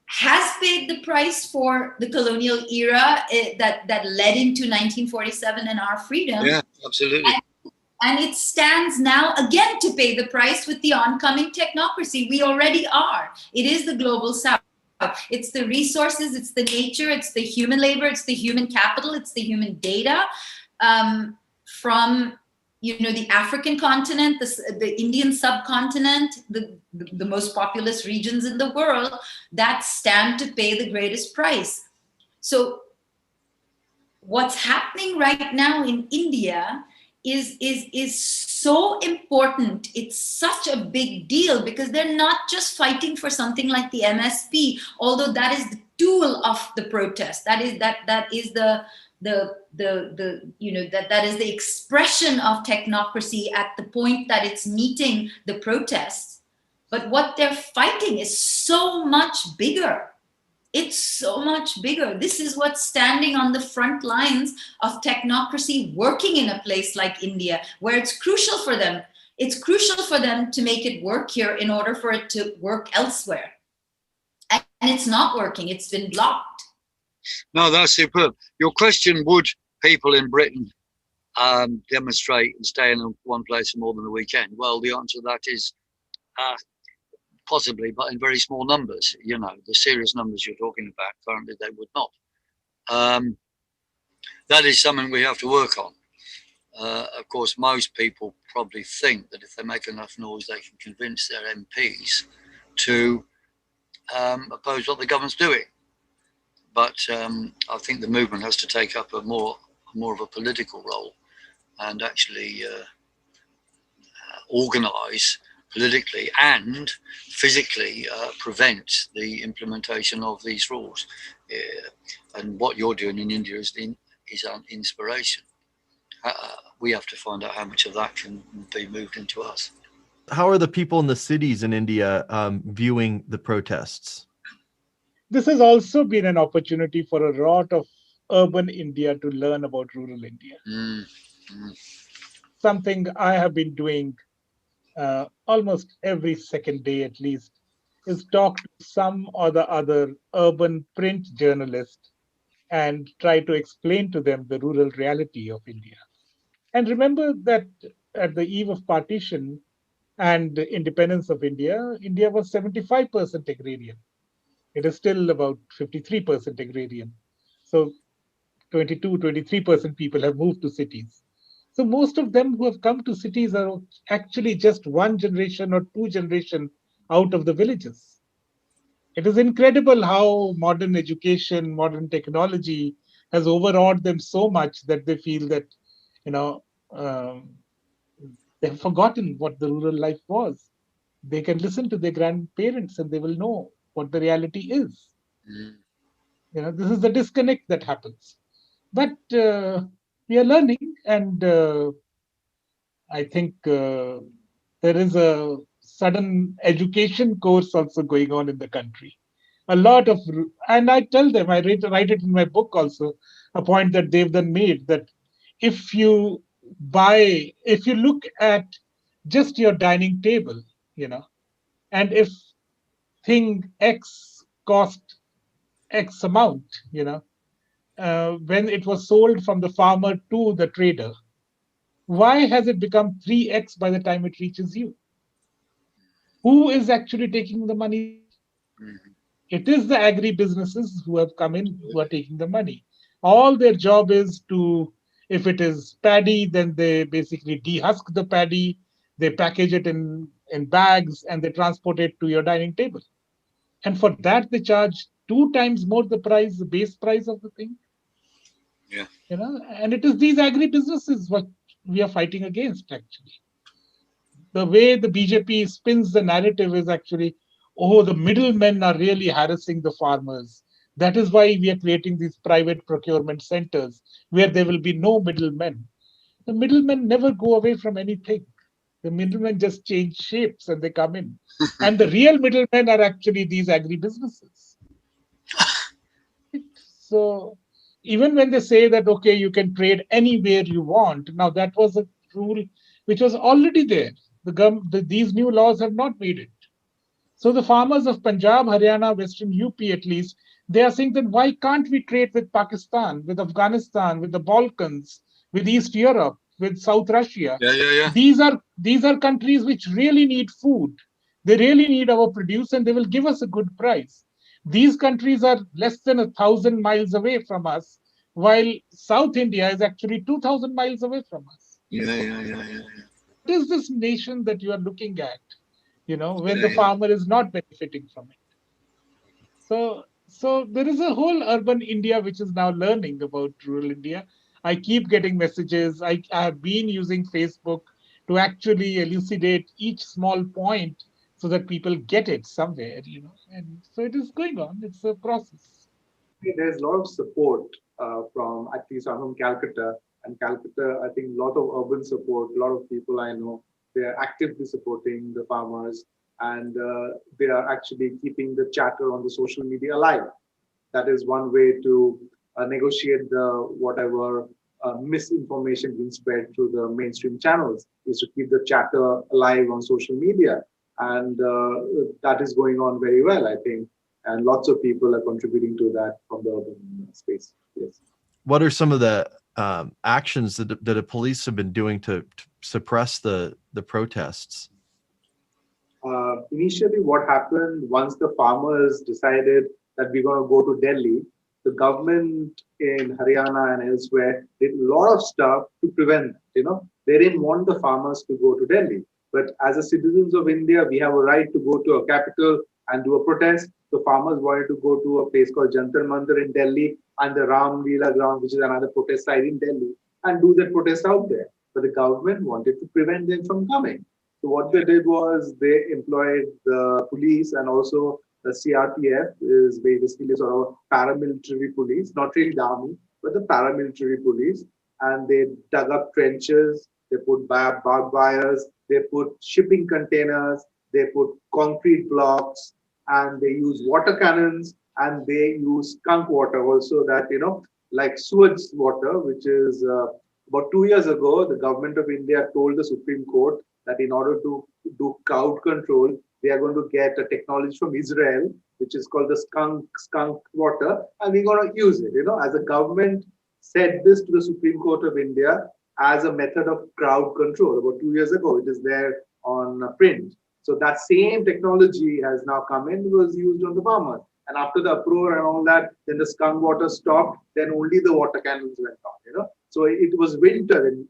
has paid the price for the colonial era that led into 1947 and our freedom. Yeah, absolutely. And it stands now again to pay the price with the oncoming technocracy. We already are. It is the global South. It's the resources, it's the nature, it's the human labor, it's the human capital, it's the human data from the African continent, the Indian subcontinent, the most populous regions in the world that stand to pay the greatest price. So what's happening right now in India is so important. It's such a big deal because they're not just fighting for something like the MSP, although that is the tool of the protest. That is the expression of technocracy at the point that it's meeting the protests. But what they're fighting is so much bigger. It's so much bigger. This is what's standing on the front lines of technocracy working in a place like India, where it's crucial for them. It's crucial for them to make it work here in order for it to work elsewhere. And it's not working. It's been blocked. No, that's superb. Your question, would people in Britain demonstrate and stay in one place for more than a weekend? Well, the answer to that is possibly, but in very small numbers. The serious numbers you're talking about, currently they would not. That is something we have to work on. Of course, most people probably think that if they make enough noise, they can convince their MPs to oppose what the government's doing. But I think the movement has to take up a more of a political role and actually organise politically and physically prevent the implementation of these rules. And what you're doing in India is an inspiration. We have to find out how much of that can be moved into us. How are the people in the cities in India viewing the protests? This has also been an opportunity for a lot of urban India to learn about rural India. Something I have been doing almost every second day at least is talk to some or the other urban print journalist and try to explain to them the rural reality of India. And remember that at the eve of partition and independence of India, India was 75% agrarian. It is still about 53% agrarian. So 23% people have moved to cities. So most of them who have come to cities are actually just one generation or two generations out of the villages. It is incredible how modern education, modern technology has overawed them so much that they feel that, you know, um, they have forgotten what the rural life was. They can listen to their grandparents and they will know what the reality is. Mm. This is the disconnect that happens. But we are learning, and I think there is a sudden education course also going on in the country. A lot of, and I tell them, write it in my book also, a point that DEVDAN made, that if you if you look at just your dining table, and if thing X cost X amount, when it was sold from the farmer to the trader, why has it become 3x by the time it reaches you? Who is actually taking the money there? Mhm. It is the agri businesses who have come in who are taking the money. All their job is to, if it is paddy, then they basically dehusk the paddy, they package it in bags, and they transport it to your dining table. And for that, they charge 2 times more the price, the base price of the thing. Yeah. And it is these agri businesses what we are fighting against, actually. The way the BJP spins the narrative is actually, oh, the middlemen are really harassing the farmers. That is why we are creating these private procurement centers where there will be no middlemen. The middlemen never go away from anything. The middlemen just change shapes and they come in. And the real middlemen are actually these agri businesses. So even when they say that, okay, you can trade anywhere you want, now that was a rule which was already there. These new laws have not made it. So the farmers of Punjab, Haryana, Western UP at least, they are saying that why can't we trade with Pakistan, with Afghanistan, with the Balkans, with East Europe, with South Russia? Yeah, yeah, yeah. These are countries which really need food. They really need our produce and they will give us a good price. These countries are less than 1,000 miles away from us, while South India is actually 2,000 miles away from us. Yeah, yeah, yeah, yeah, What is this nation that you are looking at, when yeah, the yeah. farmer is not benefiting from it? So there is a whole urban India which is now learning about rural India. I keep getting messages. I have been using Facebook to actually elucidate each small point so that people get it somewhere. And so it is going on. It's a process. There's a lot of support from, at least I'm from Calcutta, and Calcutta, I think a lot of urban support, a lot of people I know, they are actively supporting the farmers, and they are actually keeping the chatter on the social media alive. That is one way to negotiate the whatever misinformation being spread through the mainstream channels, is to keep the chatter alive on social media, and that is going on very well, I think, and lots of people are contributing to that from the urban space. Yes. What are some of the actions that the police have been doing to suppress the protests? Initially, what happened once the farmers decided that we're going to go to Delhi, the government in Haryana and elsewhere did a lot of stuff to prevent that. They didn't want the farmers to go to Delhi. But as a citizens of India, we have a right to go to a capital and do a protest. The farmers wanted to go to a place called Jantar Mandir in Delhi and the Ram Leela ground, which is another protest site in Delhi, and do that protest out there. But the government wanted to prevent them from coming. So what they did was they employed the police and also the CRPF, is basically sort of paramilitary police, not really the army, but the paramilitary police. And they dug up trenches, they put barbed wires, they put shipping containers, they put concrete blocks, and they use water cannons, and they use skunk water also, that, like sewage water, which is about 2 years ago, the government of India told the Supreme Court that in order to do crowd control, we are going to get a technology from Israel, which is called the skunk water, and we're going to use it. As a government said this to the Supreme Court of India as a method of crowd control about 2 years ago. It is there on print. So that same technology has now come in, was used on the farmers. And after the uproar and all that, then the skunk water stopped. Then only the water cannons went on. So it was winter in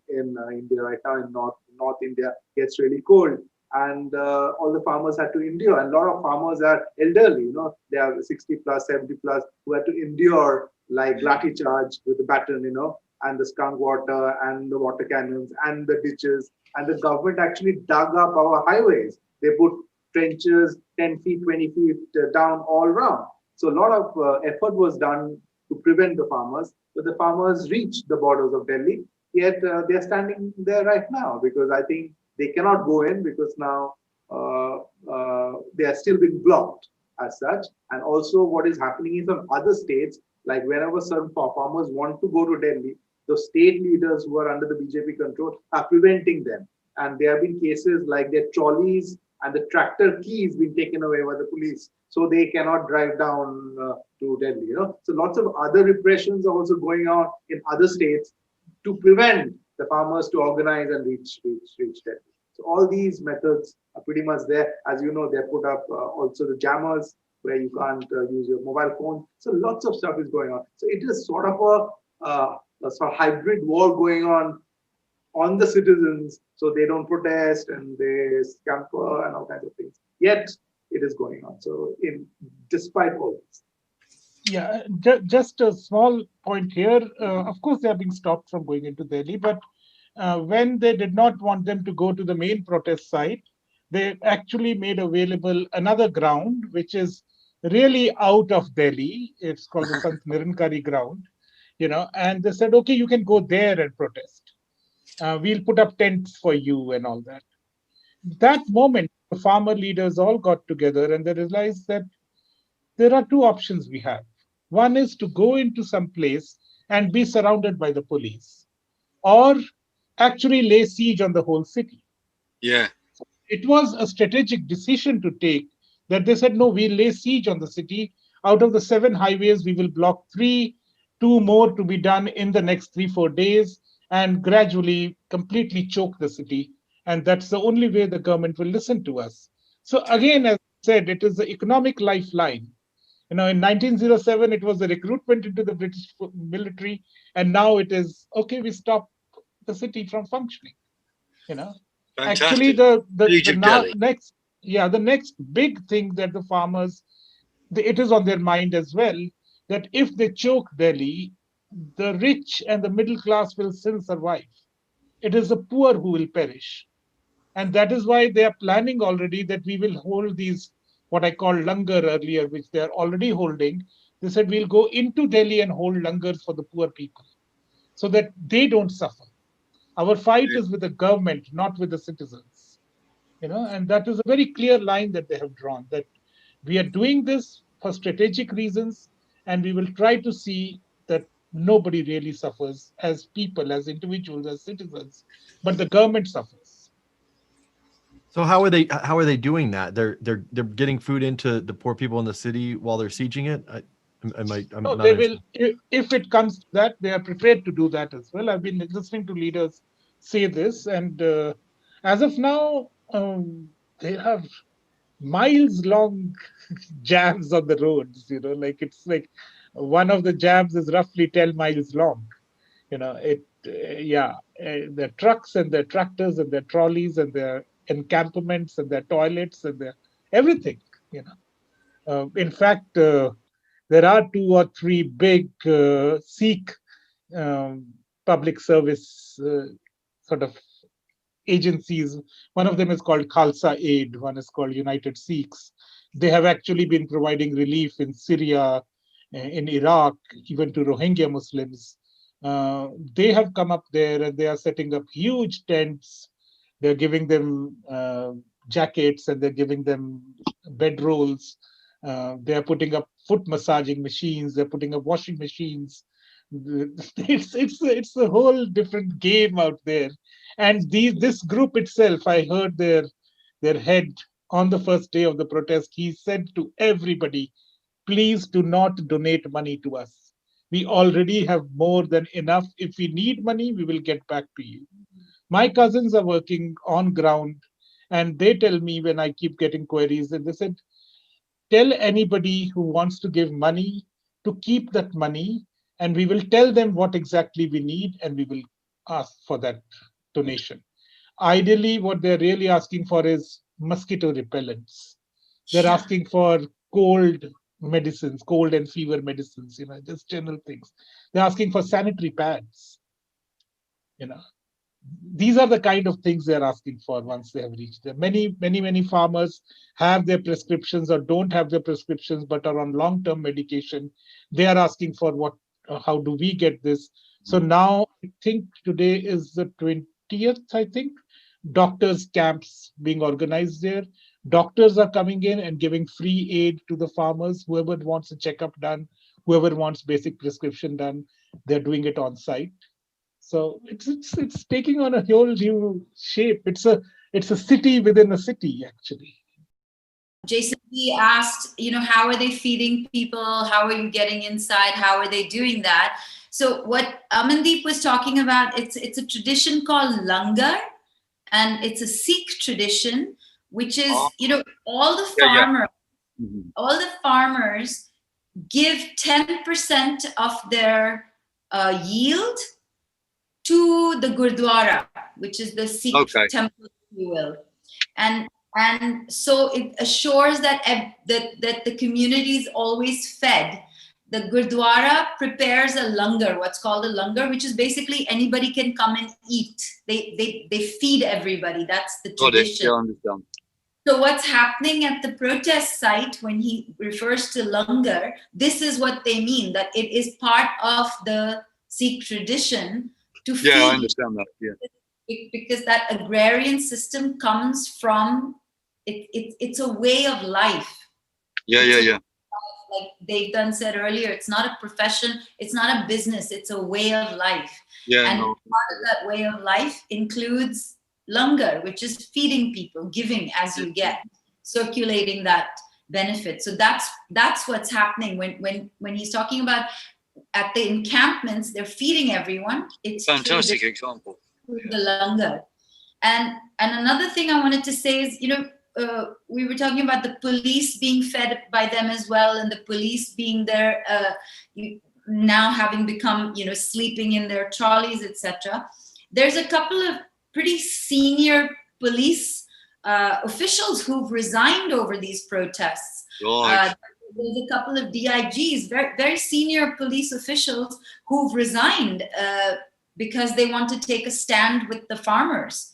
India right now. In North India, gets really cold. and all the farmers had to endure. And a lot of farmers are elderly, they are 60 plus, 70 plus, who had to endure like lathi charge with the baton, and the skunk water and the water cannons and the ditches. And the government actually dug up our highways. They put trenches 10 feet, 20 feet down all around. So a lot of effort was done to prevent the farmers, but the farmers reached the borders of Delhi. Yet they're standing there right now because I think they cannot go in because now they are still being blocked as such. And also what is happening is on other states, like whenever certain farmers want to go to Delhi, the state leaders who are under the BJP control are preventing them. And there have been cases like their trolleys and the tractor keys being taken away by the police, so they cannot drive down to Delhi. So lots of other repressions are also going on in other states to prevent the farmers to organize and reach Delhi. So all these methods are pretty much there. As you know, they put up also the jammers where you can't use your mobile phone. So lots of stuff is going on. So it is sort of a sort of hybrid war going on the citizens, so they don't protest and they scamper and all kinds of things. Yet it is going on. So despite all this. Yeah, just a small point here. Of course, they are being stopped from going into Delhi, but when they did not want them to go to the main protest site, they actually made available another ground, which is really out of Delhi. It's called the Sant Nirankari ground, and they said, okay, you can go there and protest. We'll put up tents for you and all that. That moment, the farmer leaders all got together and they realized that there are two options we have. One is to go into some place and be surrounded by the police, or actually lay siege on the whole city. Yeah. It was a strategic decision to take that they said, no, we'll lay siege on the city. Out of the 7 highways, we will block 3, 2 more to be done in the next 3-4 days, and gradually completely choke the city. And that's the only way the government will listen to us. So again, as I said, it is the economic lifeline. In 1907, it was the recruitment into the British military, and now it is, okay, we stop the city from functioning. Actually, Fantastic. the next big thing that the farmers, it is on their mind as well, that if they choke Delhi, the rich and the middle class will still survive. It is the poor who will perish. And that is why they are planning already that we will hold these, what I called langar earlier, which they are already holding. They said we'll go into Delhi and hold langars for the poor people so that they don't suffer. Our fight is with the government, not with the citizens. And that is a very clear line that they have drawn, that we are doing this for strategic reasons, and we will try to see that nobody really suffers as people, as individuals, as citizens, but the government suffers. So how are they doing that? They're getting food into the poor people in the city while they're sieging it? They will, if it comes to that, they are prepared to do that as well. I've been listening to leaders say this, and as of now, they have miles long jams on the roads. It's like one of the jams is roughly 10 miles long. The trucks and their tractors and their trolleys and their encampments and their toilets and their everything. In fact, there are 2 or 3 big Sikh public service sort of agencies. One of them is called Khalsa Aid, one is called United Sikhs. They have actually been providing relief in Syria, in Iraq, even to Rohingya Muslims. They have come up there and they are setting up huge tents. They're giving them jackets and they're giving them bedrolls. They're putting up foot massaging machines. They're putting up washing machines. It's a whole different game out there. And this group itself, I heard their head on the first day of the protest, he said to everybody, please do not donate money to us. We already have more than enough. If we need money, we will get back to you. My cousins are working on ground, and they tell me when I keep getting queries, and they said, tell anybody who wants to give money to keep that money, and we will tell them what exactly we need, and we will ask for that donation. Ideally, what they're really asking for is mosquito repellents. They're Yeah. asking for cold medicines, cold and fever medicines, just general things. They're asking for sanitary pads. These are the kind of things they're asking for once they have reached there. Many farmers have their prescriptions or don't have their prescriptions, but are on long-term medication. They are asking for how do we get this? So now I think today is the 20th, I think, doctors camps being organized there. Doctors are coming in and giving free aid to the farmers. Whoever wants a checkup done, whoever wants basic prescription done, they're doing it on site. So it's taking on a whole new shape. It's a city within a city, actually. Jason, we asked, how are they feeding people? How are you getting inside? How are they doing that? So what Amandeep was talking about, it's a tradition called langar, and it's a Sikh tradition, which is, all the farmers give 10% of their yield to the Gurdwara, which is the Sikh temple, if you will. And so it assures that the community is always fed. The Gurdwara prepares a langar, what's called a langar, which is basically anybody can come and eat. They feed everybody. That's the tradition. I understand. So what's happening at the protest site when he refers to langar, this is what they mean, that it is part of the Sikh tradition to feed. Yeah, I understand that. Yeah. Because that agrarian system comes from, it's a way of life. Yeah. Like DEVDAN said earlier, it's not a profession, it's not a business, it's a way of life. Yeah, and part of that way of life includes langar, which is feeding people, giving as you get, circulating that benefit. So that's what's happening when he's talking about at the encampments, they're feeding everyone. It's fantastic example. The langar. And another thing I wanted to say is, we were talking about the police being fed by them as well, and the police being there, now having become, sleeping in their trolleys, etc. There's a couple of pretty senior police officials who've resigned over these protests. Right. There's a couple of DIGs, very, very senior police officials who've resigned because they want to take a stand with the farmers,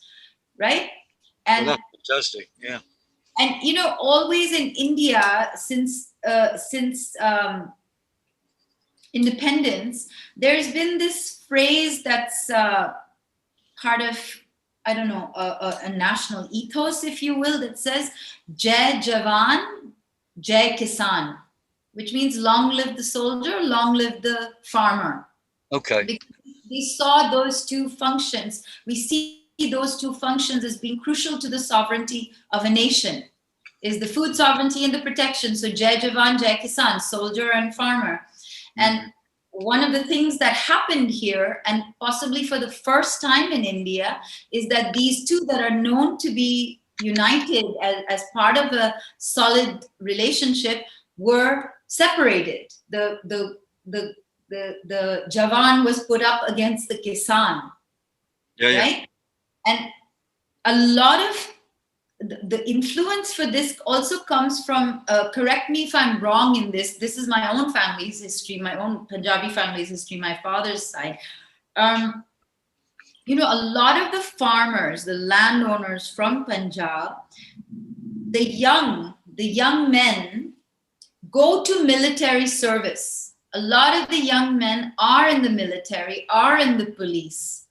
right? And that's fantastic, yeah. And always in India, since independence, there's been this phrase that's part of, I don't know, a national ethos, if you will, that says Jai Jawan, Jai Kisan, which means long live the soldier, long live the farmer. Okay. Because we saw those two functions. We see those two functions as being crucial to the sovereignty of a nation, is the food sovereignty and the protection. So Jai Jawan, Jai Kisan, soldier and farmer. And one of the things that happened here, and possibly for the first time in India, is that these two that are known to be united as part of a solid relationship were separated. The Jawan was put up against the Kisan, right? And a lot of the influence for this also comes from, correct me if I'm wrong in this is my own family's history, my own Punjabi family's history, my father's side. A lot of the farmers, the landowners from Punjab, the young men go to military service. A lot of the young men are in the military, are in the police,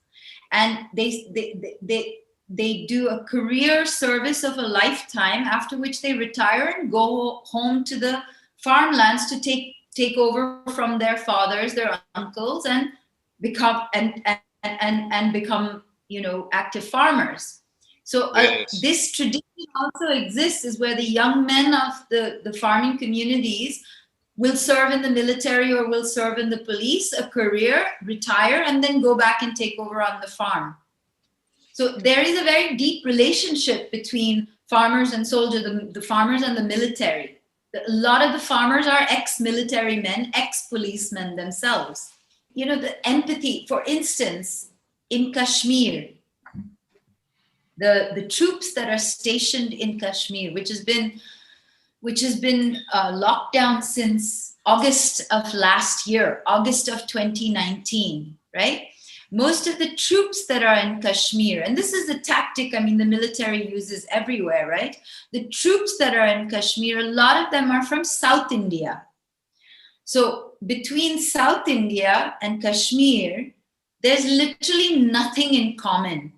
and they do a career service of a lifetime, after which they retire and go home to the farmlands to take over from their fathers, their uncles, and become active farmers. So this tradition also exists, is where the young men of the farming communities will serve in the military or will serve in the police, a career, retire, and then go back and take over on the farm. So there is a very deep relationship between farmers and soldiers, the farmers and the military. A lot of the farmers are ex-military men, ex-policemen themselves. The empathy, for instance, in Kashmir, the troops that are stationed in Kashmir, which has been locked down since August of last year, August of 2019, right? Most of the troops that are in Kashmir, and this is the tactic, I mean, the military uses everywhere, right? The troops that are in Kashmir, a lot of them are from South India. So between South India and Kashmir, there's literally nothing in common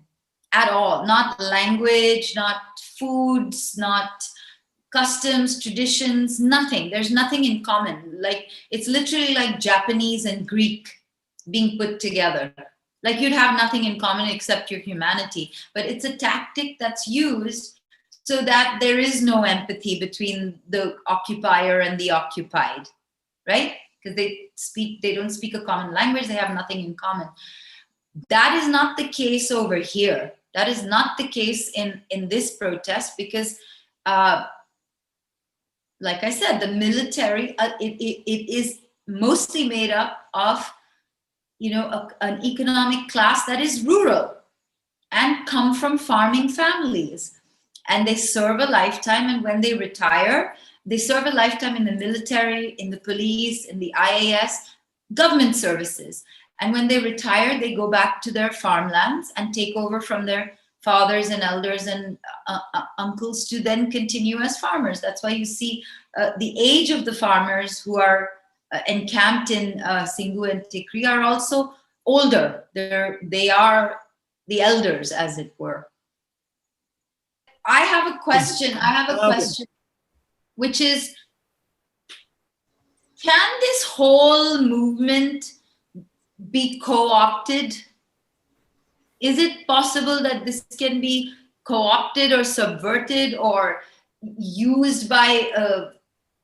at all. Not language, not foods, not customs, traditions, nothing. There's nothing in common. Like, it's literally like Japanese and Greek being put together. Like, you'd have nothing in common except your humanity. But it's a tactic that's used so that there is no empathy between the occupier and the occupied, right? Because they don't speak a common language, they have nothing in common. That is not the case over here. That is not the case in this protest, because like I said, the military, it is mostly made up of, an economic class that is rural and come from farming families. And they serve a lifetime, and when they retire, they serve a lifetime in the military, in the police, in the IAS, government services. And when they retire, they go back to their farmlands and take over from their fathers and elders and uncles to then continue as farmers. That's why you see the age of the farmers who are encamped in Singhu and Tikri are also older. They are the elders, as it were. I have a question, which is, can this whole movement be co-opted? Is it possible that this can be co-opted or subverted or used by,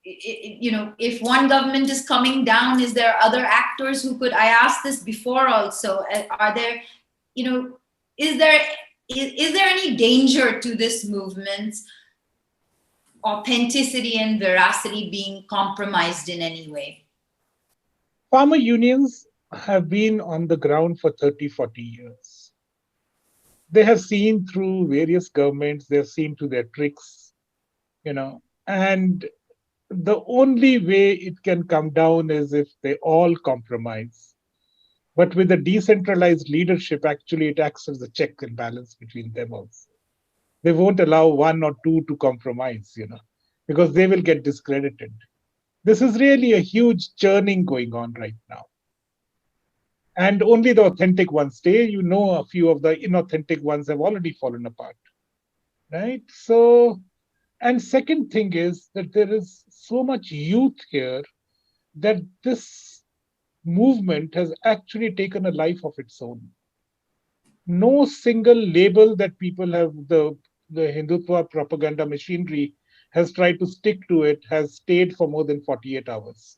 if one government is coming down, is there other actors who could, I asked this before also, are there, is there any danger to this movement's authenticity and veracity being compromised in any way? Farmer unions have been on the ground for 30, 40 years. They have seen through various governments, they've seen through their tricks, and the only way it can come down is if they all compromise. But with a decentralized leadership, actually it acts as a check and balance between them also. They won't allow one or two to compromise, because they will get discredited. This is really a huge churning going on right now. And only the authentic ones stay. A few of the inauthentic ones have already fallen apart, right? So, and second thing is that there is so much youth here that this movement has actually taken a life of its own. No single label that people have, the Hindutva propaganda machinery has tried to stick to it, has stayed for more than 48 hours.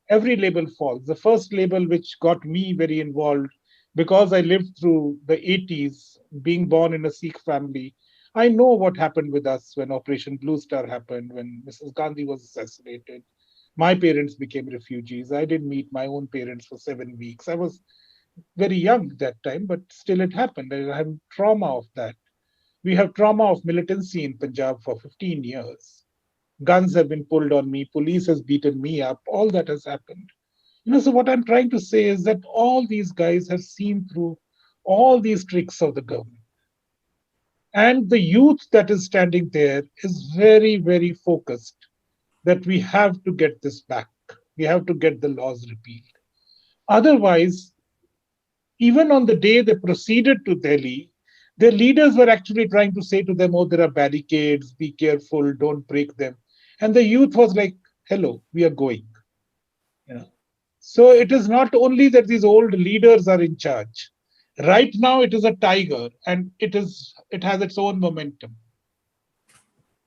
Every label falls. The first label which got me very involved, because I lived through the 80s, being born in a Sikh family, I know what happened with us when Operation Blue Star happened, when Mrs. Gandhi was assassinated. My parents became refugees. I didn't meet my own parents for 7 weeks. I was very young that time, but still it happened. I have trauma of that. We have trauma of militancy in Punjab for 15 years. Guns have been pulled on me. Police has beaten me up. All that has happened. So what I'm trying to say is that all these guys have seen through all these tricks of the government. And the youth that is standing there is very, very focused that we have to get this back. We have to get the laws repealed. Otherwise, even on the day they proceeded to Delhi, their leaders were actually trying to say to them, oh, there are barricades, be careful, don't break them. And the youth was like, hello, we are going. So it is not only that these old leaders are in charge. Right now, it is a tiger, and it has its own momentum.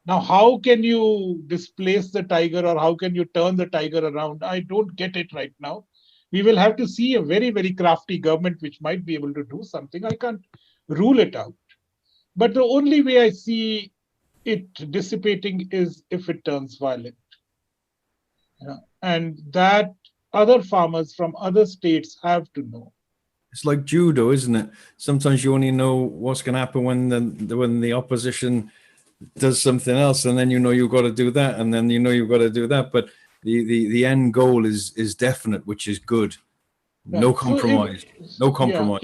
Now, how can you displace the tiger, or how can you turn the tiger around? I don't get it right now. We will have to see a very, very crafty government which might be able to do something. I can't rule it out. But the only way I see it dissipating is if it turns violent. And that other farmers from other states have to know It's like judo, isn't it? Sometimes you only know what's going to happen when the opposition does something else, and then you know you've got to do that, and then you know you've got to do that. But the end goal is definite, which is good. No Right. So compromise. No compromise.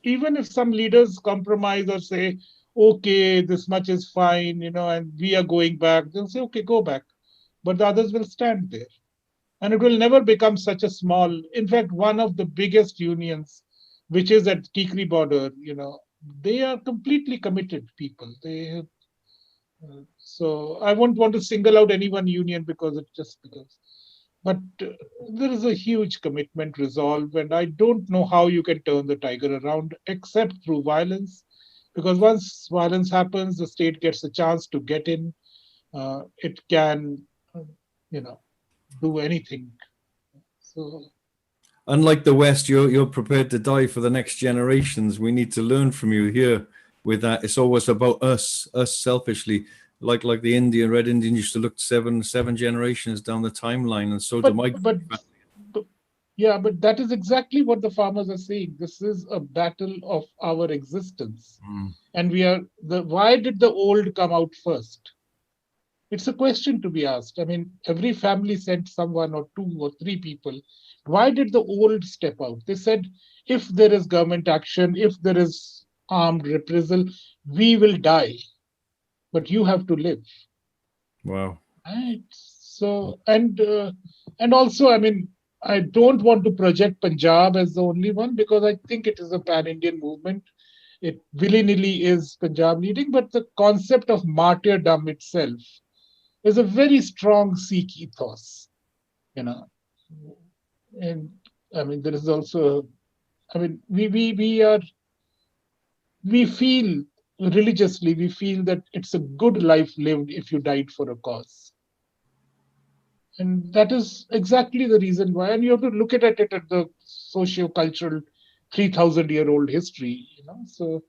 Even if some leaders compromise or say, okay, this much is fine, and we are going back, they'll say, okay, go back. But the others will stand there. And it will never become such a small, in fact, one of the biggest unions, which is at Tikri Border, they are completely committed people. So I won't want to single out any one union because but there is a huge commitment, resolve, and I don't know how you can turn the tiger around except through violence, because once violence happens, the state gets a chance to get in. It can, do anything. So, unlike the West, you're prepared to die for the next generations. We need to learn from you here with that. It's always about us selfishly. Like the Red Indian used to look seven generations down the timeline, and so do my. But that is exactly what the farmers are saying. This is a battle of our existence, and why did the old come out first? It's a question to be asked. I mean, every family sent someone or two or three people. Why did the old step out? They said, if there is government action, if there is armed reprisal, we will die. But you have to live. Wow. Right. So, and also, I mean, I don't want to project Punjab as the only one, because I think it is a pan-Indian movement. It willy-nilly is Punjab leading, but the concept of martyrdom itself is a very strong Sikh ethos, And I mean, there is also, I mean, we feel religiously, we feel that it's a good life lived if you died for a cause. And that is exactly the reason why. And you have to look at it at the socio-cultural 3,000-year-old history, So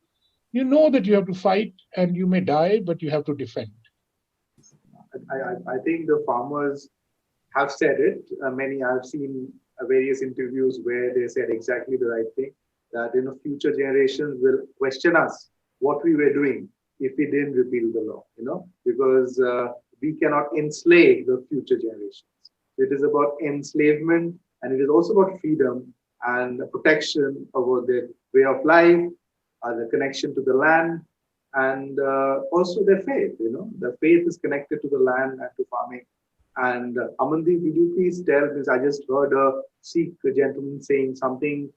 you know that you have to fight and you may die, but you have to defend. I think the farmers have said it. I've seen various interviews where they said exactly the right thing, that future generations will question us what we were doing if we didn't repeal the law, because we cannot enslave the future generations. It is about enslavement, and it is also about freedom and protection of their way of life, the connection to the land, and also their faith. Their faith is connected to the land and to farming. And Amandeep, would you please tell this? I just heard a Sikh gentleman saying something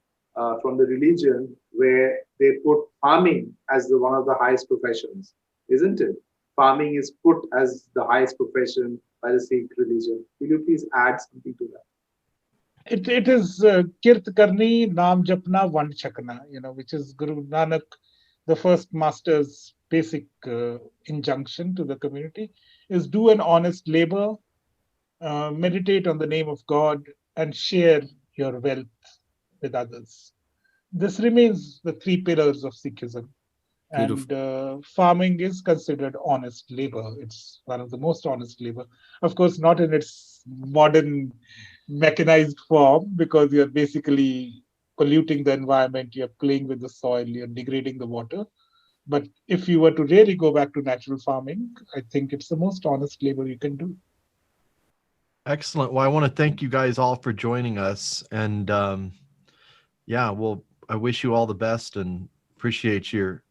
from the religion where they put farming as one of the highest professions, isn't it? Farming is put as the highest profession by the Sikh religion. Will you please add something to that? It is Kirt Karni, Naam Japna, Vand Chakna, which is Guru Nanak, the first master's basic injunction to the community, is do an honest labor, meditate on the name of God, and share your wealth with others. This remains the three pillars of Sikhism. Beautiful. And farming is considered honest labor. It's one of the most honest labor. Of course, not in its modern mechanized form, because you're basically polluting the environment, you're playing with the soil, you're degrading the water. But if you were to really go back to natural farming, I think it's the most honest labor you can do. Excellent. Well, I want to thank you guys all for joining us. And I wish you all the best and appreciate your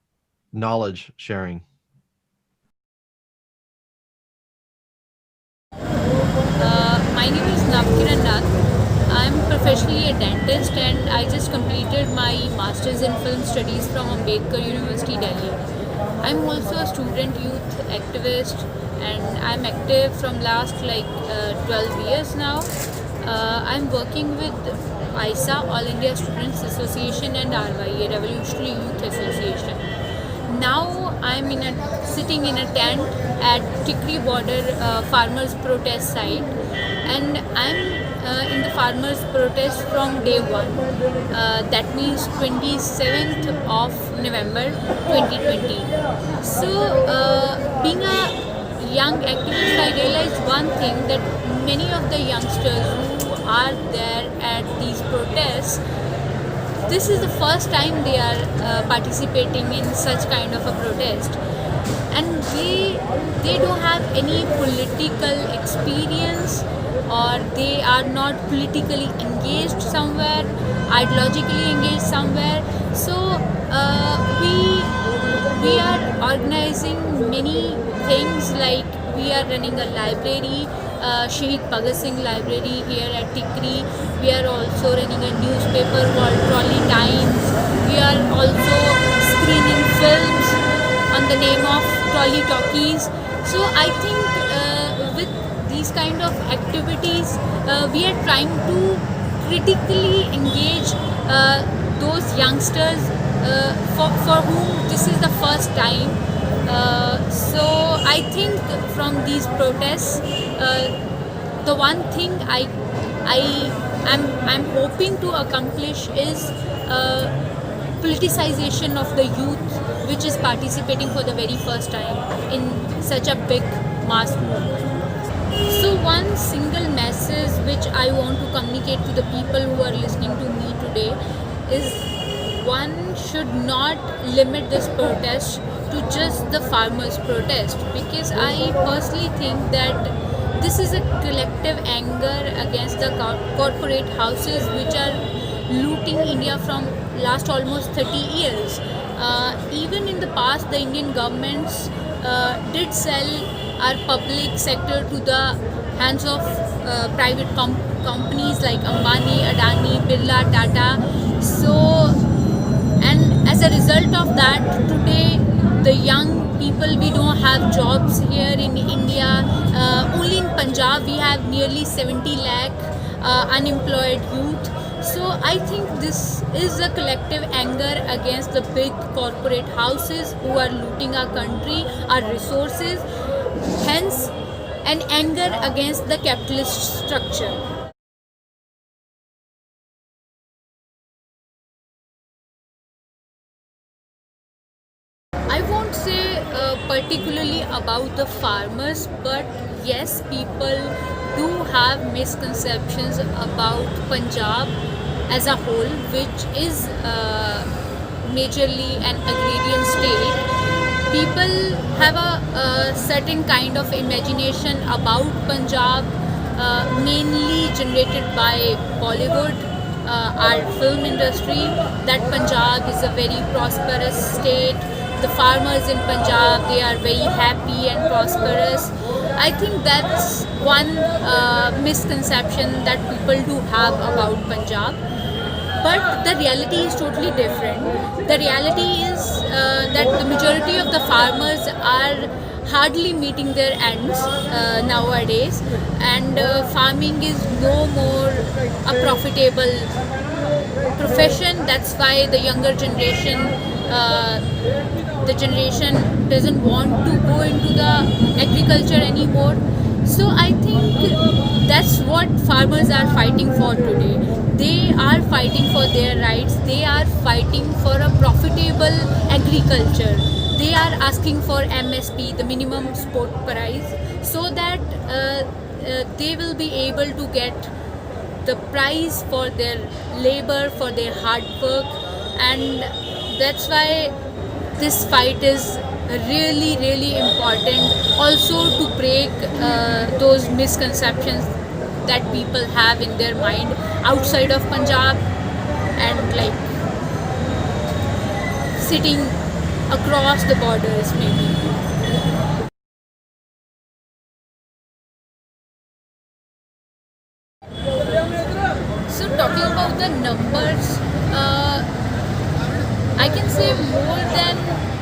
knowledge sharing. My name is NAVKIRAN NATT. I'm professionally a dentist, and I just completed my master's in film studies from Ambedkar University, Delhi. I'm also a student youth activist, and I'm active from last 12 years now. I'm working with ISA, All India Students Association, and RYA, Revolutionary Youth Association. Now I'm sitting in a tent at Tikri Border farmers protest site, and I'm in the farmers protest from day one. That means 27th of November 2020. So being a young activist, I realized one thing, that many of the youngsters who are there at these protests, this is the first time they are participating in such kind of a protest, and they don't have any political experience, or they are not politically engaged somewhere, ideologically engaged somewhere. So we are organizing many things, like we are running a library, Shahid Bhagat Singh Library here at Tikri. We are also running a newspaper called Trolley Times. We are also screening films on the name of Trolley Talkies. So I think with these kind of activities, we are trying to critically engage those youngsters for whom this is the first time. So I think from these protests, the one thing I'm hoping to accomplish is politicization of the youth, which is participating for the very first time in such a big mass movement. So one single message which I want to communicate to the people who are listening to me today is, one should not limit this protest to just the farmers' protest, because I personally think that this is a collective anger against the corporate houses which are looting India from last almost 30 years. Even in the past, the Indian governments did sell our public sector to the hands of private companies like Ambani, Adani, Birla, Tata. So, and as a result of that, today the young people, we don't have jobs here in India. Only in Punjab we have nearly 70 lakh unemployed youth. So I think this is a collective anger against the big corporate houses who are looting our country, our resources, hence an anger against the capitalist structure. I won't say particularly about the farmers, but yes, people do have misconceptions about Punjab as a whole, which is majorly an agrarian state. People have a certain kind of imagination about Punjab, mainly generated by Bollywood, our film industry, that Punjab is a very prosperous state. The farmers in Punjab, they are very happy and prosperous. I think that's one misconception that people do have about Punjab. But the reality is totally different. The reality is that the majority of the farmers are hardly meeting their ends nowadays, and farming is no more a profitable profession. That's why the younger generation, the generation doesn't want to go into the agriculture anymore. So I think that's what farmers are fighting for today. They are fighting for their rights. They are fighting for a profitable agriculture. They are asking for MSP, the minimum support price, so that they will be able to get the price for their labor, for their hard work. And that's why this fight is really, really important, also to break those misconceptions that people have in their mind outside of Punjab, and like sitting across the borders maybe. So talking about the numbers, I can say more than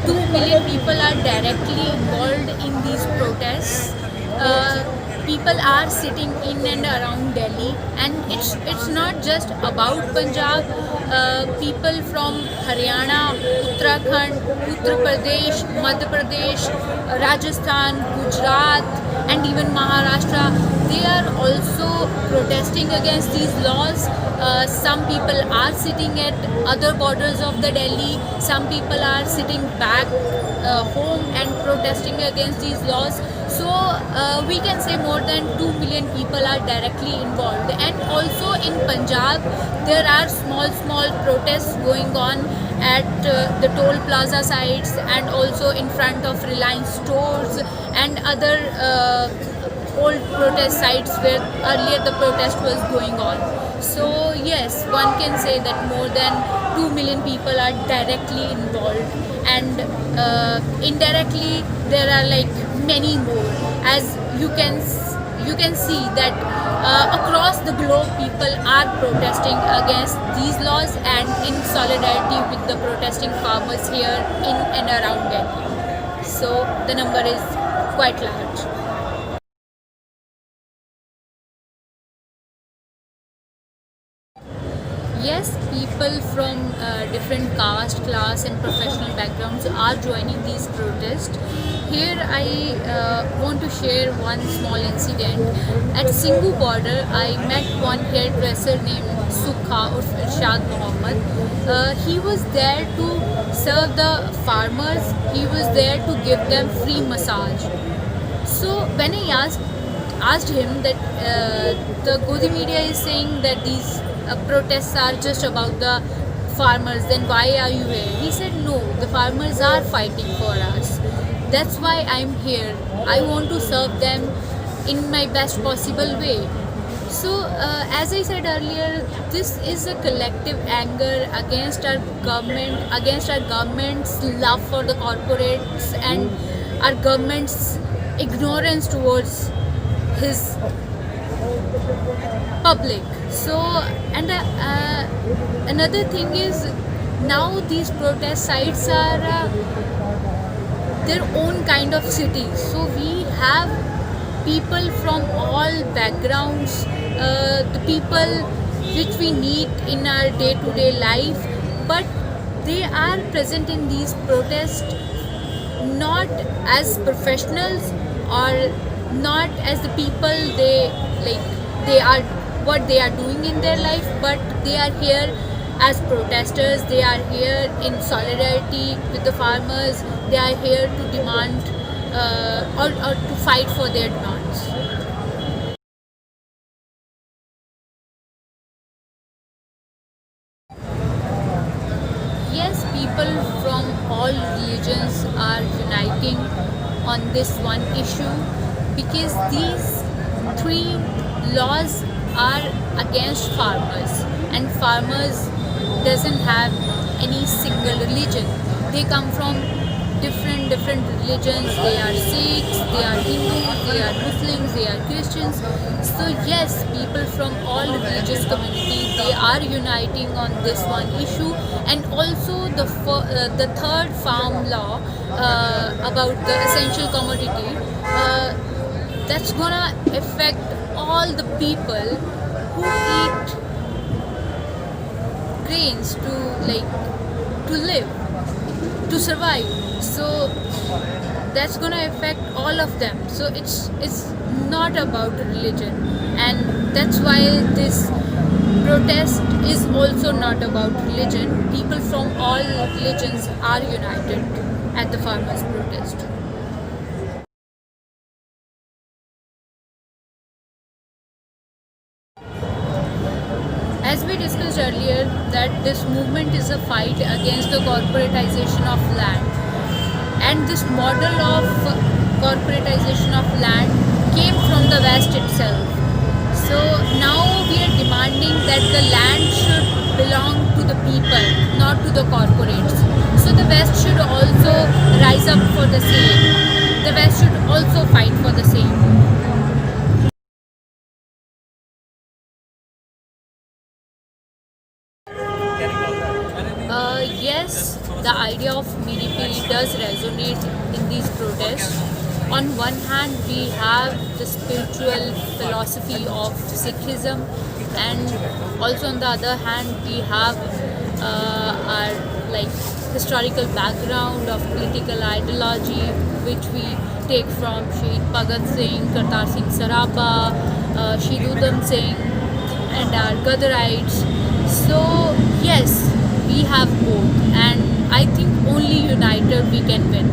2 million people are directly involved in these protests. People are sitting in and around Delhi, and it's not just about Punjab. People from Haryana, Uttarakhand, Uttar Pradesh, Madhya Pradesh, Rajasthan, Gujarat, and even Maharashtra, they are also protesting against these laws. Some people are sitting at other borders of the Delhi. Some people are sitting back home and protesting against these laws. So we can say more than 2 million people are directly involved. And also in Punjab, there are small protests going on at the toll plaza sites and also in front of Reliance stores and other old protest sites where earlier the protest was going on. So yes, one can say that more than 2 million people are directly involved, and indirectly there are like many more. As you can see that across the globe people are protesting against these laws and in solidarity with the protesting farmers here in and around Delhi. So the number is quite large. Yes, people from different caste, class and professional backgrounds are joining these protests. Here I want to share one small incident. At Singhu Border, I met one hairdresser named Sukha or Irshad Mohammed. He was there to serve the farmers. He was there to give them free massage. So when I asked him that the Godi media is saying that these protests are just about the farmers, then why are you here? He said, no, the farmers are fighting for us. That's why I'm here. I want to serve them in my best possible way. So as I said earlier, this is a collective anger against our government's love for the corporates and our government's ignorance towards his public. So, and another thing is, now these protest sites are their own kind of cities. So we have people from all backgrounds, the people which we need in our day-to-day life, but they are present in these protests not as professionals or not as the people they are what they are doing in their life, but they are here as protesters. They are here in solidarity with the farmers. They are here to demand or to fight for their demands. Yes, people from all religions are uniting on this one issue because these three laws are against farmers, and farmers doesn't have any single religion. They come from different religions. They are Sikhs, they are Hindus, they are Muslims, they are Christians. So yes, people from all religious communities, they are uniting on this one issue. And also the third farm law about the essential commodity, that's gonna affect all the people who eat grains to live, to survive. So that's gonna affect all of them. So it's not about religion, and that's why this protest is also not about religion. People from all religions are united at the farmers' protest. As we discussed earlier, that this movement is a fight against the corporatization of land, and this model of corporatization of land came from the West itself. So now we are demanding that the land should belong to the people, not to the corporates. So the West should also rise up for the same. The West should also fight for the same. Yes, the idea of MEDHA does resonate in these protests. On one hand, we have the spiritual philosophy of Sikhism, and also on the other hand, we have our historical background of political ideology, which we take from Shahid Bhagat Singh, Kartar Singh Saraba, Shahid Udham Singh, and our Gadarites. So yes, we have both, and I think only united we can win.